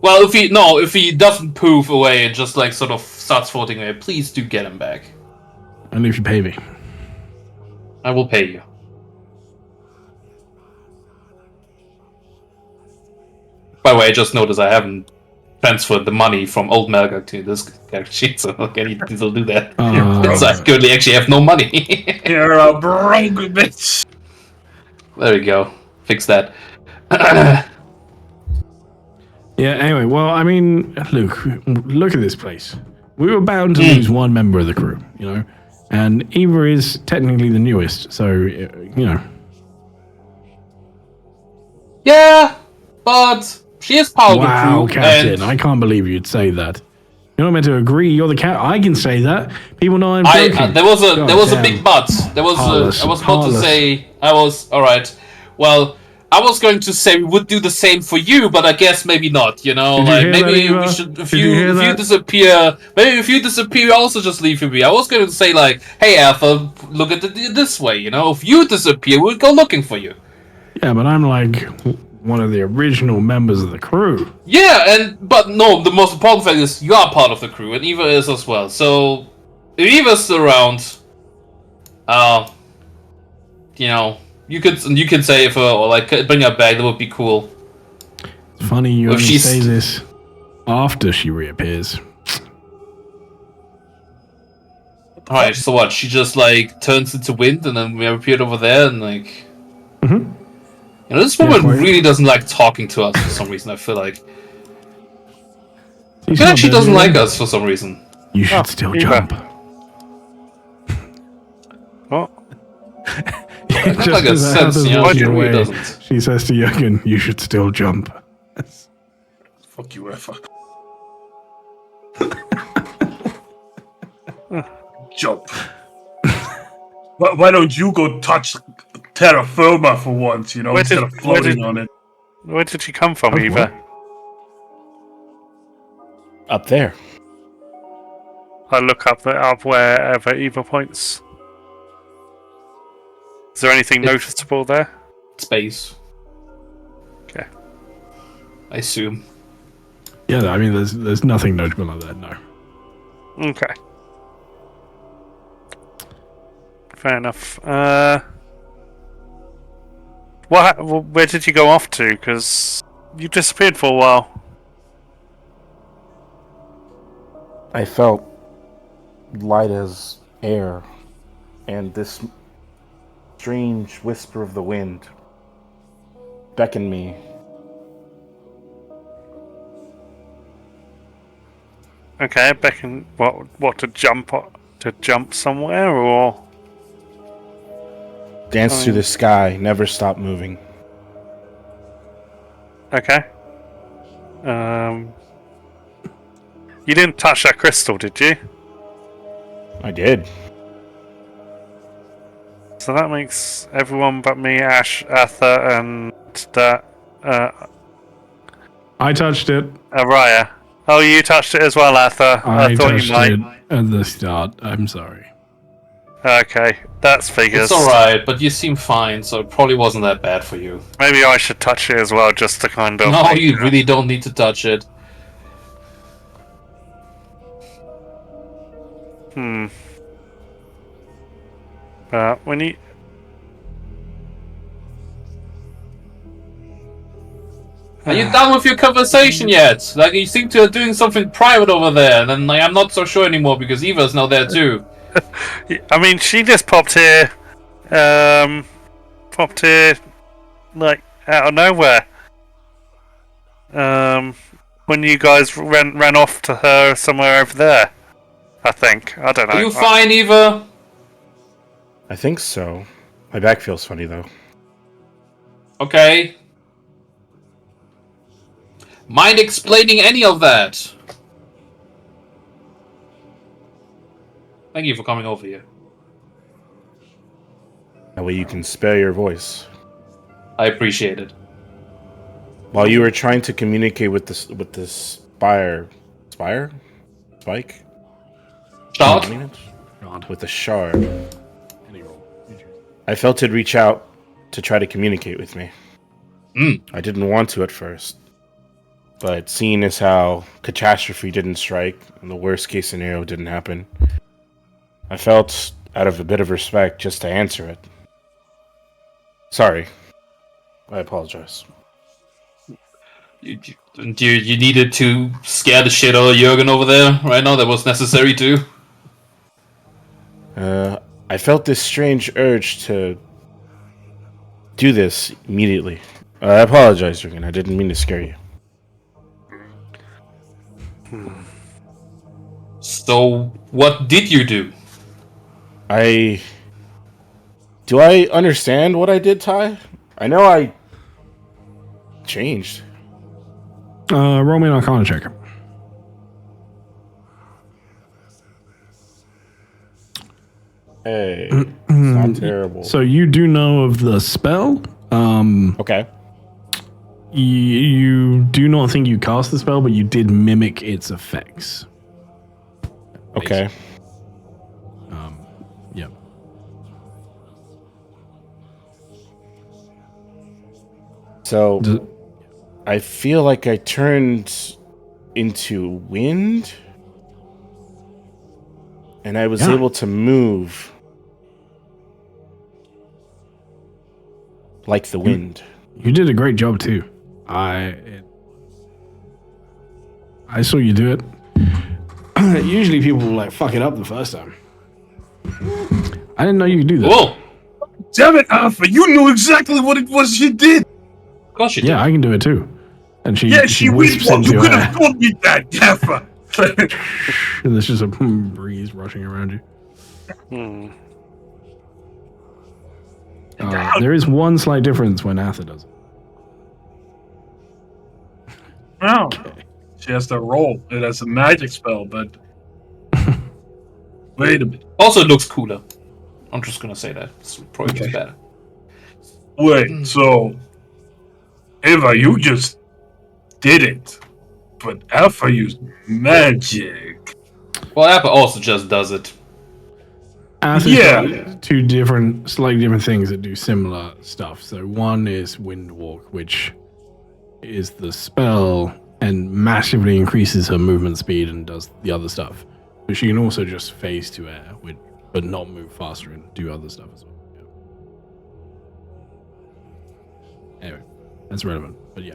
Well, if he doesn't poof away and just like sort of starts floating away, please do get him back. Only if you pay me. I will pay you. By the way, I just noticed I haven't transferred the money from old Melgak to this character sheet, so I need to still do that. So I currently actually have no money. You're a broke bitch. There we go. Fix that. Yeah, anyway, well, I mean, look at this place. We were bound to lose one member of the crew, you know? And Eva is technically the newest, so, you know. Yeah, but she is part of the crew. Wow, Captain, and I can't believe you'd say that. You're not meant to agree, you're the cat. I can say that. People know I'm joking. there was a big but. I was about to say, alright. Well, I was going to say we would do the same for you, but I guess maybe not, you know? Like, maybe we should, if you disappear, maybe if you disappear, also just leave me be. I was going to say, like, hey, Alpha, look at it this way, you know? If you disappear, we'll go looking for you. Yeah, but I'm like one of the original members of the crew. Yeah, but no, the most important fact is you are part of the crew, and Eva is as well. So, if Eva's still around, you know, you could save her or like bring her back. That would be cool. It's funny you only say this after she reappears. Alright, so what? She just like turns into wind, and then we appeared over there, and like. You know, this woman really doesn't like talking to us for some reason. I feel like. I feel like she doesn't like us for some reason. You should still jump. What? Just like a sense, you know, she really doesn't. She says to Jürgen, you should still jump. Fuck you, Effa. Jump. Why don't you go touch terra firma for once, you know, instead of floating on it? Where did she come from, Eva? Up there. I look up wherever Eva points. Is there anything noticeable there? Space. Okay. I assume. Yeah, I mean, there's nothing notable like that, no. Okay. Fair enough. Where did you go off to? Because you disappeared for a while. I felt light as air, and this strange whisper of the wind beckoned me. Okay, beckon what to jump somewhere or Dance through the sky, never stop moving. Okay. You didn't touch that crystal, did you? I did. So that makes everyone but me, Ash, Arthur, and that I touched it. Araya. Oh, you touched it as well, Arthur. I thought touched you might. it at the start. I'm sorry. Okay, that's figures. It's alright, but you seem fine, so it probably wasn't that bad for you. Maybe I should touch it as well, just to kind of. No, you really don't need to touch it. When you. Are you done with your conversation yet? Like, you seem to be doing something private over there, and then like, I'm not so sure anymore because Eva's now there too. I mean, she just popped here, like, out of nowhere. When you guys ran off to her somewhere over there, I think. I don't know. Are you fine, Eva? I think so. My back feels funny, though. Okay. Mind explaining any of that? Thank you for coming over here. That way you can spare your voice. I appreciate it. While you were trying to communicate with this spike, Shout. with the shard, I felt it reach out to try to communicate with me. I didn't want to at first, but seeing as how catastrophe didn't strike and the worst case scenario didn't happen, I felt out of a bit of respect just to answer it. Sorry. I apologize. You needed to scare the shit out of Jurgen over there right now. That was necessary too. I felt this strange urge to do this immediately. I apologize, Jürgen. I didn't mean to scare you. So, what did you do? Do I understand what I did, Ty? I know I changed. Roll me an Arcana check. Hey, it's not terrible. So you do know of the spell. Okay. You do not think you cast the spell, but you did mimic its effects. Okay. Yeah. So, I feel like I turned into wind, and I was able to move like the wind. You did a great job too. I saw you do it. Usually people will like fuck it up the first time. I didn't know you could do that. Whoa! Damn it, Alpha! You knew exactly what it was she did. Of course you did. Yeah, I can do it too. And she She whisps weak. into You your could hair. have told me that, Alpha. And there's just a breeze rushing around you. There is one slight difference when Atha does it. Oh. She has to roll. It has a magic spell, but wait a minute. Also, it looks cooler. I'm just gonna say that. It's probably just better. Wait, so Eva, you just did it, but Alpha used magic. Well, Apple also just does it. Atha's Yeah. got two different, slightly different things that do similar stuff. So one is Wind Walk, which is the spell and massively increases her movement speed and does the other stuff. But she can also just phase to air, but not move faster and do other stuff as well. Yeah. Anyway, that's relevant, but yeah.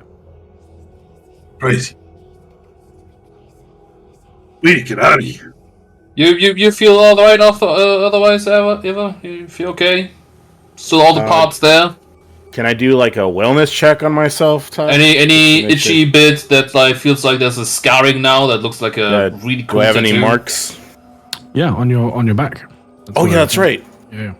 Crazy. We need to get out of here. You feel all right otherwise, Eva? You feel okay? Still all the parts there? Can I do like a wellness check on myself, Ty? Any Make itchy bit that like feels like there's a scarring now that looks like a really cool Do I have any tattoo? marks? Yeah, on your back. Oh yeah, that's right. Yeah.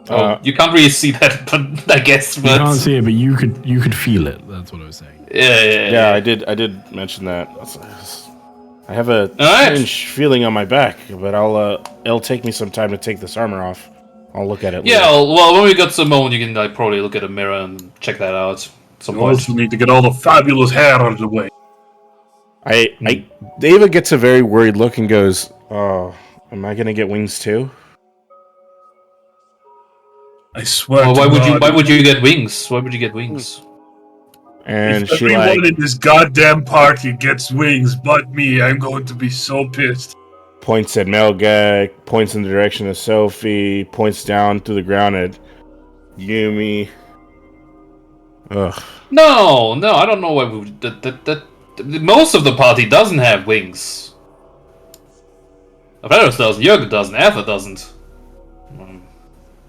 Oh, you can't really see that, but I guess. You But can't see it, but you could feel it. That's what I was saying. yeah. I did mention that. I have a Alright. strange feeling on my back, but it'll take me some time to take this armor off. I'll look at it Yeah, later. well, when we got some moment, you can like probably look at a mirror and check that out. At some We point. also need to get all the fabulous hair out of the way. Ava gets a very worried look and goes, "Oh, am I gonna get wings too?" I swear. Well, to God, why would you get wings? Why would you get wings? And if she everyone in this goddamn party gets wings but me, I'm going to be so pissed. points at Melgak, points in the direction of Sophie, points down to the ground at Yumi. Ugh. No, I don't know why we would. Most of the party doesn't have wings. Apparently doesn't. Jürgen doesn't. Eva doesn't.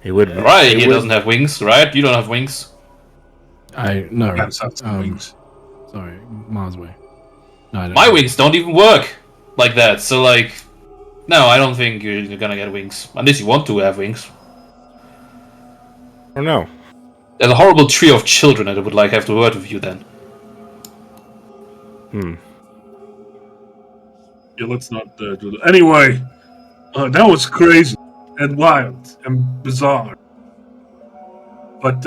He would. Right, he doesn't have wings, right? You don't have wings. No. Yes, that's wings. Sorry, miles away. No, I don't. My wings don't even work like that. So like, no, I don't think you're gonna get wings unless you want to have wings. Or no. There's a horrible trio of children that would like have to word with you then. Yeah, let's not do that. Anyway, that was crazy and wild and bizarre. But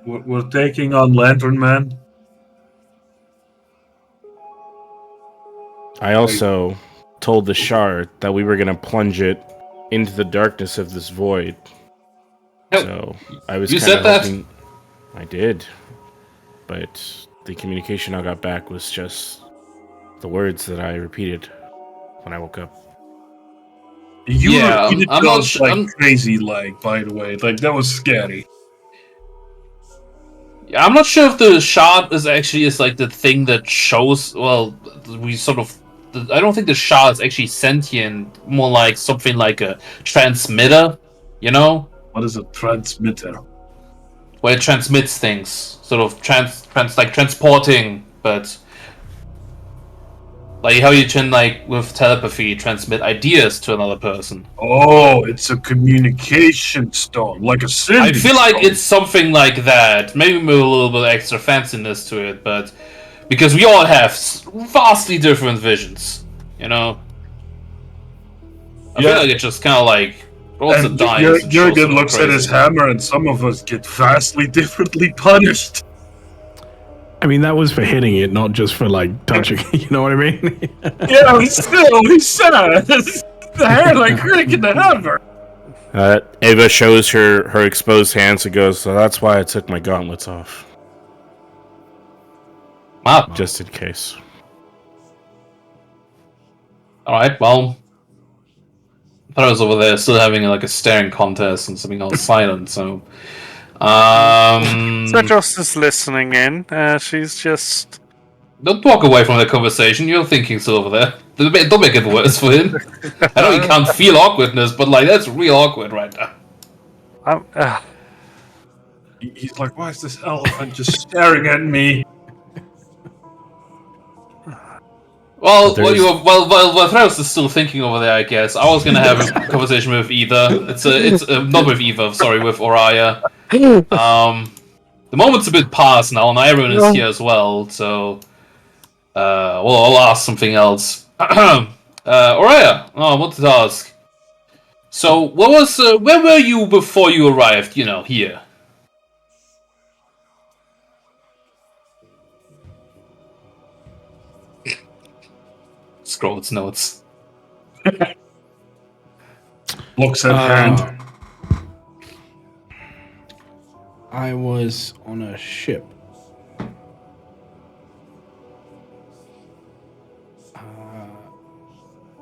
We're taking on Lantern Man. I also told the shard that we were going to plunge it into the darkness of this void. Oh, So I was you kind said of that? hoping. I did, but the communication I got back was just the words that I repeated when I woke up. You repeated I'm not those sure. crazy, by the way. That was scary. I'm not sure if the shard is like the thing that shows. Well, we sort of. I don't think the shard is actually sentient. More like something like a transmitter. You know, What is a transmitter? where it transmits things, sort of transporting, but like how you can with telepathy transmit ideas to another person. Oh, it's a communication stone, like a I sending feel like stone. it's something like that. Maybe with a little bit extra fanciness to it, but because we all have vastly different visions, you know. I feel like it's just kind of like rolls the And dice. And shows Jurgen something looks at his crazy. hammer, and some of us get vastly differently punished. I mean, that was for hitting it, not just for touching. You know what I mean? Yeah, he says the hair like cracking the hammer. Ava shows her exposed hands and goes, so that's why I took my gauntlets off. Wow. Just in case. All right. Well, I thought I was over there still having a staring contest and something else silent. So, So Joss is listening in. She's just. don't walk away from the conversation. You're thinking still over there. Don't make it worse for him. I know he can't feel awkwardness, but that's real awkward right now. He's like, why is this elephant just staring at me? Well, while Thraus is still thinking over there, I guess I was gonna have a conversation with Eva. It's not with Eva. Sorry, with Oraya. The moment's a bit past now, and Iron is here as well. So, I'll ask something else. Oraya, I wanted to ask. So, where were you before you arrived? Here. Scroll its notes. Looks at hand. I was on a ship.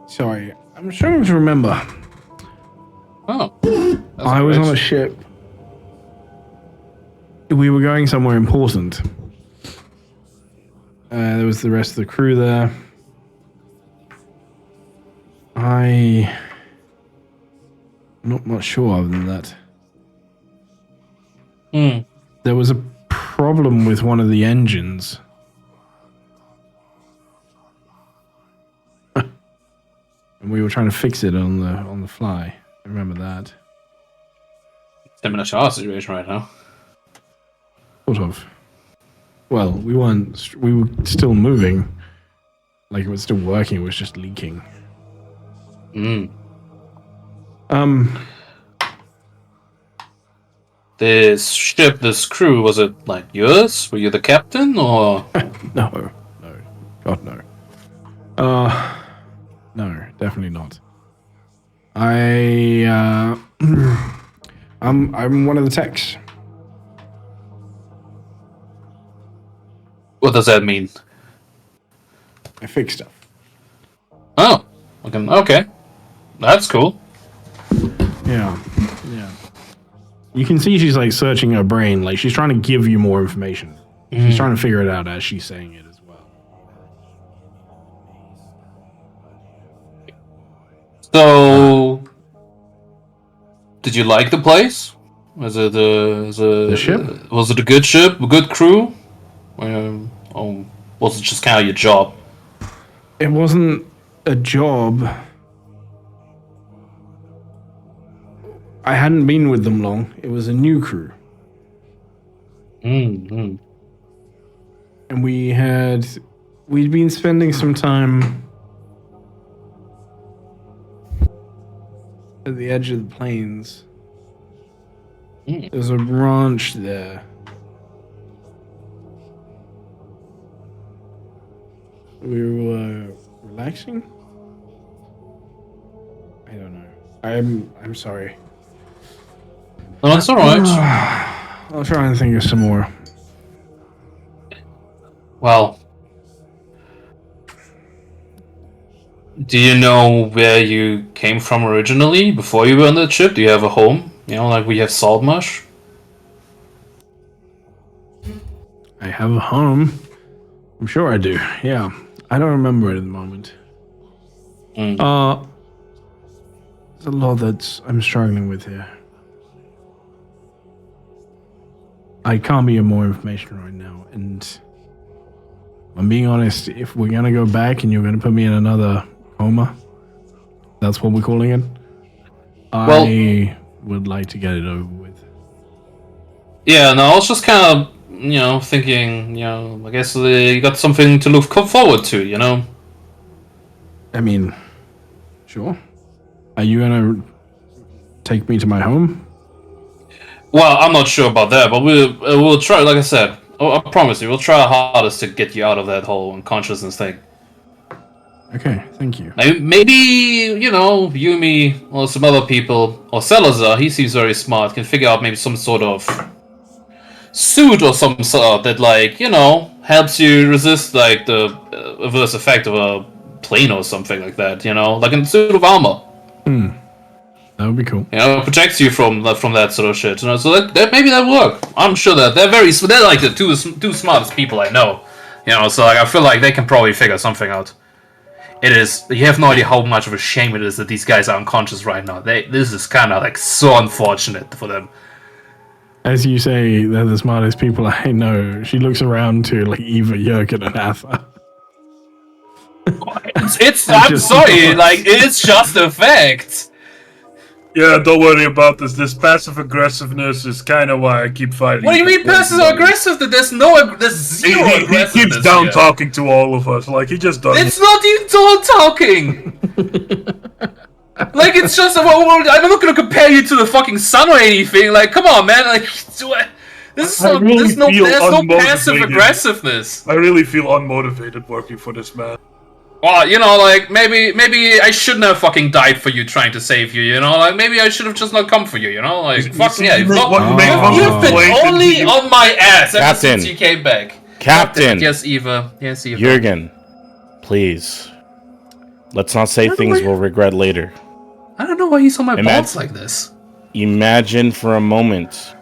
Sorry, I'm struggling to remember. Oh. I was on a ship. We were going somewhere important. There was the rest of the crew there. I'm not much sure other than that. There was a problem with one of the engines. And we were trying to fix it on the fly. I remember that. Similar to our situation right now. Sort of. Well, we weren't. We were still moving. It was still working. It was just leaking. This ship, this crew, was it yours? Were you the captain, or? No. God, no. No, definitely not. I'm one of the techs. What does that mean? I fix stuff. Oh, okay. That's cool. Yeah. You can see she's searching her brain, she's trying to give you more information. She's trying to figure it out as she's saying it as well. So, did you like the place? Was it the ship? Was it a good ship, a good crew? Or was it just kind of your job? It wasn't a job. I hadn't been with them long. It was a new crew. Mm-hmm. And we'd been spending some time at the edge of the plains. There's a ranch there We were relaxing. I don't know. I'm sorry. No, that's alright. I'll try and think of some more. Well, do you know where you came from originally before you were on the ship? Do you have a home? You know, like we have Saltmarsh? I have a home. I'm sure I do. Yeah. I don't remember it at the moment. There's a lot that I'm struggling with here. I can't be more information right now, and I'm being honest, if we're gonna go back and you're gonna put me in another coma, that's what we're calling it, I would like to get it over with. Yeah, no, I was just kind of, thinking, I guess you got something to look forward to, I mean, sure. Are you gonna take me to my home? Well, I'm not sure about that, but we'll try, like I said, I promise you, we'll try our hardest to get you out of that whole unconsciousness thing. Okay, thank you. Maybe, you, me, or some other people, or Salazar, he seems very smart, can figure out maybe some sort of suit or some sort that, helps you resist, the adverse effect of a plane or something like that, like a suit of armor. That would be cool. Protects you from that sort of shit. So that maybe that work. I'm sure that they're like the two smartest people I know. So I feel like they can probably figure something out. You have no idea how much of a shame it is that these guys are unconscious right now. This is kind of so unfortunate for them. As you say, they're the smartest people I know. She looks around to Eva, Jurgen, and Atha. I'm sorry, it's just a fact. Yeah, don't worry about this. This passive aggressiveness is kind of why I keep fighting. What do you mean passive aggressive? There's zero aggressiveness. He keeps down talking to all of us. He just does. It's not even down talking. It's just I'm not gonna compare you to the fucking sun or anything. Come on, man. There's no passive aggressiveness. I really feel unmotivated working for this man. Well, maybe I shouldn't have fucking died for you trying to save you, maybe I should have just not come for you, fuck yeah, you've been only on my ass ever since you came back. Captain! Yes, Eva. Jurgen, please. Let's not say things we'll regret later. I don't know why he's on my balls like this. Imagine for a moment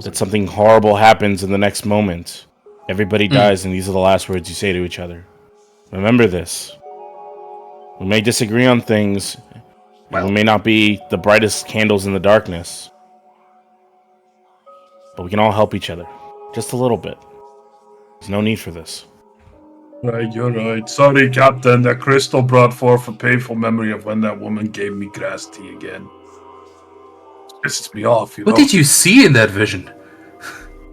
that something horrible happens in the next moment. Everybody dies, and these are the last words you say to each other. Remember this. We may disagree on things, and we may not be the brightest candles in the darkness, but we can all help each other. Just a little bit. There's no need for this. Right, you're right. Sorry, Captain. That crystal brought forth a painful memory of when that woman gave me grass tea again. It pisses me off, What did you see in that vision?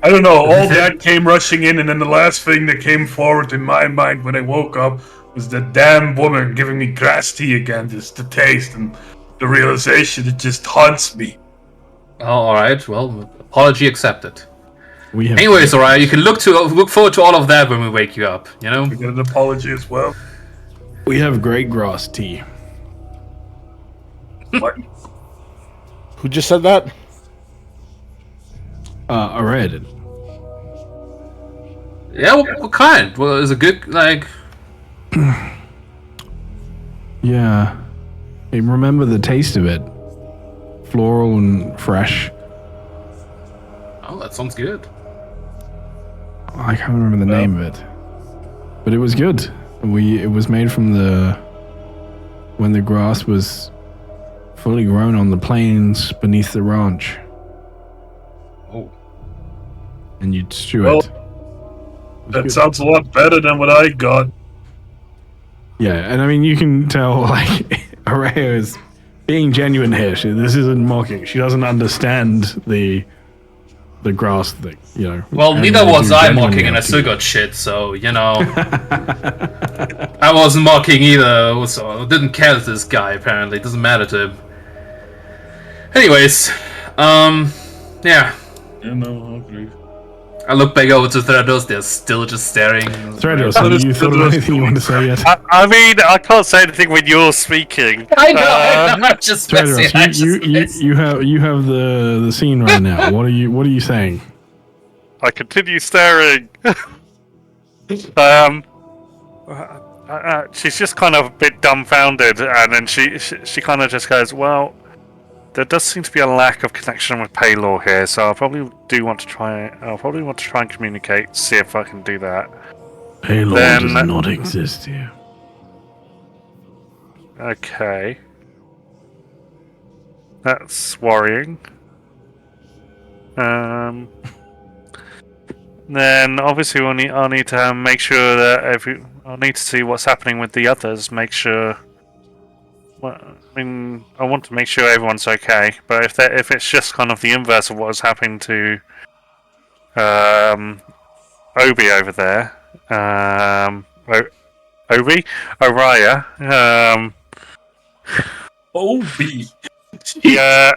I don't know, all that came rushing in, and then the last thing that came forward in my mind when I woke up was that damn woman giving me grass tea again. Just the taste and the realization, it just haunts me. Oh, alright, well, apology accepted. Anyways, alright, you can look forward to all of that when we wake you up, We get an apology as well. We have great grass tea. What? Who just said that? I read it. Yeah, what kind? Well, is it good, Yeah. I remember the taste of it. Floral and fresh. Oh, that sounds good. I can't remember the name of it. But it was good. It was made from when the grass was fully grown on the plains beneath the ranch. Oh. And you'd stew it. That sounds a lot better than what I got. Yeah, and you can tell, Araya is being genuine here. This isn't mocking. She doesn't understand the grass thing, Well, neither was I mocking, and I still got shit, so, I wasn't mocking either, so it didn't care to this guy, apparently. It doesn't matter to him. Anyways, yeah. I agree. I look back over to Threados. They're still just staring. Threados, have you thought of anything you want to say yet? I mean, I can't say anything when you're speaking. I know. I'm just messing. Threados, you have the scene right now. What are you saying? I continue staring. She's just kind of a bit dumbfounded, and then she kind of just goes, "Well, there does seem to be a lack of connection with Paylor here, so I'll probably want to try and communicate, see if I can do that." Paylor does not exist here. Okay, that's worrying. Then obviously I'll need to make sure that I'll need to see what's happening with the others. Make sure. Well, I mean, I want to make sure everyone's okay. But if it's just kind of the inverse of what was happening to Obi over there, Oriya, Obi. yeah,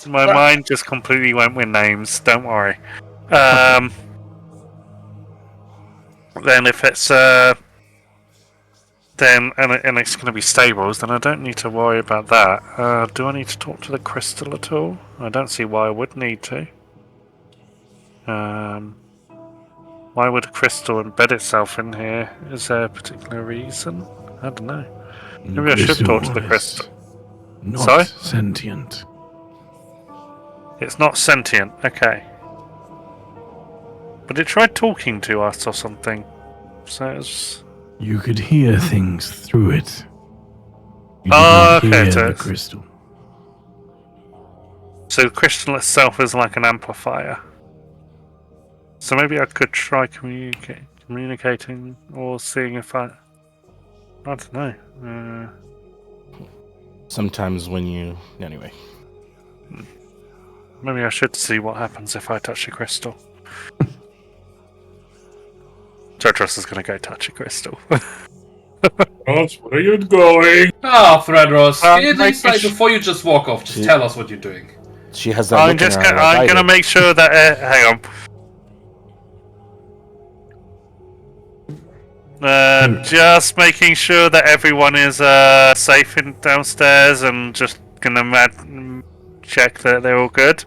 my mind just completely went with names. Don't worry. Then if it's then and it's going to be stables, then I don't need to worry about that. Do I need to talk to the crystal at all? I don't see why I would need to. Why would a crystal embed itself in here? Is there a particular reason? I don't know. Maybe I should talk to the crystal. Not sentient. It's not sentient. Okay. But it tried talking to us or something. So it's... You could hear things through it. You did not hear the crystal. So the crystal itself is like an amplifier. So maybe I could try communicating or seeing if I don't know. Sometimes when you... Anyway. Maybe I should see what happens if I touch a crystal. Totros is going to go touch a crystal. Ross, where are you going? Ah, Threadros, before you just walk off, just tell us what you're doing. She has that. I'm going to make sure that. Hang on. Just making sure that everyone is safe downstairs, and just gonna check that they're all good.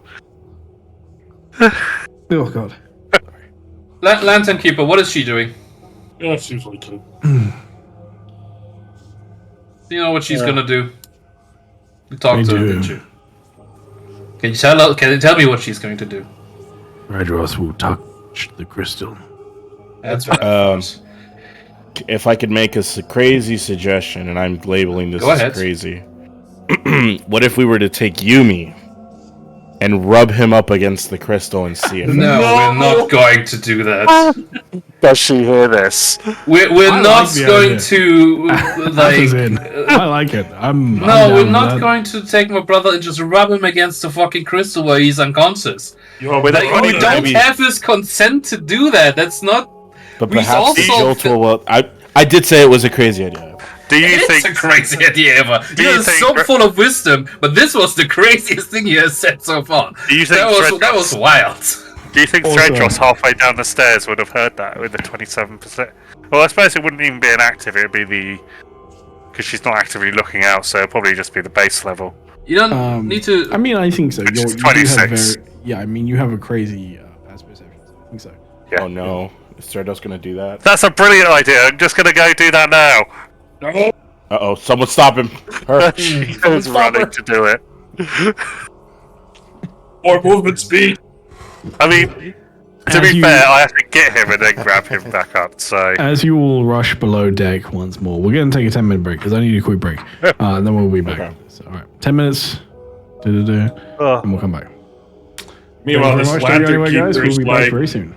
Oh god. Lantern Keeper, what is she doing? Yeah, it seems like it. Do you know what she's gonna do? You talked to her, didn't you? Can you tell me what she's going to do? Redros will touch the crystal. That's right. If I could make a crazy suggestion, and I'm labeling this as crazy. What if we were to take Yumi and rub him up against the crystal and see if... No, we're not going to do that. Does she hear this? We're not going to like. I like it. We're not going to take my brother and just rub him against the fucking crystal where he's unconscious. We don't have his consent to do that. That's not. But perhaps I did say it was a crazy idea. Do you think it's a crazy idea ever? You're so full of wisdom, but this was the craziest thing you have said so far. Do you think that was wild? Do you think Threadros halfway down the stairs would have heard that with the 27%? Well, I suppose it wouldn't even be an active. It would be because she's not actively looking out, so it'll probably just be the base level. You don't need to. I mean, I think so. It's 26. I mean, you have a crazy pass perception. I think so. Yeah. Oh no, is Threadros going to do that? That's a brilliant idea. I'm just going to go do that now. Uh-oh, someone stop him. Her. She goes running to do it. More movement speed. I mean, to be fair, I have to get him and then grab him back up, so... As you all rush below deck once more, we're going to take a 10-minute break, because I need a quick break. And then we'll be back. Okay. So, all right, 10 minutes, and we'll come back. Meanwhile, this Lantern Keeper guys. is We'll be back like... very soon.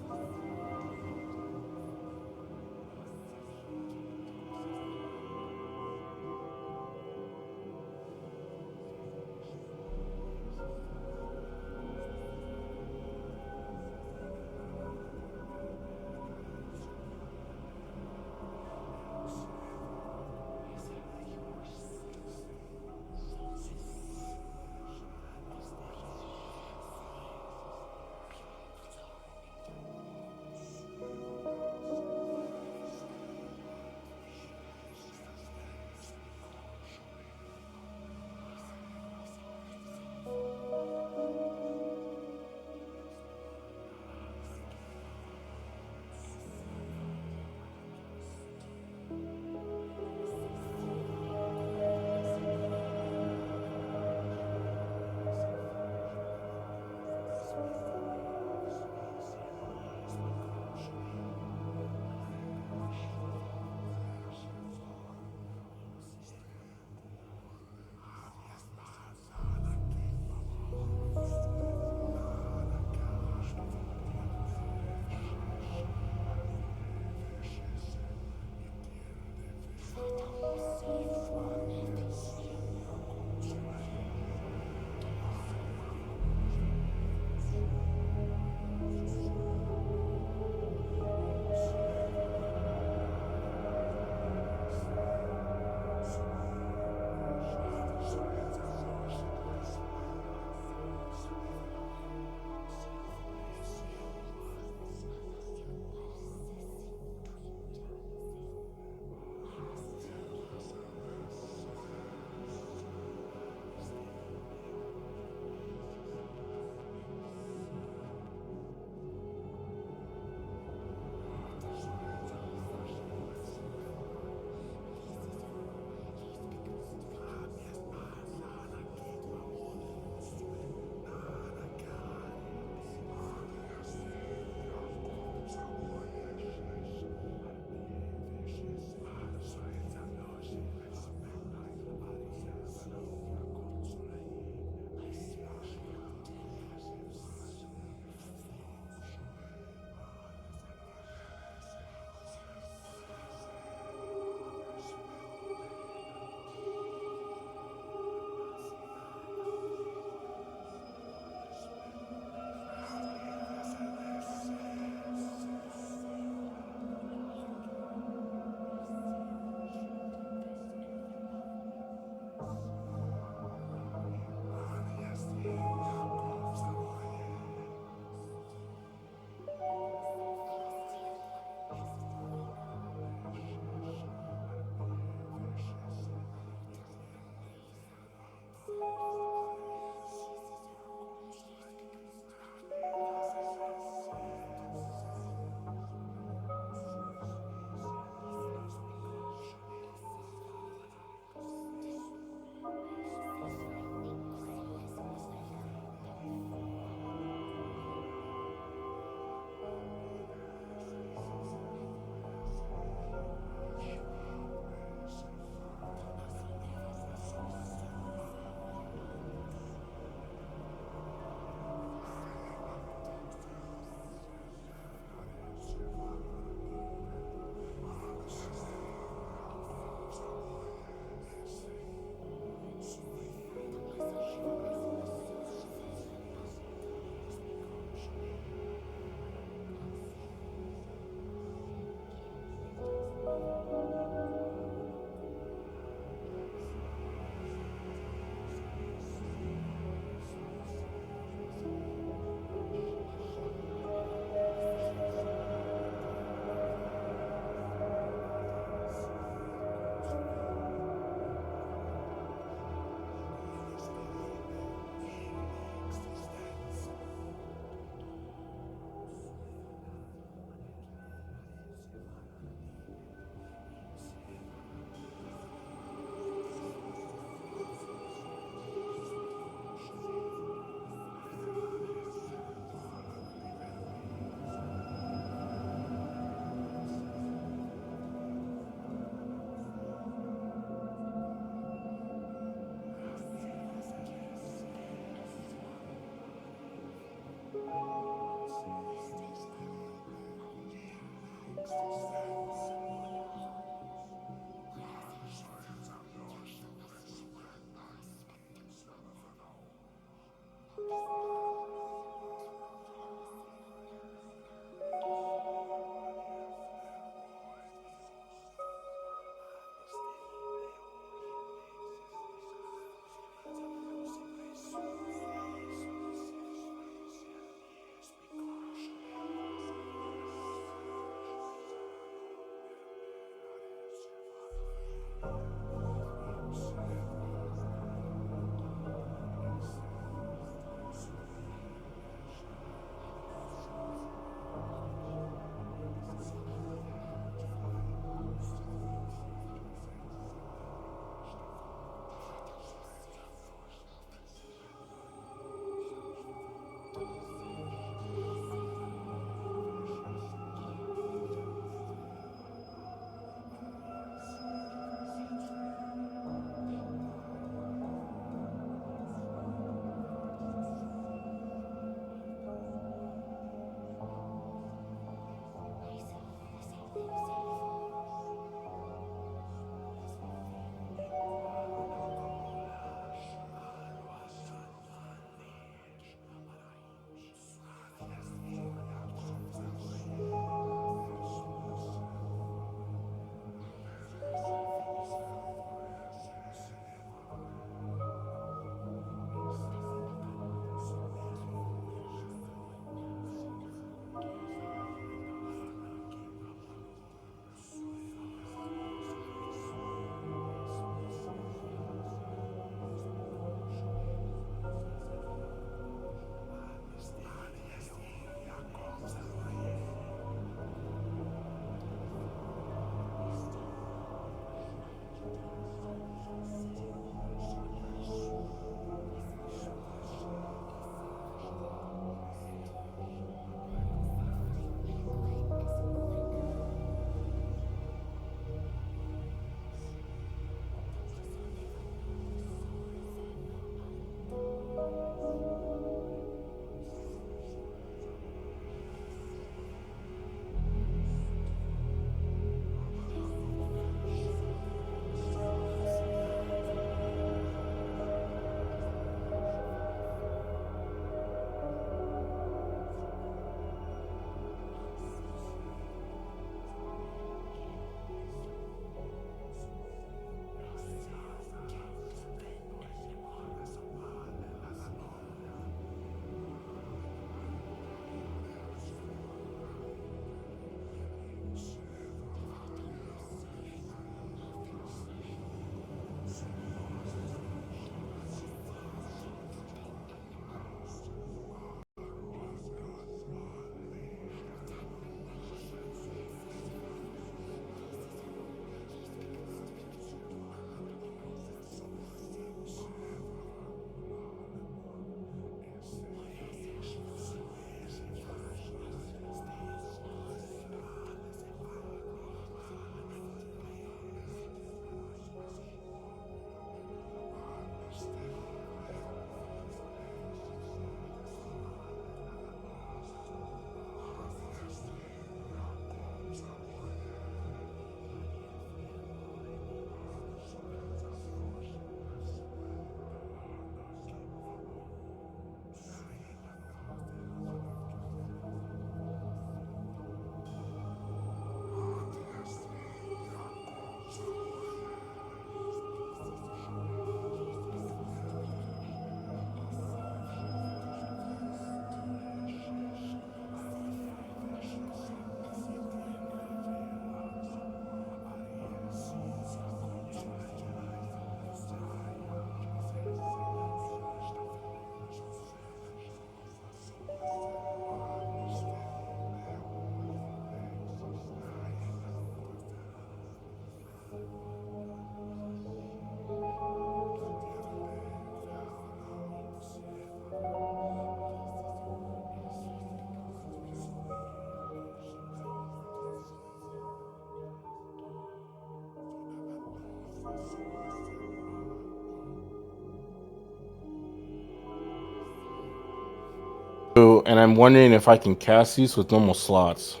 And I'm wondering if I can cast these with normal slots.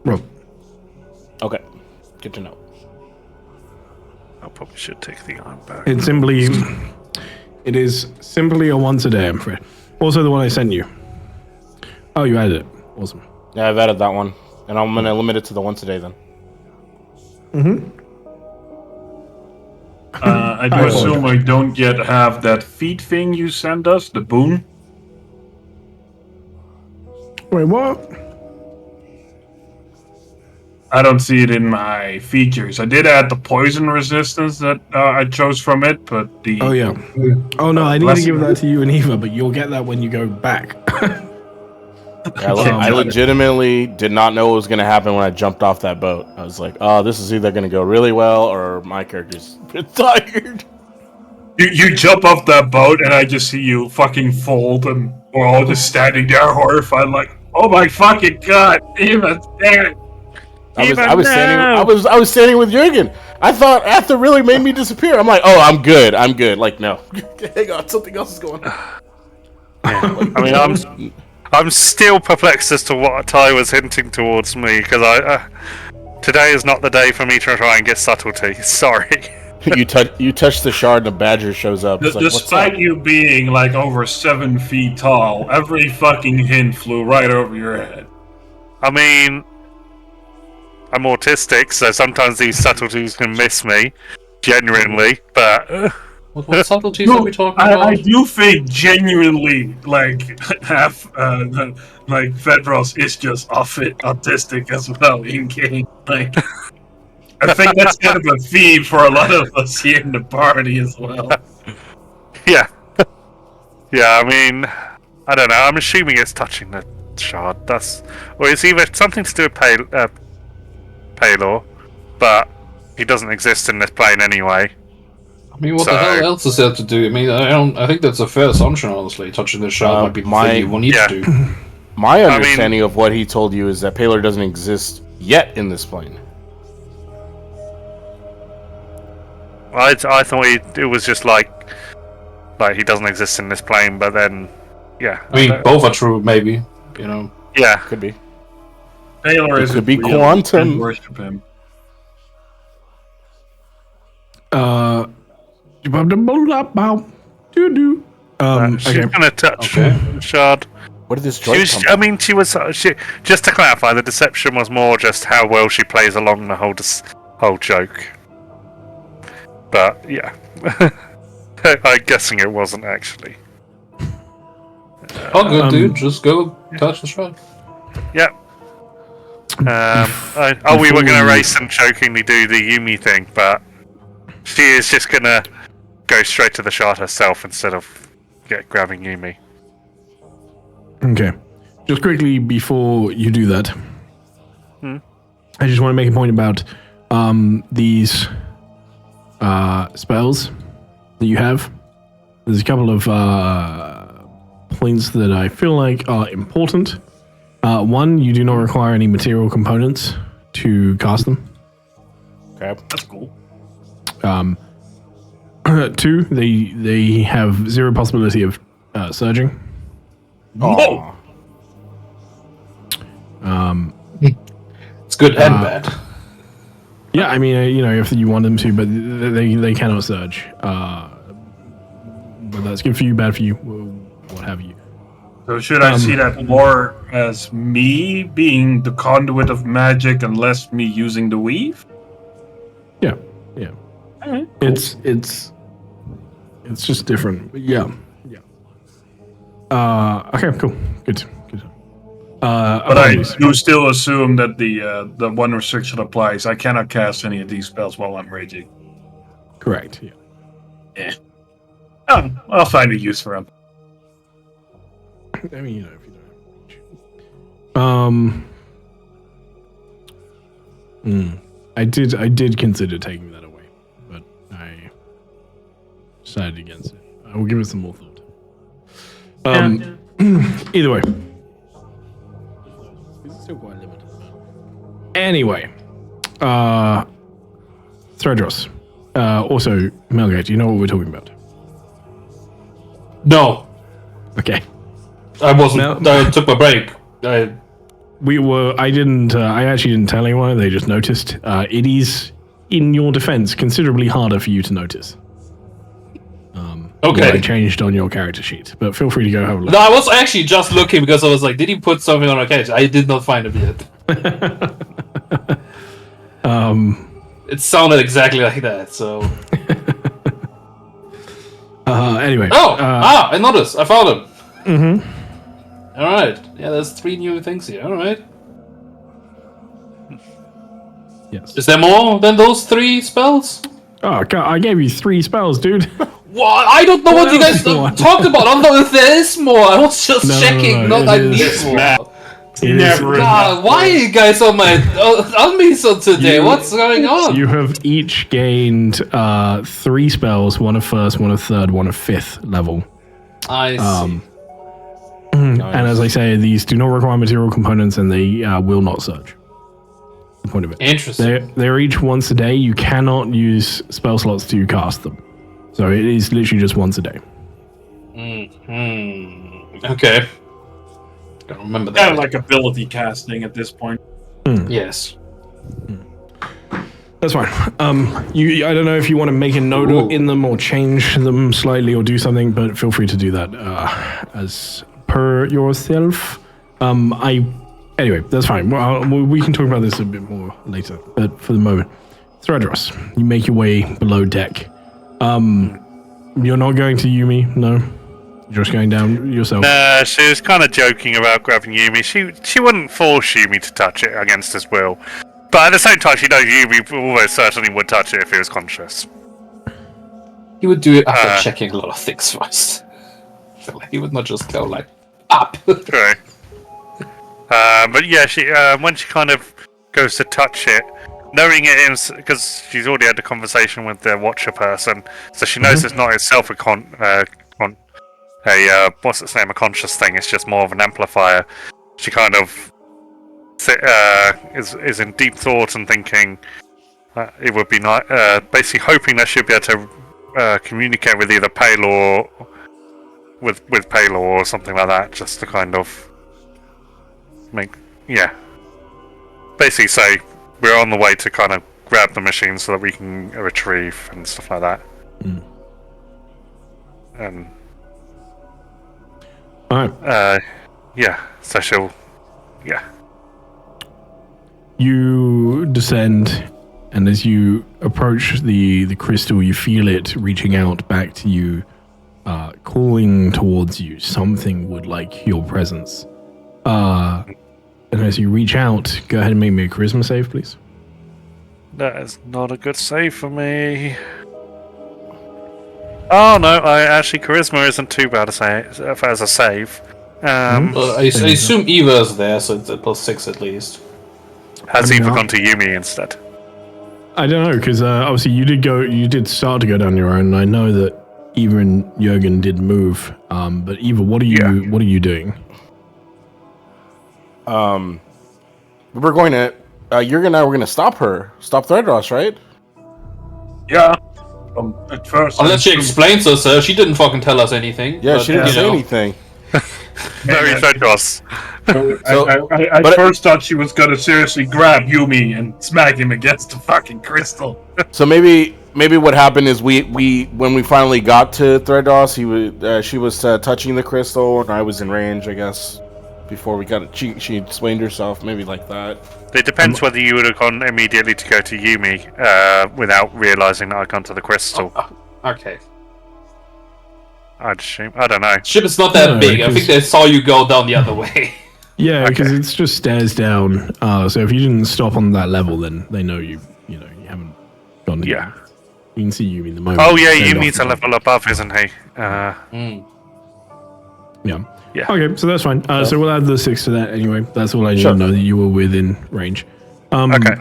Rob. Okay, good to know. I probably should take the arm back. It is simply a once a day, I'm afraid. Also the one I sent you. Oh, you added it. Awesome. Yeah, I've added that one. And I'm going to limit it to the once a day then. I do assume I don't yet have that feed thing you sent us, the boon. Wait, what? I don't see it in my features. I did add the poison resistance that I chose from it, but the... Oh, yeah. Oh, no, I need to give that to you and Eva, but you'll get that when you go back. I legitimately did not know what was going to happen when I jumped off that boat. I was like, oh, this is either going to go really well or my character's a bit tired. You jump off that boat and I just see you fucking fold and we're all just standing there horrified like, oh my fucking god, Eva, damn it. I was standing with Jürgen. I thought Arthur really made me disappear. I'm like, oh, I'm good. Like, no. Hang on, something else is going on. I mean, I'm still perplexed as to what Ty was hinting towards me, because today is not the day for me to try and get subtlety. Sorry. You touch the shard and a badger shows up. It's like, despite you being like over 7 feet tall, every fucking hint flew right over your head. I mean, I'm autistic, so sometimes these subtleties can miss me, genuinely, but... What subtleties are we talking about? I do think genuinely, like, half, like, Fedros is just autistic as well in game. Like, I think that's kind of a theme for a lot of us here in the party as well. Yeah. Yeah, I mean, I don't know, I'm assuming it's touching the shard. Or it's either something to do with Paylor, but he doesn't exist in this plane anyway. I mean, what the hell else is there to do? I mean, I think that's a fair assumption, honestly. Touching the shard might be the thing you will need to do. My understanding of what he told you is that Paylor doesn't exist yet in this plane. I thought it was just like he doesn't exist in this plane, but then, yeah. I mean, both are true, maybe. You know. Yeah. Could be. Taylor is could be quantum. Worship him. She's Okay. gonna touch Shard. Where did this droid come from? I mean, she just to clarify, the deception was more just how well she plays along the whole joke. But yeah, I'm guessing it wasn't actually. Oh, good, dude. Just go touch the shroud. Yep. We were going to race and jokingly do the Yumi thing, but she is just going to go straight to the shard herself instead of grabbing Yumi. Okay. Just quickly before you do that, I just want to make a point about these spells that you have. There's a couple of points that I feel like are important. One, you do not require any material components to cast them. Okay. That's cool. Two, they have zero possibility of surging. Whoa! It's good and bad. Yeah, I mean, if you want them to, but they cannot surge. But that's good for you, bad for you, what have you. So should I see that more as me being the conduit of magic and less me using the weave? Yeah. Alright, cool. It's just different. Yeah. Okay, cool. Good. But I do still assume that the one restriction applies. I cannot cast any of these spells while I'm raging. Correct, yeah. Oh, I'll find a use for them. I mean, if you don't. I did consider taking that away, but I decided against it. I will give it some more thought. Either way. It's still quite limited. Anyway. Threadros. Also, Melgate, do you know what we're talking about? No, Okay. I wasn't. I took my break. I actually didn't tell anyone. They just noticed. It is, in your defense, considerably harder for you to notice. Okay. I changed on your character sheet, but feel free to go have a look. No, I was actually just looking because I was like, did he put something on our cage? I did not find it yet. It sounded exactly like that, so... Anyway. I noticed. I found him. Mm-hmm. Alright. Yeah, there's 3 new things here. Alright. Yes. Is there more than those 3 spells? Oh, God, I gave you 3 spells, dude. What? I don't know what you guys else? talked about. I don't know if there is more. I was just checking. No, I it need is. more. It is- God, why are you guys on me so today? What's going on? You have each gained 3 spells, one of first, one of third, one of 5th level. I see. And as I say, these do not require material components and they will not surge. The point of it. Interesting. They're each once a day. You cannot use spell slots to cast them. So it is literally just once a day. Okay. Don't remember that. Kind of like ability casting at this point. Yes. That's fine. I don't know if you want to make a note in them or change them slightly or do something, but feel free to do that as per yourself. Anyway, that's fine. We can talk about this a bit more later, but for the moment, Threadros, you make your way below deck. You're not going to Yumi, no? You're just going down yourself. Nah, she was kind of joking about grabbing Yumi. She wouldn't force Yumi to touch it against his will. But at the same time, she knows Yumi almost certainly would touch it if he was conscious. He would do it after checking a lot of things first. So he would not just go like, up. True. But yeah, she when she kind of goes to touch it, knowing it is because she's already had the conversation with the Watcher person, so she knows it's not itself what's its name, a conscious thing. It's just more of an amplifier. She kind of is in deep thought and thinking, it would be nice. Basically, hoping that she'll be able to communicate with either Pale or with Pale or something like that, just to kind of basically say we're on the way to kind of grab the machine so that we can retrieve and stuff like that. And all right. So she'll You descend, and as you approach the crystal, you feel it reaching out back to you, calling towards you. Something would like your presence. And as you reach out, go ahead and make me a charisma save, please. That is not a good save for me. Oh no, charisma isn't too bad as a save. I assume Eva's there, so it's a +6 at least. Has Eva gone to Yumi instead? I don't know, because obviously you did start to go down your own, and I know that Eva and Jurgen did move. But Eva, what are you doing? We're going to Jurgen and I were going to stop Threadross, right? Yeah. At first, Unless she explains herself, she didn't fucking tell us anything. Yeah, but, she didn't say anything. Very Threadross. I first thought she was gonna seriously grab Yumi and smack him against the fucking crystal. So maybe what happened is we when we finally got to Threadross, she was touching the crystal and I was in range, I guess. Before we got it, she explained herself, maybe like that. It depends whether you would have gone immediately to go to Yumi without realizing that I'd gone to the crystal. Okay. I'd assume. I don't know. Ship is not that big. I think they saw you go down the other way. Yeah, because it's just stairs down. So if you didn't stop on that level, then they know you. You know, you haven't gone. Yeah. You can see Yumi the moment. Oh yeah, Yumi's a level above, isn't he? Yeah. Okay, so that's fine. So we'll add the 6 to that anyway. That's all I need to know, that you were within range. Okay.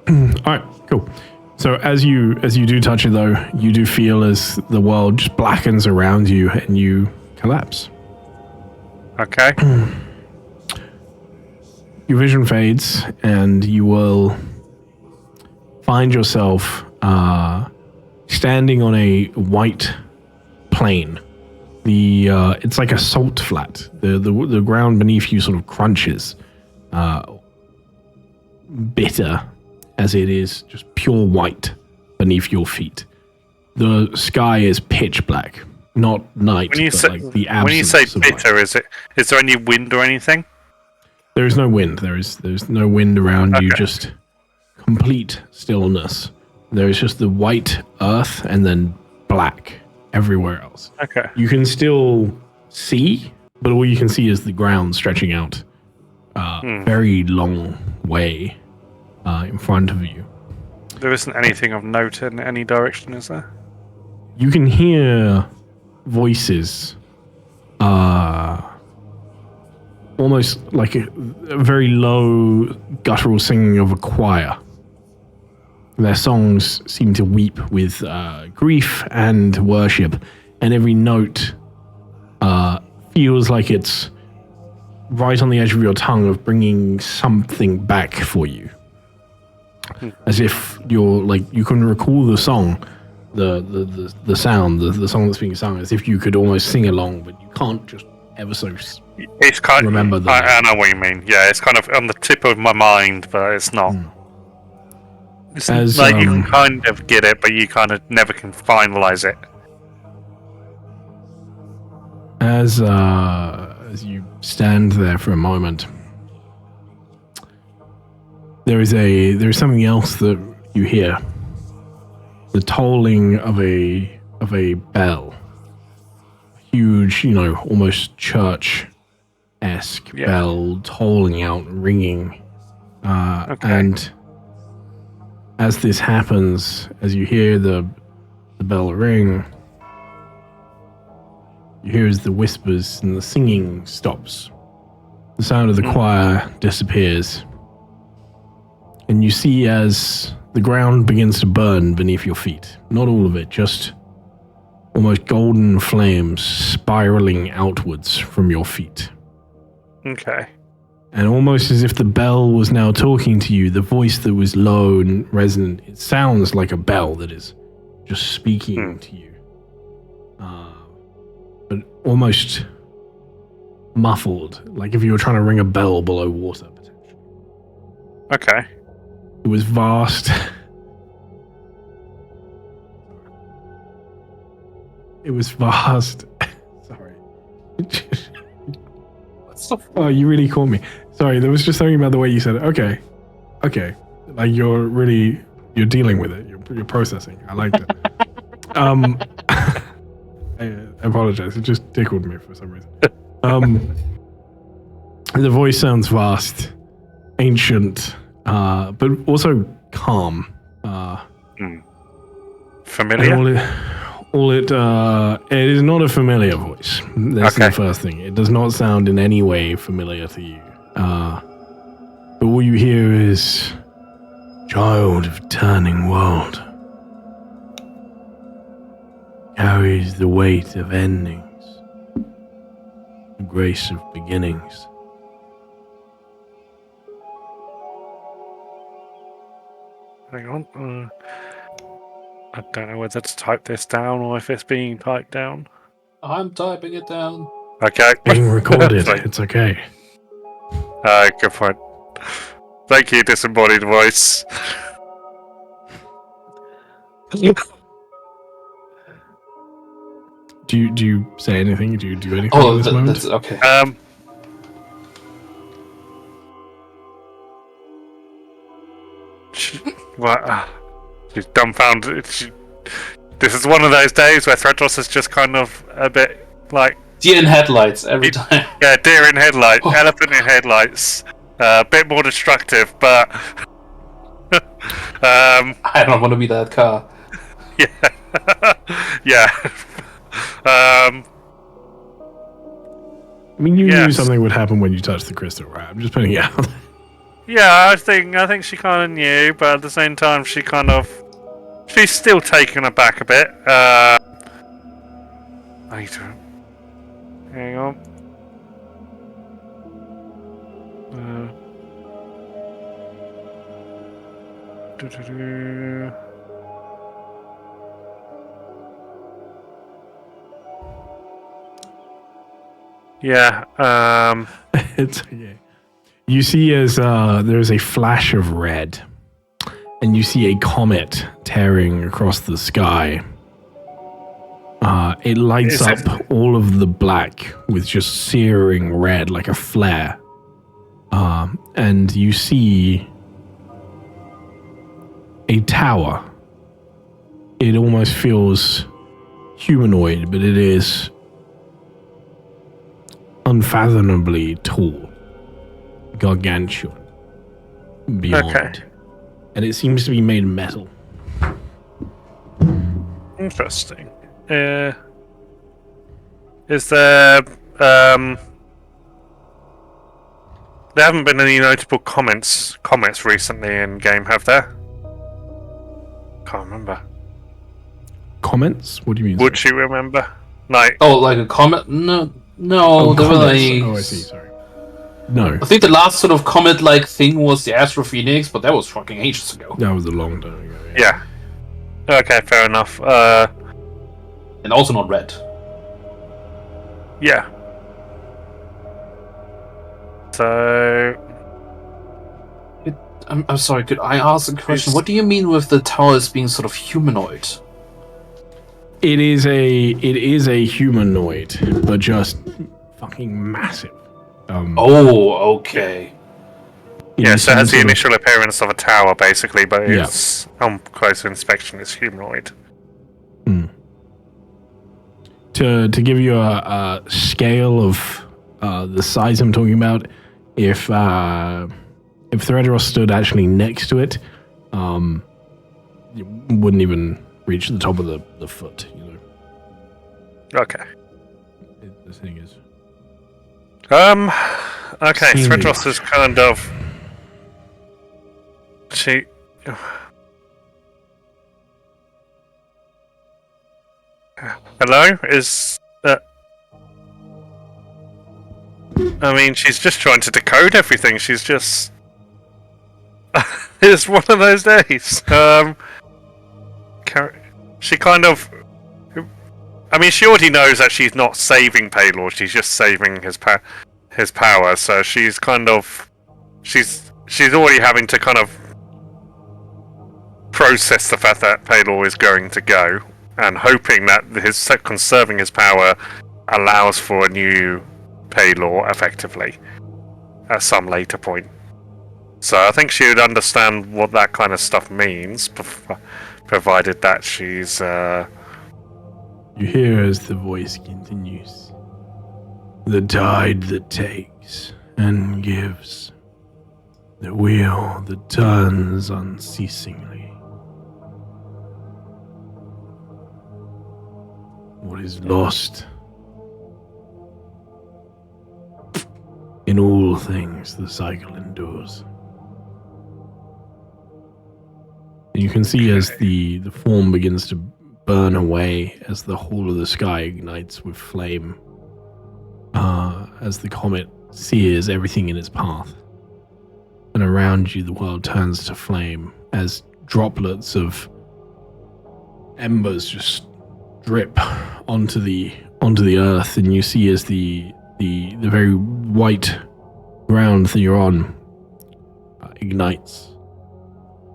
All right, cool. So as you do touch it, though, you do feel as the world just blackens around you and you collapse. Okay. Your vision fades, and you will find yourself standing on a white plain. It's like a salt flat. The ground beneath you sort of crunches, bitter as it is just pure white beneath your feet. The sky is pitch black, not night, but like the absence. When you say of bitter, light. is there any wind or anything? There is no wind. There's no wind around you. Just complete stillness. There is just the white earth and then black everywhere else. Okay. You can still see, but all you can see is the ground stretching out very long way in front of you. There isn't anything of note in any direction, is there? You can hear voices, almost like a very low guttural singing of a choir. Their songs seem to weep with grief and worship, and every note feels like it's right on the edge of your tongue of bringing something back for you. As if you can recall the song, the sound, the song that's being sung, as if you could almost sing along, but you can't just ever so it's kind remember of, that. I know what you mean. Yeah, it's kind of on the tip of my mind, but it's not. It's like you can kind of get it, but you kind of never can finalize it. As you stand there for a moment, there is something else that you hear. The tolling of a bell. Huge, almost church-esque bell tolling out, ringing. And as this happens, as you hear the bell ring, you hear as the whispers and the singing stops. The sound of the choir disappears. And you see as the ground begins to burn beneath your feet. Not all of it, just almost golden flames spiraling outwards from your feet. Okay. And almost as if the bell was now talking to you, the voice that was low and resonant, it sounds like a bell that is just speaking to you. But almost muffled, like if you were trying to ring a bell below water, potentially. Okay. It was vast. It was vast. Sorry. Oh, you really caught me. Sorry, there was just something about the way you said it. Okay. Like you're dealing with it. You're processing. I liked it. I apologize. It just tickled me for some reason. The voice sounds vast, ancient, but also calm. Familiar? It is not a familiar voice. That's the first thing. It does not sound in any way familiar to you. But what you hear is, child of turning world, carries the weight of endings, the grace of beginnings. Hang on. I don't know whether to type this down or if it's being typed down. I'm typing it down. Okay. Being recorded. It's okay. Good point. Thank you, disembodied voice. Do you say anything? Do you do anything Oh, at this moment? that's okay. She's dumbfounded. This is one of those days where Threadross is just kind of a bit like Deer in headlights every time. Yeah, deer in headlights, elephant in headlights. A bit more destructive, but I don't want to be that car. yeah. I mean, you knew something would happen when you touched the crystal, right? I'm just putting it out. Yeah, I think she kind of knew, but at the same time, she's still taken aback a bit. Hang on. Yeah. It's okay. You see as there's a flash of red, and you see a comet tearing across the sky. It lights up all of the black with just searing red like a flare. And you see a tower. It almost feels humanoid, but it is unfathomably tall, gargantuan, beyond. Okay. And it seems to be made of metal. Interesting. Is there there haven't been any notable comments recently in game, have there? Can't remember. Comments? What do you mean? Would you remember? Like, like a comet? No, Oh, there were comments. like. Oh, I see. Sorry. No, I think the last sort of comet-like thing was the Astro Phoenix, but that was fucking ages ago. that was a long time ago. yeah. Okay, fair enough. And also not red. Yeah. So, I'm sorry, could I ask a question? What do you mean with the towers being sort of humanoid? It is a humanoid, but just fucking massive. Oh, okay. yeah, so it has the sort of- initial appearance of a tower, basically, but it's on closer inspection, it's humanoid. To give you a scale of the size I'm talking about, if Threadross stood actually next to it, you wouldn't even reach the top of the foot. You know. Okay. The thing is. Okay, Seemingly Threadross is kind of... She... Hello? Is... I mean, she's just trying to decode everything. She's just. It's one of those days. She kind of. I mean, she already knows that she's not saving Paylor. She's just saving his power. So she's kind of. She's already having to kind of process the fact that Paylor is going to go, and hoping that conserving his power allows for a new Paylor effectively at some later point. So I think she would understand what that kind of stuff means, provided that she's. You hear as the voice continues. The tide that takes and gives. The wheel that turns unceasingly. What is lost? In all things, the cycle endures. And you can see as the form begins to burn away, as the whole of the sky ignites with flame, as the comet sears everything in its path. And around you, the world turns to flame as droplets of embers just drip onto the earth, and you see as the very white ground that you're on ignites,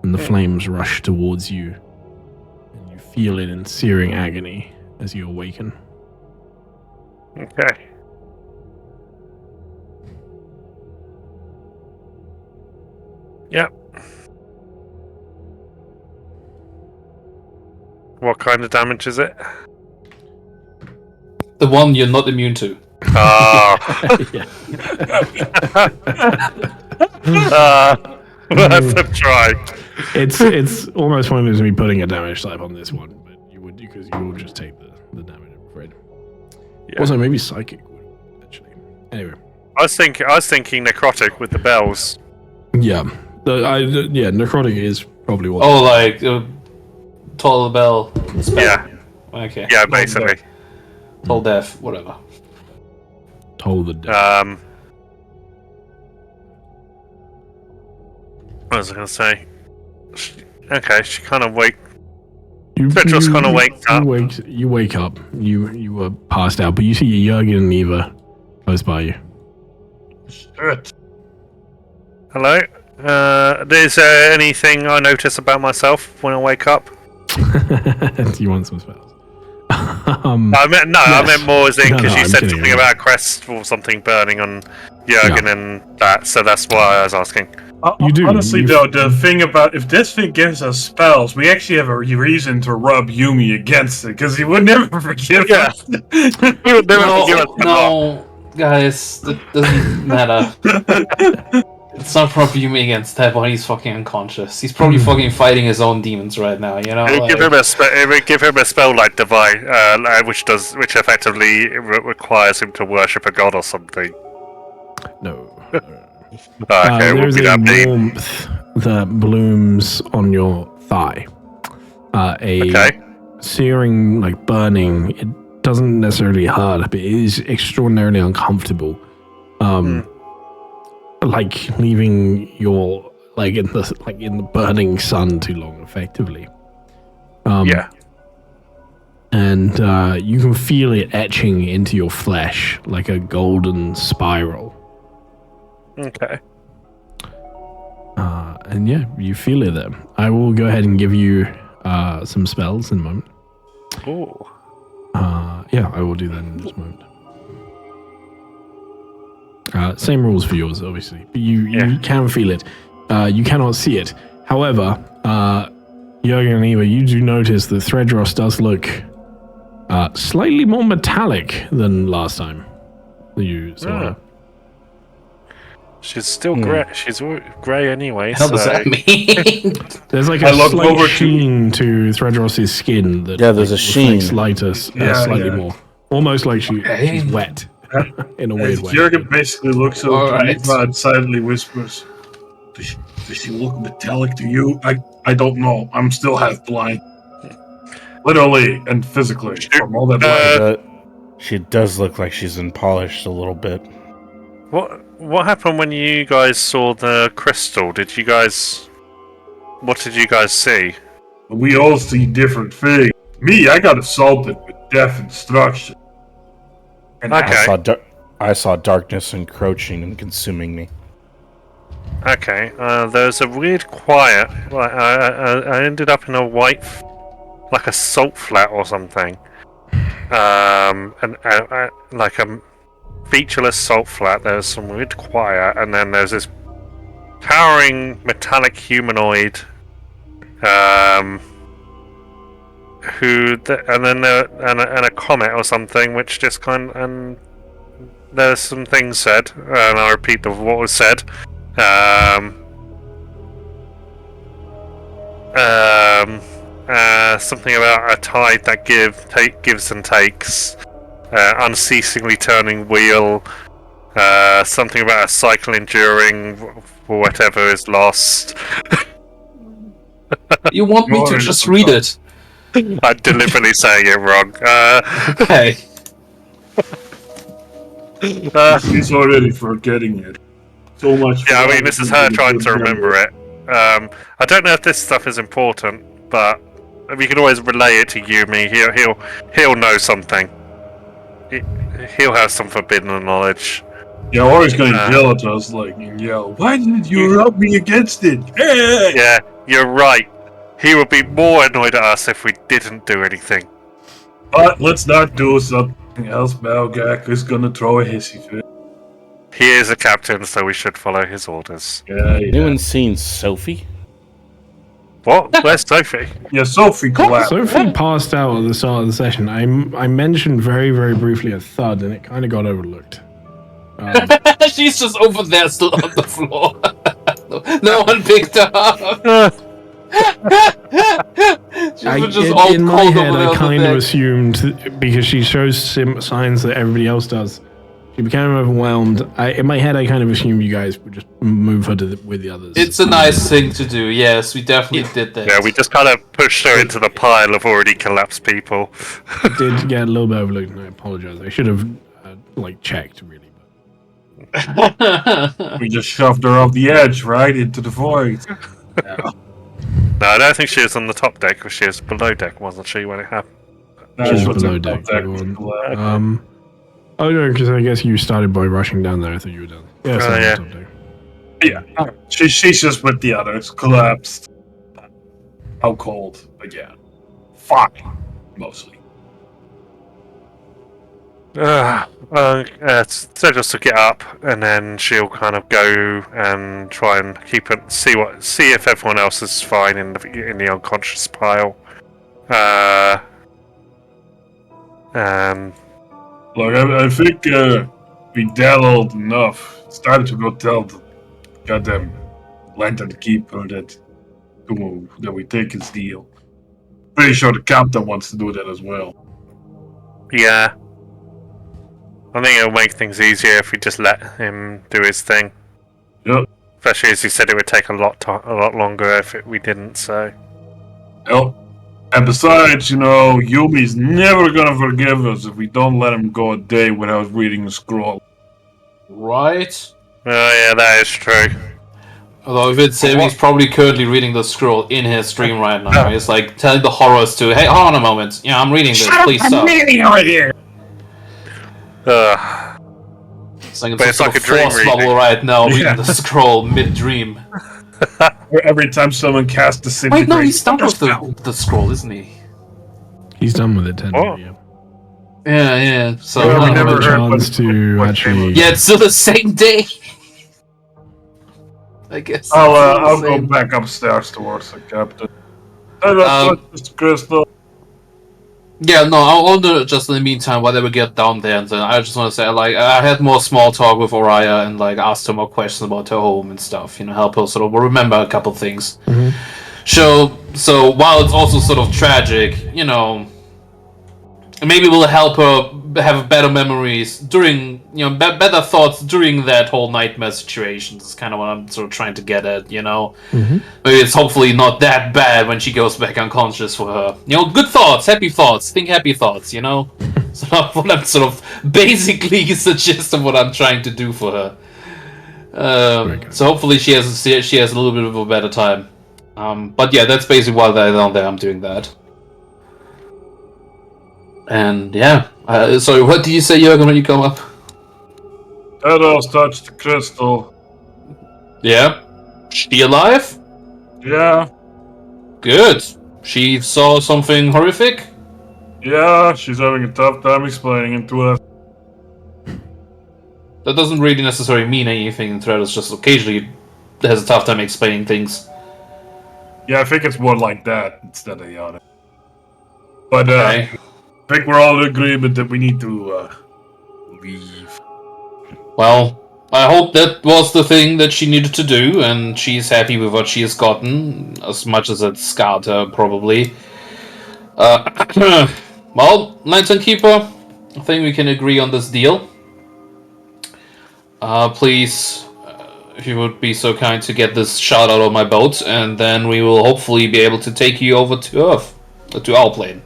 and the flames rush towards you, and you feel it in searing agony as you awaken. Okay. Yep. What kind of damage is it? The one you're not immune to. Worth a try. It's almost pointless me putting a damage type on this one, but you would, because you will just take the damage, I'm afraid. Yeah. Also, maybe psychic would actually. Anyway, I was thinking necrotic with the bells. yeah, necrotic is probably what. Oh, like toll the bell. Spell. Yeah. Okay. Yeah, basically. Toll death. Whatever. Toll the death. What was I going to say? She kind of wakes You kind of wakes up. You wake up. You were passed out, but you see Jurgen and Eva close by you. Shit. Hello? Is there anything I notice about myself when I wake up? Do you want some spells? I meant more as in because you I'm said kidding, something yeah. about a crest or something burning on Jurgen and that, so that's why I was asking. You do. Honestly, though, the thing about if this thing gives us spells, we actually have a reason to rub Yumi against it, because he would never forgive us. He would never forgive us. No, guys, that doesn't matter. It's not probably Yumi against Ted while he's fucking unconscious. He's probably fucking fighting his own demons right now, you know? It would give him a spell like divine, which effectively requires him to worship a god or something. No. Okay, it would there's be a that deep. warmth that blooms on your thigh. Okay. Searing, like burning. It doesn't necessarily hurt, but it is extraordinarily uncomfortable. Like leaving your in the burning sun too long, effectively. Yeah. And you can feel it etching into your flesh like a golden spiral. Okay. And yeah, you feel it there. I will go ahead and give you some spells in a moment. Ooh. Yeah, I will do that in this moment. Same rules for yours, obviously. But you can feel it. You cannot see it. However, Jurgen and Eva, you do notice that Threadross does look slightly more metallic than last time that you saw her. She's still grey. She's grey anyway. What does that mean? There's like a slight sheen to Threadross's skin. That there's a sheen. Slightly more. Almost like she's wet in a weird way. Jurgen basically looks over All to right. Eva and silently whispers, Does she look metallic to you? I don't know. I'm still half blind. Literally and physically. From all that light. She does look like she's been polished a little bit. What happened when you guys saw the crystal? What did you guys see? We all see different things. Me, I got assaulted with death and destruction. And Okay. I saw darkness encroaching and consuming me. Okay, there's a weird quiet. Like, I ended up in a white, like a salt flat or something. And like a featureless salt flat. There's some weird quiet, and then there's this towering metallic humanoid. And then a comet or something, which just and there's some things said, and I repeat of what was said. Something about a tide that gives and takes, unceasingly turning wheel. Something about a cycle enduring for whatever is lost. You want me to just read it? I'm deliberately saying it wrong. Okay. She's already forgetting it. So much. Yeah, I mean, this is her trying to remember it. I don't know if this stuff is important, but we can always relay it to Yumi. He'll know something. He'll have some forbidden knowledge. Yeah, or he's gonna yell at us, like, and yell, "Why didn't you rub me against it?" Hey! Yeah, you're right. He would be more annoyed at us if we didn't do anything. But let's not do something else. Malgak is gonna throw a hissy fit. He is a captain, so we should follow his orders. Yeah. Anyone seen Sophie? What? Where's Sophie? Yeah, Sophie collapsed. Sophie passed out at the start of the session. I mentioned very, very briefly a thud, and it kind of got overlooked. She's just over there, still on the floor. No one picked her up. In my head, I kind of assumed, because she shows signs that everybody else does, she became overwhelmed. In my head, I kind of assumed you guys would just move her with the others. It's a nice thing to do, yes, we definitely did that. Yeah, we just kind of pushed her into the pile of already collapsed people. I did get a little bit overlooked, and I apologize. I should have, checked, really. We just shoved her off the edge, right into the void. Yeah. No, I don't think she was on the top deck, because she was below deck, wasn't she, when it happened? She was below deck. Oh no, because I guess you started by rushing down there. I thought you were done. Yeah, so yeah. top deck. Yeah, she's just with the others, collapsed. How cold? But yeah, fine, mostly. So just to get up, and then she'll kind of go and try and see if everyone else is fine in the unconscious pile. Look, I think we dallied enough. It's time to go tell the goddamn Lantern Keeper that we take his deal. Pretty sure the captain wants to do that as well. Yeah. I think it'll make things easier if we just let him do his thing. Yep. Especially as he said it would take a lot longer if we didn't, so... Yep. And besides, Yumi's never gonna forgive us if we don't let him go a day without reading the scroll. Right? Oh yeah, that is true. Although if it's him, he's probably currently reading the scroll in his stream right now. He's like telling the horrors to, hey, hold on a moment. Yeah, I'm reading this. Please stop. I'm reading right here. It's like it's like a dream force bubble right now, reading the scroll mid-dream. Every time someone casts the Disintegrate... Wait, no, he's done with the scroll, isn't he? He's done with it, technically, yeah. So we I never have a heard chance to actually... Yeah, it's still the same day. I guess. I'll go back upstairs towards the captain. Mr. Crystal. Yeah, no, I'll do it just in the meantime while they get down there, and then I just want to say, I had more small talk with Oriya and, asked her more questions about her home and stuff, help her sort of remember a couple things. Mm-hmm. So while it's also sort of tragic, maybe we'll help her have better memories during, better thoughts during that whole nightmare situation. That's kind of what I'm sort of trying to get at, Mm-hmm. Maybe it's hopefully not that bad when she goes back unconscious for her. Good thoughts, happy thoughts, think happy thoughts, So what I'm sort of basically suggesting what I'm trying to do for her. So hopefully she has a little bit of a better time. But yeah, that's basically why I'm doing that. And yeah, sorry, what do you say, Jürgen, when you come up? Shadows touched the crystal. Yeah, she alive? Yeah, Good. She saw something horrific? yeah, she's having a tough time explaining it to us. That doesn't really necessarily mean anything in Thread, it's just occasionally has a tough time explaining things. Yeah, I think it's more like that instead of the other. But Okay. I think we're all in agreement that we need to leave. Well, I hope that was the thing that she needed to do, and she's happy with what she has gotten, as much as it scarred her, probably. Well, Lantern Keeper, I think we can agree on this deal. Please, if you would be so kind to get this shot out of my boat, and then we will hopefully be able to take you over to Earth, to our plane.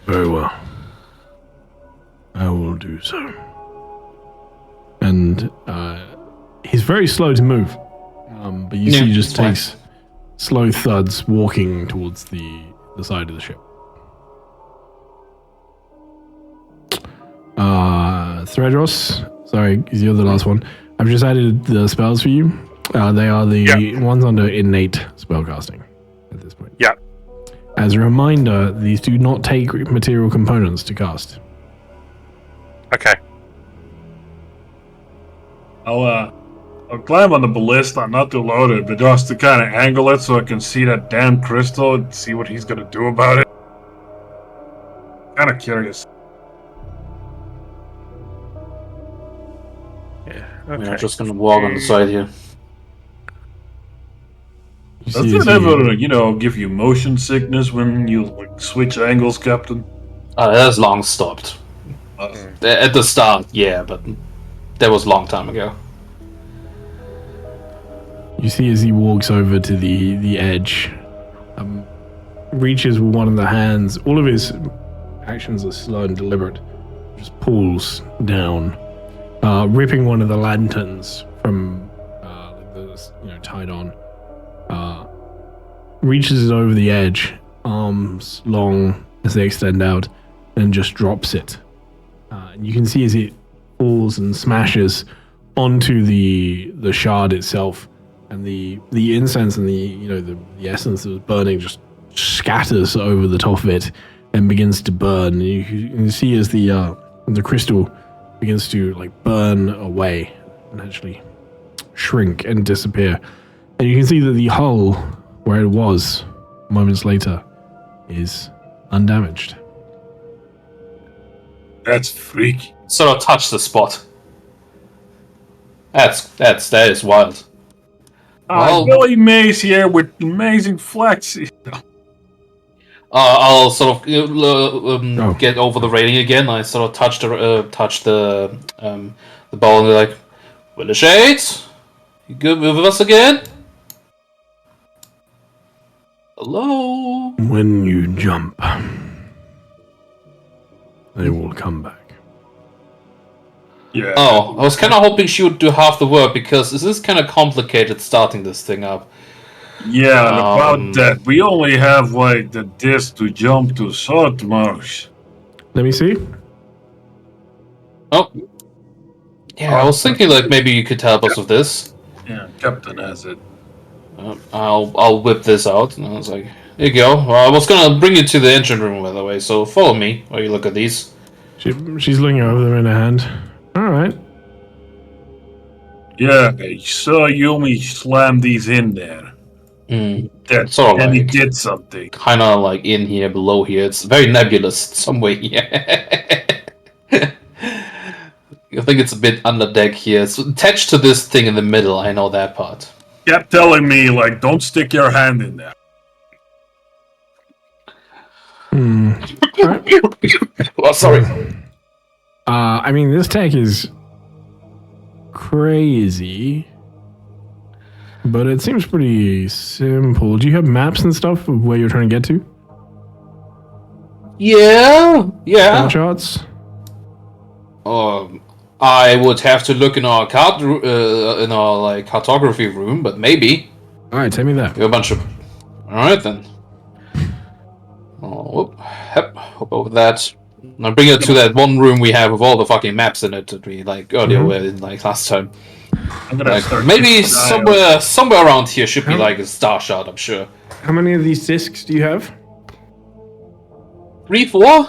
Very well. I will do so. And he's very slow to move. But you see he just takes slow thuds walking towards the side of the ship. Thredros, sorry, you're the last one. I've just added the spells for you. They are the ones under innate spellcasting at this point. Yeah. As a reminder, these do not take material components to cast. Okay. I'll climb on the ballista, not to load it, but just to kind of angle it so I can see that damn crystal and see what he's gonna do about it. Kind of curious. Okay. I'm just gonna walk on the side here. You Does see it as ever, give you motion sickness when you switch angles, Captain? That's long stopped. At the start, yeah, but that was a long time ago. You see as he walks over to the edge, reaches with one of the hands. All of his actions are slow and deliberate. Just pulls down, ripping one of the lanterns from tied on. Reaches it over the edge, arms long as they extend out, and just drops it. And you can see as it falls and smashes onto the shard itself, and the incense and the essence that was burning just scatters over the top of it and begins to burn. And you can see as the crystal begins to burn away and actually shrink and disappear. And you can see that the hull where it was moments later is undamaged. That's freaky. Sort of touch the spot. That is wild. Well, Billy Mays here with amazing flex. I'll sort of get over the railing again. I sort of touch the ball and they're like, "Well, the Shades, you good with us again?" Hello? When you jump, they will come back. Yeah. Oh, I was kind of hoping she would do half the work because this is kind of complicated starting this thing up. Yeah, and about that, we only have the disc to jump to Saltmarsh. Let me see. Oh. Yeah, I was thinking maybe you could help us with this. Yeah, Captain has it. I'll whip this out. And I was like, here you go. Well, I was gonna bring you to the engine room, by the way, so follow me while you look at these. She's looking over them in her hand. All right. Yeah, I saw Yumi slam these in there. That Sort of and he did something. Kind of in here, below here. It's very nebulous somewhere here. I think it's a bit under deck here. It's attached to this thing in the middle. I know that part. Kept telling me, don't stick your hand in there. Oh, sorry. I mean, this tech is crazy, but it seems pretty simple. Do you have maps and stuff of where you're trying to get to? Yeah. Charts? I would have to look in our in our like cartography room, but maybe. All right, tell me that. We have a bunch of. All right then. Oh, yep. Hop over that. I'll bring it to that one room we have with all the fucking maps in it that we like earlier were in like last time. I'm gonna start Maybe keeping an eye out. somewhere around here should be like a star shot. I'm sure. How many of these discs do you have? 3, 4.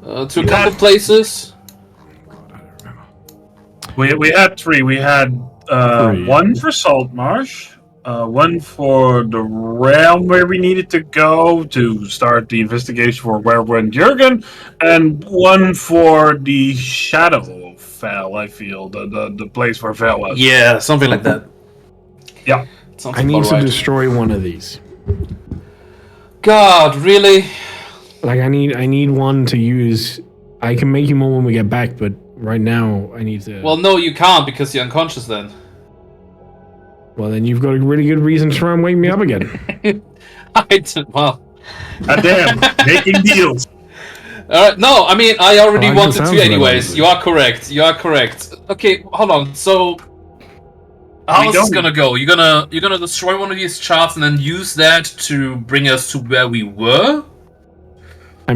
To a couple places. We had 3. We had 1 for Salt Marsh, 1 for the realm where we needed to go to start the investigation for where went Jurgen, and 1 for the Shadow of Val. I feel the place where Val was. Yeah, something like that. Yeah. I need to destroy one of these. God, really? Like I need one to use. I can make you more when we get back, but right now I need to. Well, no, you can't because you're unconscious then. Well, then you've got a really good reason to try and wake me up again. Well. Damn, making deals. No, I mean, I already Well, wanted to anyways. like You are correct. You are correct. Okay, hold on. So, how's this gonna go? You're gonna destroy one of these charts and then use that to bring us to where we were? I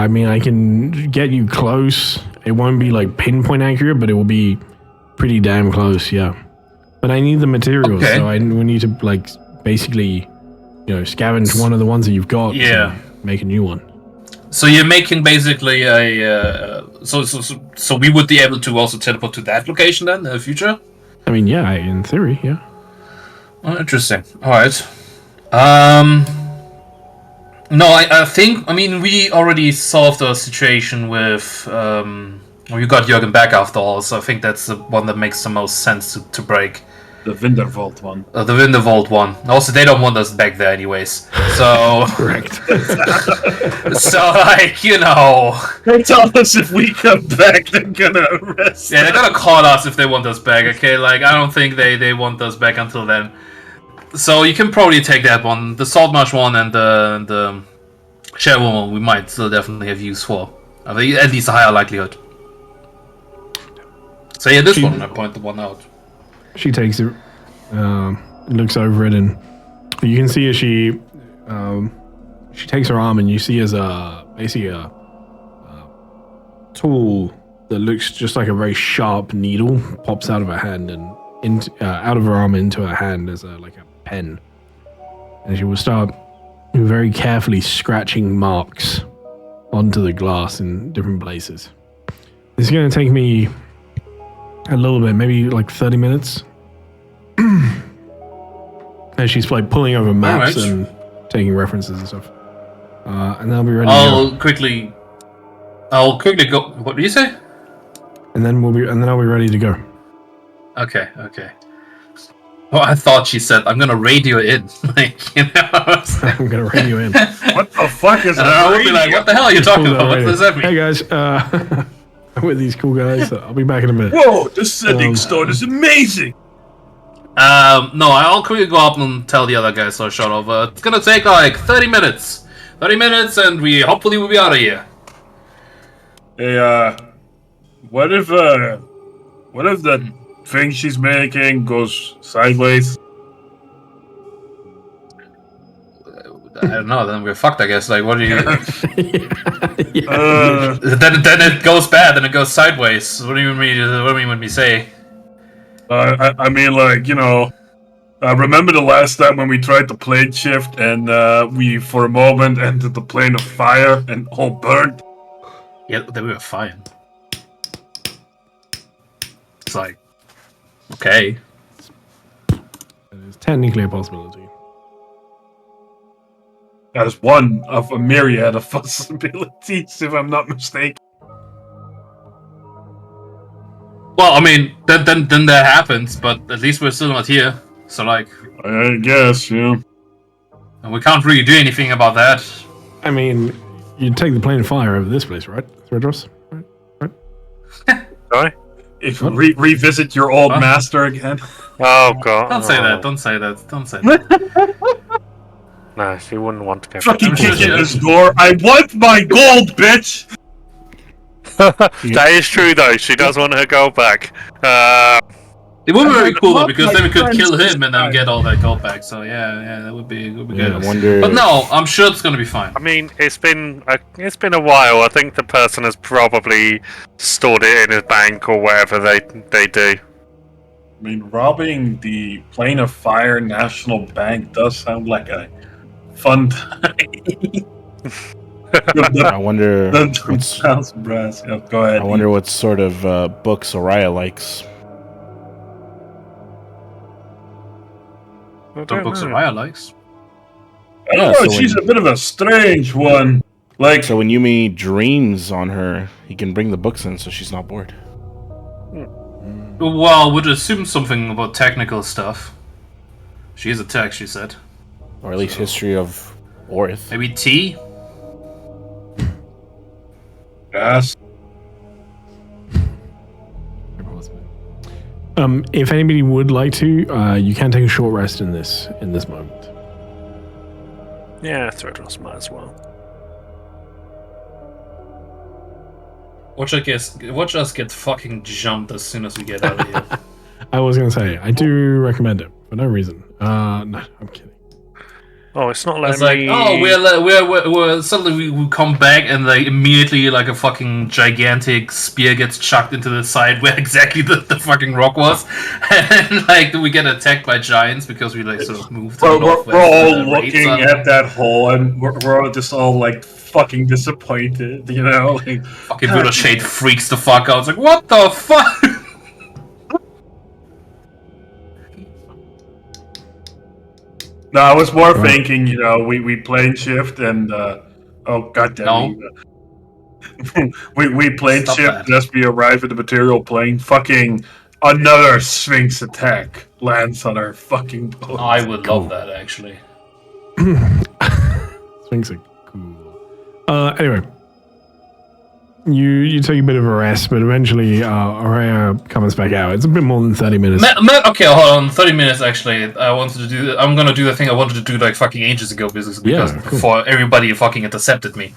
mean, I can get you close. It won't be like pinpoint accurate, but it will be pretty damn close, yeah. But I need the materials, Okay. so we need to like basically, scavenge one of the ones that you've got. Yeah. And make a new one. So you're making basically a so we would be able to also teleport to that location then in the future? I mean, yeah, in theory, yeah. Oh, interesting. All right. No, I think, I mean, we already solved the situation with, we got Jürgen back after all, so I think that's the one that makes the most sense to break. The Wintervolt one. The Wintervolt one. Also, they don't want us back there anyways, so... Correct. So, like, They tell us if we come back, they're gonna arrest Yeah, they're gonna call us if they want us back, okay? Like, I don't think they want us back until then. So you can probably take that one, the Saltmarsh one and the Share one we might still definitely have use for. I mean, at least a higher likelihood. So yeah, this one I point the one out. She takes it, looks over it, and you can see as she takes her arm, and you see as basically a tool that looks just like a very sharp needle pops out of her hand and out of her arm into her hand as like a pen, and she will start very carefully scratching marks onto the glass in different places. It's going to take me a little bit, maybe like 30 minutes. And she's like pulling over maps and taking references and stuff. And I'll be ready. I'll quickly go. What did you say? And then I'll be ready to go. Okay. Oh, I thought she said, "I'm gonna radio in." Like, I'm gonna radio in. What the fuck is and I would be like, "What the hell are you talking about? What does that mean?" Hey guys, I'm with these cool guys. I'll be back in a minute. Whoa, this sending stone is amazing! No, I'll quickly go up and tell the other guys to shut over. It's gonna take like 30 minutes. 30 minutes and we hopefully will be out of here. Hey, what if the thing she's making goes sideways? I don't know, then we're fucked, I guess. Like, what do you... Yeah. Then it goes bad, then it goes sideways. What do you mean when we say? I mean, like, remember the last time when we tried the plane shift and we, for a moment, entered the plane of fire and all burned? Yeah, then we were fine. It's like, okay. It's technically a possibility. That is one of a myriad of possibilities, if I'm not mistaken. Well, I mean, then that happens, but at least we're still not here. So, like... I guess, yeah. And we can't really do anything about that. I mean, you take the plane of fire over this place, right? Threadross? Right? Sorry? If revisit your old master again. Oh god. Don't say that, don't say that. No, she wouldn't want to go. Fucking kick in this door. I want my gold, bitch! That is true, though. She does want her gold back. It would be very cool though, love because my then we could friends kill this him and then time. get all that gold back. So yeah, that would be good. I wonder. But no, I'm sure it's gonna be fine. I mean, it's been a while. I think the person has probably stored it in his bank or whatever they do. I mean, robbing the Plane of Fire National Bank does sound like a fun time. I wonder. That sounds brass. Yeah, go ahead. I wonder what sort of books Araya likes. The books Araya likes. I don't Yeah, know. so She's a bit of a strange one. Like, So when Yumi dreams on her, he can bring the books in so she's not bored. Well, would assume something about technical stuff. She is a tech, she said. Or at least history of Orith. Maybe tea? yes. If anybody would like to, you can take a short rest in this moment. Yeah, Threadrust might as well. Watch us get fucking jumped as soon as we get out of here. I was gonna say I do recommend it for no reason. No, I'm kidding. Oh, it's not letting It's like, me. oh, we're suddenly we come back and like immediately like a fucking gigantic spear gets chucked into the side where exactly the fucking rock was, and like we get attacked by giants because we like sort of moved to the We're northwest. all and the raids looking on- at that hole, and we're all just all like fucking disappointed, you know? Like, Fucking Buddha Shade freaks the fuck out. It's like, what the fuck? no, I was more thinking, you know, we plane shift and oh goddamn. we plane Stop shift that. as we arrive at the material plane. Fucking another Sphinx attack lands on our fucking boat. I would love that actually. Sphinx are cool. Anyway, you take a bit of a rest, but eventually Araya comes back out. It's a bit more than 30 minutes. Okay, hold on. 30 minutes actually. I wanted to do. I'm gonna do the thing I wanted to do like fucking ages ago because Yeah, cool. before everybody fucking intercepted me.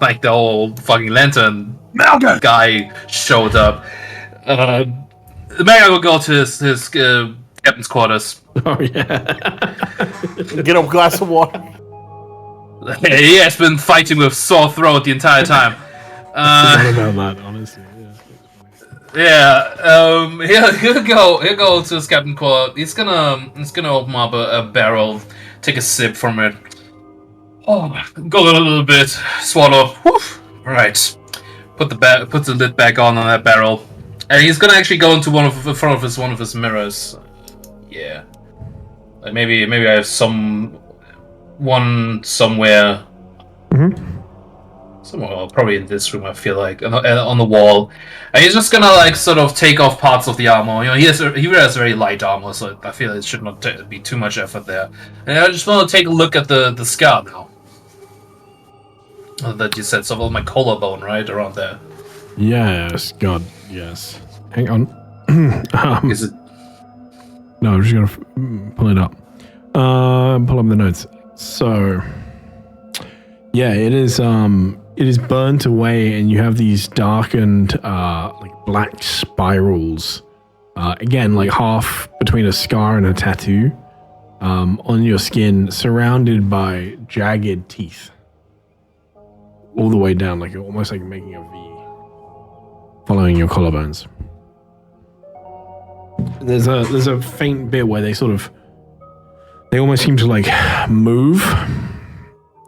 Like the whole fucking lantern Malga! guy showed up. Mega will go to his captain's quarters. Oh yeah. Get a glass of water. He has been fighting with sore throat the entire time. Forgot about that, honestly. He'll go to his captain quarter. He's gonna open up a barrel, take a sip from it. Oh, go a little bit, swallow. Woof. Right. Put the lid back on that barrel, and he's gonna actually go into one of his mirrors. Yeah, like maybe I have one somewhere. Somewhere, probably in this room. I feel like on the wall, and he's just gonna like sort of take off parts of the armor. You know, he wears very light armor, so I feel it should not be too much effort there. And I just want to take a look at the scar now. That you said, so my collarbone, right around there. Yes, God, yes. Hang on. Is it? No, I'm just gonna pull it up. Pull up the notes. So, yeah, it is burnt away, and you have these darkened, like black spirals. Again, like half between a scar and a tattoo, on your skin, surrounded by jagged teeth, all the way down, like almost like making a V, following your collarbones. There's a faint bit where they almost seem to like move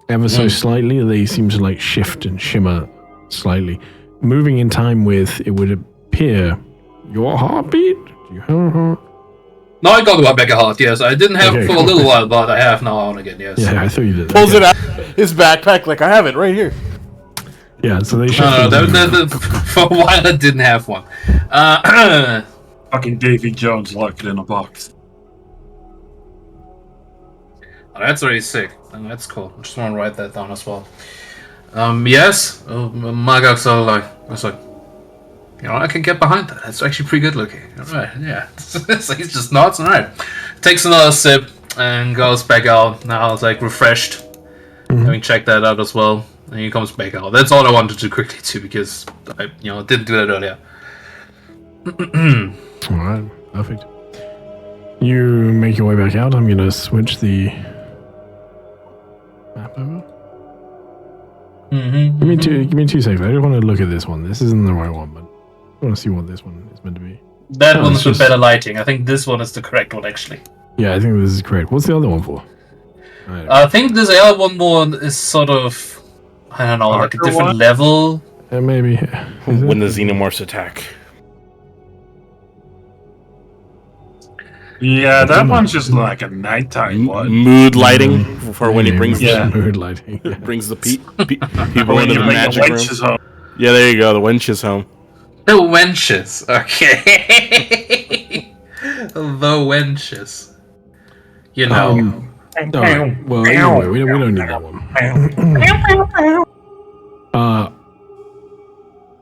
ever so slightly. They seem to like shift and shimmer slightly, moving in time with, it would appear, your heartbeat. Do you have a heart? No, I got a mega heart. Yes, I didn't have Okay, for a cool. little while, but I have now on again. Yes. Yeah, I thought you did. Pulls Okay. it out his backpack like I have it right here. Yeah, so they shift. No, for a while I didn't have one. Fucking Davy Jones locked it in a box. Oh, that's already sick. Oh, that's cool. I just want to write that down as well. Yes, Magak's all like, it's like, you know, I can get behind that. That's actually pretty good looking. All right, yeah. So he's just nods. All right, takes another sip and goes back out. Now it's like refreshed, having checked that out as well. And he comes back out. That's all I wanted to quickly do because I didn't do that earlier. All right, perfect. You make your way back out. I'm gonna switch the map over. Give me 2 seconds. I just want to look at this one. This isn't the right one, but I want to see what this one is meant to be. That Oh, one's it's with just- better lighting. I think this one is the correct one, actually. Yeah, I think this is correct. What's the other one for? Right. I think this other one more is sort of, I don't know, like a Darker different one? level. Maybe. When the xenomorphs attack. Yeah, that one's just like a nighttime one. Mood lighting for when he brings Yeah. mood lighting. Yeah. brings the people When into you the bring magic the room. wenches home. Yeah, there you go. The wench is home. The wenches. Okay. The wenches. You know. All right. Well, anyway, we don't need that one.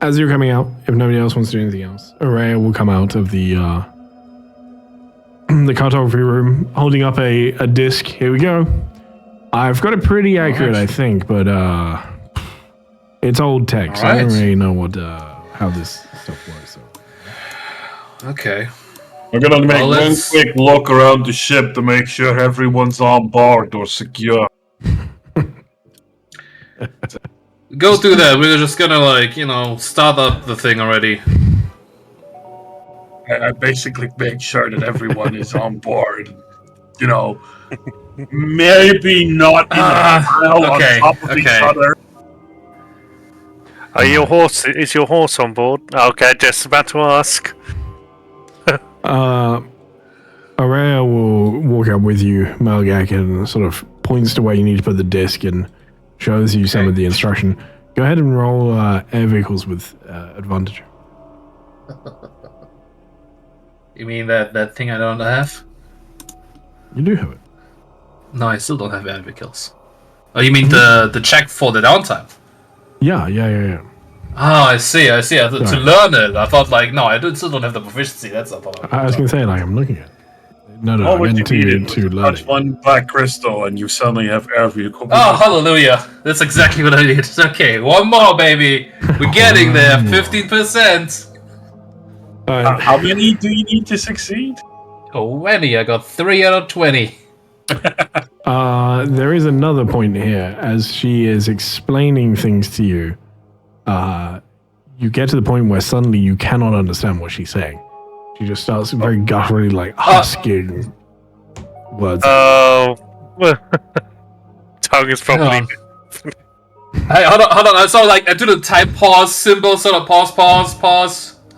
As you're coming out, if nobody else wants to do anything else, Araya will come out of the cartography room, holding up a disc. Here we go. I've got it pretty accurate, I think, but it's old tech, so I don't Alright. really know what how this stuff works. So. Okay. We're gonna make Well, one let's- quick look around the ship to make sure everyone's on board or secure. Go through that. We're just gonna start up the thing already. I basically make sure that everyone is on board. You know, maybe not in a pile okay, on top of each okay. other. Are your horse? Is your horse on board? Okay, just about to ask. Araya will walk up with you, Malgak, and sort of points to where you need to put the disc and shows you some of the instruction. Go ahead and roll air vehicles with advantage. You mean that thing I don't have? You do have it. No, I still don't have air vehicles. Oh, you mean the check for the downtime? Yeah. Oh, I see. To Right. learn it, I thought no, still don't have the proficiency. That's not problem. I was gonna say, like, I'm looking at it. No, All I what you meant needed to was learn touch it. one black crystal and you suddenly have air vehicle. Oh, hallelujah! That's exactly what I need. Okay, one more, baby. We're getting there. 15%. Alright. How many do you need to succeed? 20. I got 3 out of 20. There is another point here. As she is explaining things to you, you get to the point where suddenly you cannot understand what she's saying. She just starts very gutturally, like, husking words. Oh, tongue is probably. Hang Hey, hold on. I saw I do the type pause symbol, sort of pause.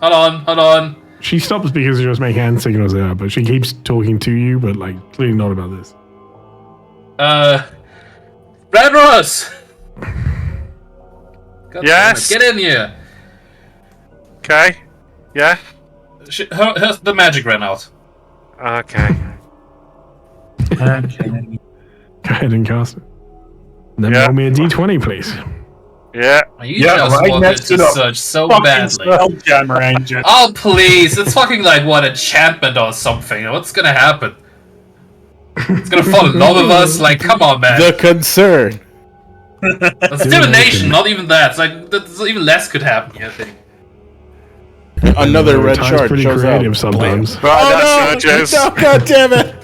Hold on. She stops because she just make hand signals there, but she keeps talking to you, but clearly not about this. Red Ross! God Yes? damn it, get in here! Okay. Yeah. The magic ran out. Okay. Go ahead and cast it. And then Yeah. roll me a d20, please. Yeah. You Yeah, just right wanted next to to the search so Fucking badly. spelljammer engine. Oh, please. It's fucking what, enchantment or something. What's gonna happen? It's gonna fall in love with us? Come on, man. The concern. It's divination, not even that. It's even less could happen here, I think. Another red Ty's shard pretty shows creative up. sometimes. Right, that's no, God damn it!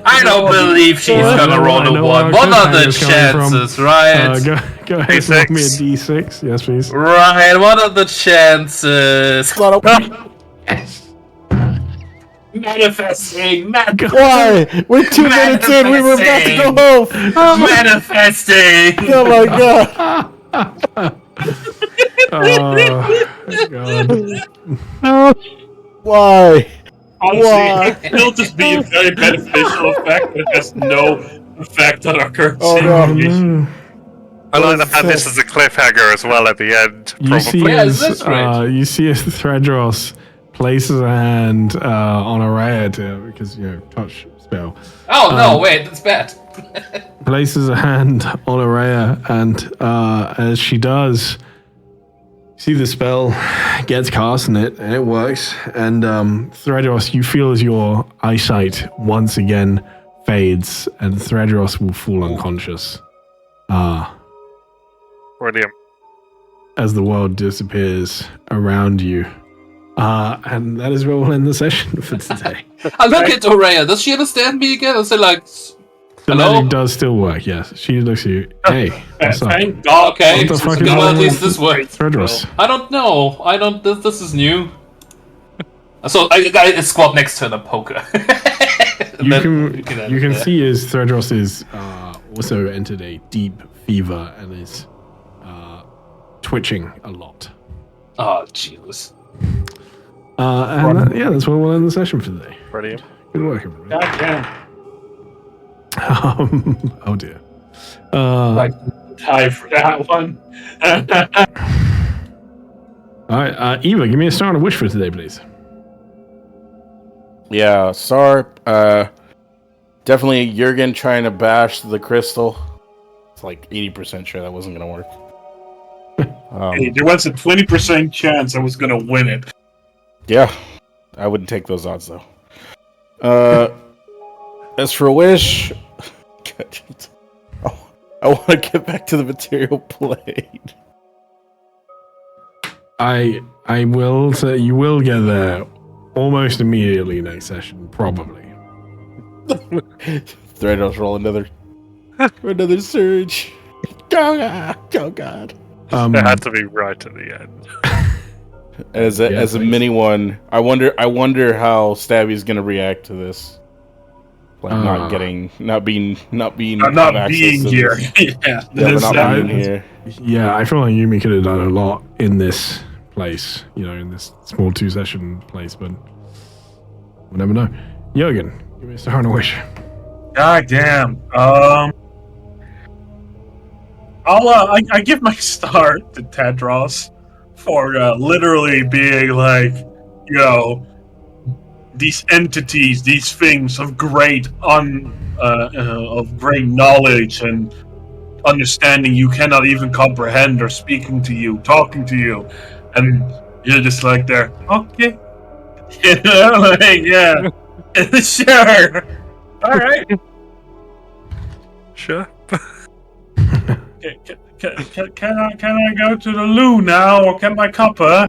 I don't believe she's gonna roll I a know 1. where What our are the cliffhanger's coming from. chances, right? Go ahead and roll me a D6. d6. Yes, please. Right, what are the chances? Manifesting! Why? We're 2 minutes in. We were about to go home. Manifesting! Oh my god! God. Why? Honestly, Why? it'll just be a very beneficial effect, but it has no effect on our current Oh, no. situation. I like the fact this is a cliffhanger as well at the end. You see, Probably. Yes, that's right. you see as Thredros places a hand on Araya because touch spell. Oh no, wait, that's bad. Places a hand on Araya, and as she does, see the spell gets cast and it works. And Thredros, you feel as your eyesight once again fades, and Thredros will fall unconscious. Brilliant. as the world disappears around you. And that is where we'll end the session for today. I look at Aurea. Does she understand me again? I say like, The hello? magic does still work, yes. She looks at you. Hey, what's up? Thank God. Okay, What the fuck is well, wrong at least with this works. Thredros? I don't know. I don't. This is new. So I squat next to her and poke her. You can see as Thredros is also entered a deep fever and is twitching a lot. Oh Jesus! And that's where we'll end the session for today. Brilliant. Good work, everybody. God damn. Oh dear. Die for that one. All right, Eva, give me a star and a wish for today, please. Yeah, Sar, definitely Jurgen trying to bash the crystal. It's like 80% sure that wasn't going to work. Hey, there was a 20% chance I was gonna win it. Yeah, I wouldn't take those odds, though. As for a wish, I want to get back to the material plane. I will say you will get there almost immediately next session, probably. Threados roll another surge. Oh God. It had to be right at the end. As a mini one, I wonder how Stabby's gonna react to this. Like not being I'm have not access being to here. this. Yeah, Yeah, but not being here. Yeah, I feel like Yumi could have done a lot in this place, in this small 2-session place, but we'll never know. Jurgen, give me a star and a wish. God damn. I give my star to Tedros for literally being like, these entities, these things of great great knowledge and understanding you cannot even comprehend or talking to you, and you're just like there, okay, yeah, sure, all right. Sure. Can I go to the loo now or get my cuppa?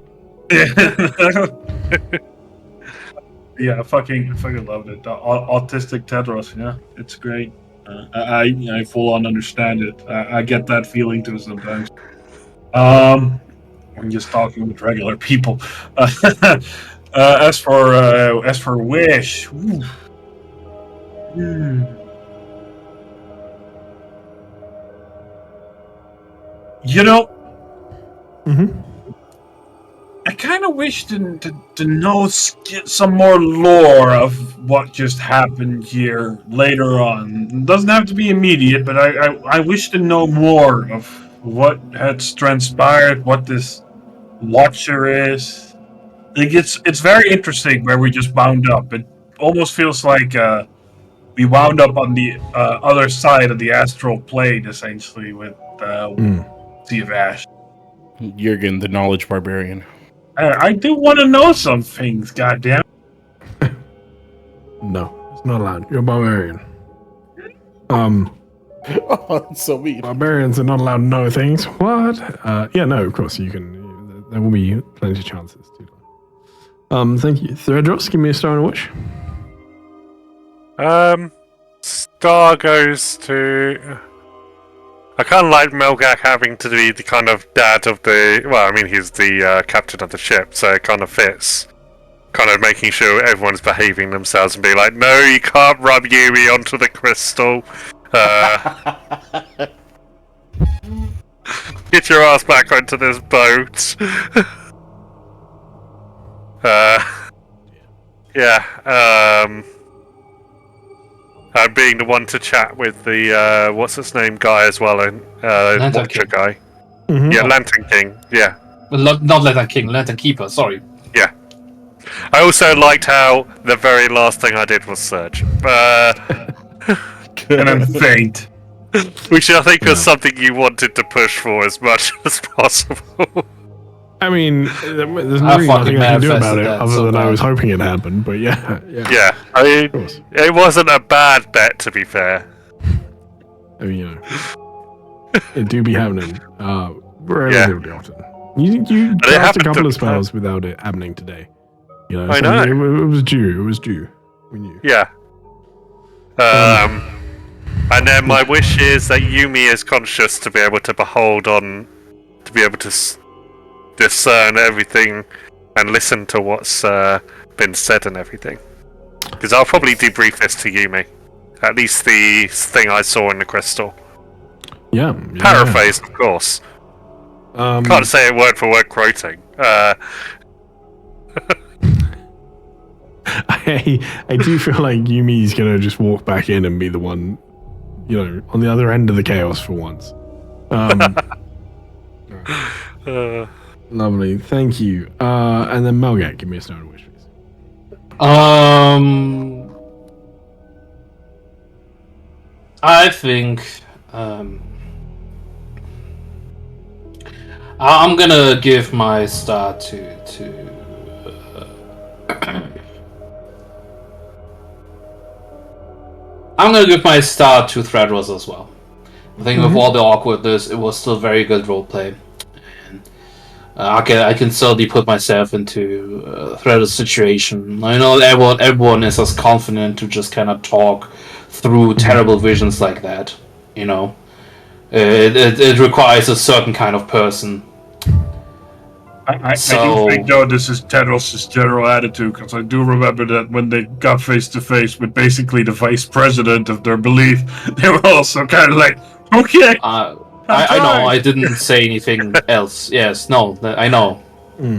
Yeah, I fucking loved it. Autistic Tedros, yeah, it's great. I full on understand it. I get that feeling too sometimes. I'm just talking with regular people. As for wish, I kind of wish to know get some more lore of what just happened here later on. It doesn't have to be immediate, but I wish to know more of what has transpired, what this Watcher is. Like it's very interesting where we just wound up. It almost feels like we wound up on the other side of the astral plane, essentially, with Sea of Ash. Jurgen, the knowledge barbarian. I do want to know some things, goddamn. No, it's not allowed. You're a barbarian. Oh, that's so mean. Barbarians are not allowed to know things. What? Yeah, no, of course you can. There will be plenty of chances to. Thank you. Thredros, give me a star and a wish. Star goes to. I kind of like Melgak having to be the kind of dad of the. Well, I mean, he's the captain of the ship, so it kind of fits. Kind of making sure everyone's behaving themselves and be like, no, you can't rub Yumi onto the crystal. Get your ass back onto this boat. I'm being the one to chat with the what's his name guy as well, and Watcher guy. Mm-hmm. Yeah, Lantern King. Yeah. Well, not Lantern King, Lantern Keeper. Sorry. Yeah. I also liked how the very last thing I did was search, And I'm faint. which I think was something you wanted to push for as much as possible. I mean, there's I really nothing fucking I can do about manifested it that other so than I bad. was hoping it happened. But yeah. Yeah, I mean, course. it wasn't a bad bet to be fair. I mean, It do be happening relatively often. You But it cast a happened couple to- of spells without it happening today. You know, I so know. It was due. It was due. We knew. Yeah. And then my wish is that Yumi is conscious to be able to to be able to discern everything and listen to what's been said and everything. Because I'll probably debrief this to Yumi. At least the thing I saw in the crystal. Yeah. Paraphrased, of course. Can't say it word for word quoting. I do feel like Yumi's gonna just walk back in and be the one, on the other end of the chaos for once. Lovely, thank you. And then Melgat, give me a stone of wish, please. I think I'm gonna give my star to I'm gonna give my star to Threadrose as well. I think with all the awkwardness, it was still very good roleplay. And I can certainly put myself into Threadrose's situation. I know everyone is as confident to just kind of talk through terrible visions like that. It requires a certain kind of person. I do think, though, this is Tedros' general attitude, because I do remember that when they got face to face with basically the vice president of their belief, they were also kind of like, okay. I know, I didn't say anything else. Yes, no, I know.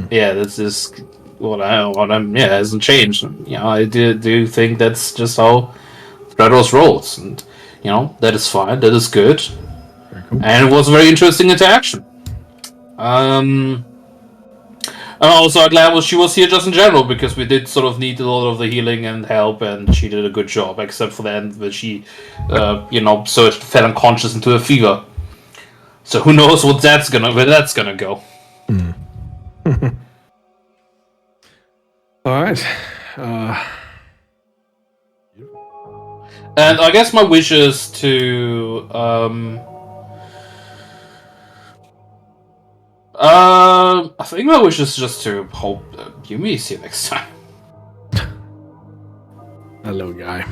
Yeah, this is what I'm. Yeah, it hasn't changed. I do think that's just how Threadrose rolls, and that is fine. That is good, Cool. and it was a very interesting interaction. And also glad she was here just in general, because we did sort of need a lot of the healing and help, and she did a good job, except for the end where she, sort of fell unconscious into a fever. So who knows where that's gonna go. All right. And I guess my wish is to I think my wish is just to hope Yumi is here next time. Hello, guy.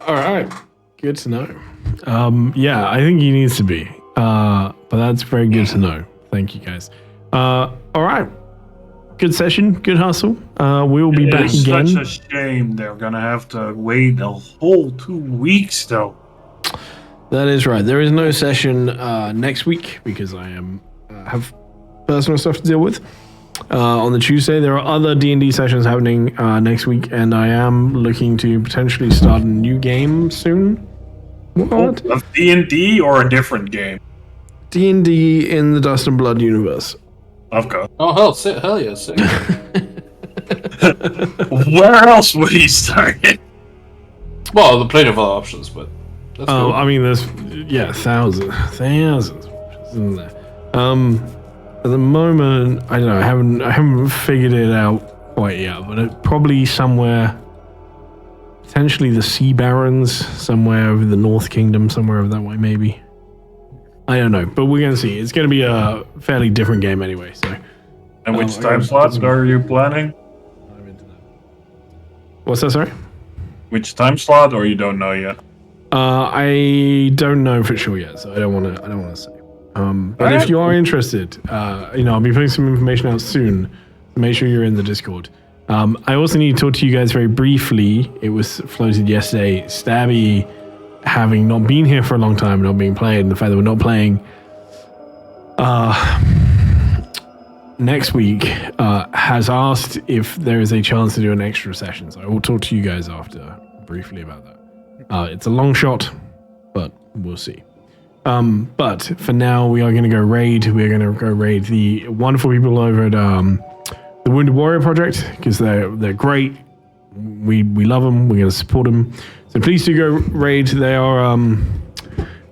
All right. Good to know. Yeah, I think he needs to be. But that's very good to know. Thank you, guys. All right. Good session. Good hustle. We'll be back It's again. such a shame they're gonna have to wait a whole 2 weeks, though. That is right. There is no session next week because I have personal stuff to deal with. On the Tuesday, there are other D&D sessions happening next week, and I am looking to potentially start a new game soon. What? A D&D or a different game? D&D in the Dust and Blood universe. Of course. Oh hell yeah, sick. Where else would he start it? Well, there are plenty of other options, but that's cool. I mean, there's thousands, isn't there? At the moment, I don't know. I haven't figured it out quite yet, but it probably somewhere, potentially the Sea Barons, somewhere over the North Kingdom, somewhere over that way, maybe. I don't know, but we're gonna see. It's gonna be a fairly different game anyway. So. And which time slots are you planning? What's that? Sorry. Which time slot, or you don't know yet? I don't know for sure yet, so I don't want to say. But if you are interested, I'll be putting some information out soon. Make sure you're in the Discord. I also need to talk to you guys very briefly. It was floated yesterday. Stabby, having not been here for a long time, not being played, and the fact that we're not playing next week, has asked if there is a chance to do an extra session. So I will talk to you guys after briefly about that. It's a long shot, but we'll see. But for now, we are going to go raid. We're going to go raid the wonderful people over at the Wounded Warrior Project, because they're great. We love them. We're going to support them. So please do go raid. They are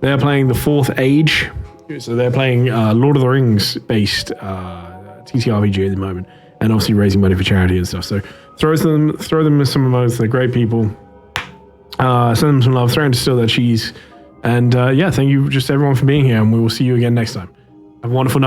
playing the Fourth Age. So they're playing Lord of the Rings based TTRPG at the moment, and obviously raising money for charity and stuff. So throw them some emotes. They're great people. Send them some love. Throw them to Still That Cheese. And yeah, thank you just everyone for being here, and we will see you again next time. Have a wonderful night.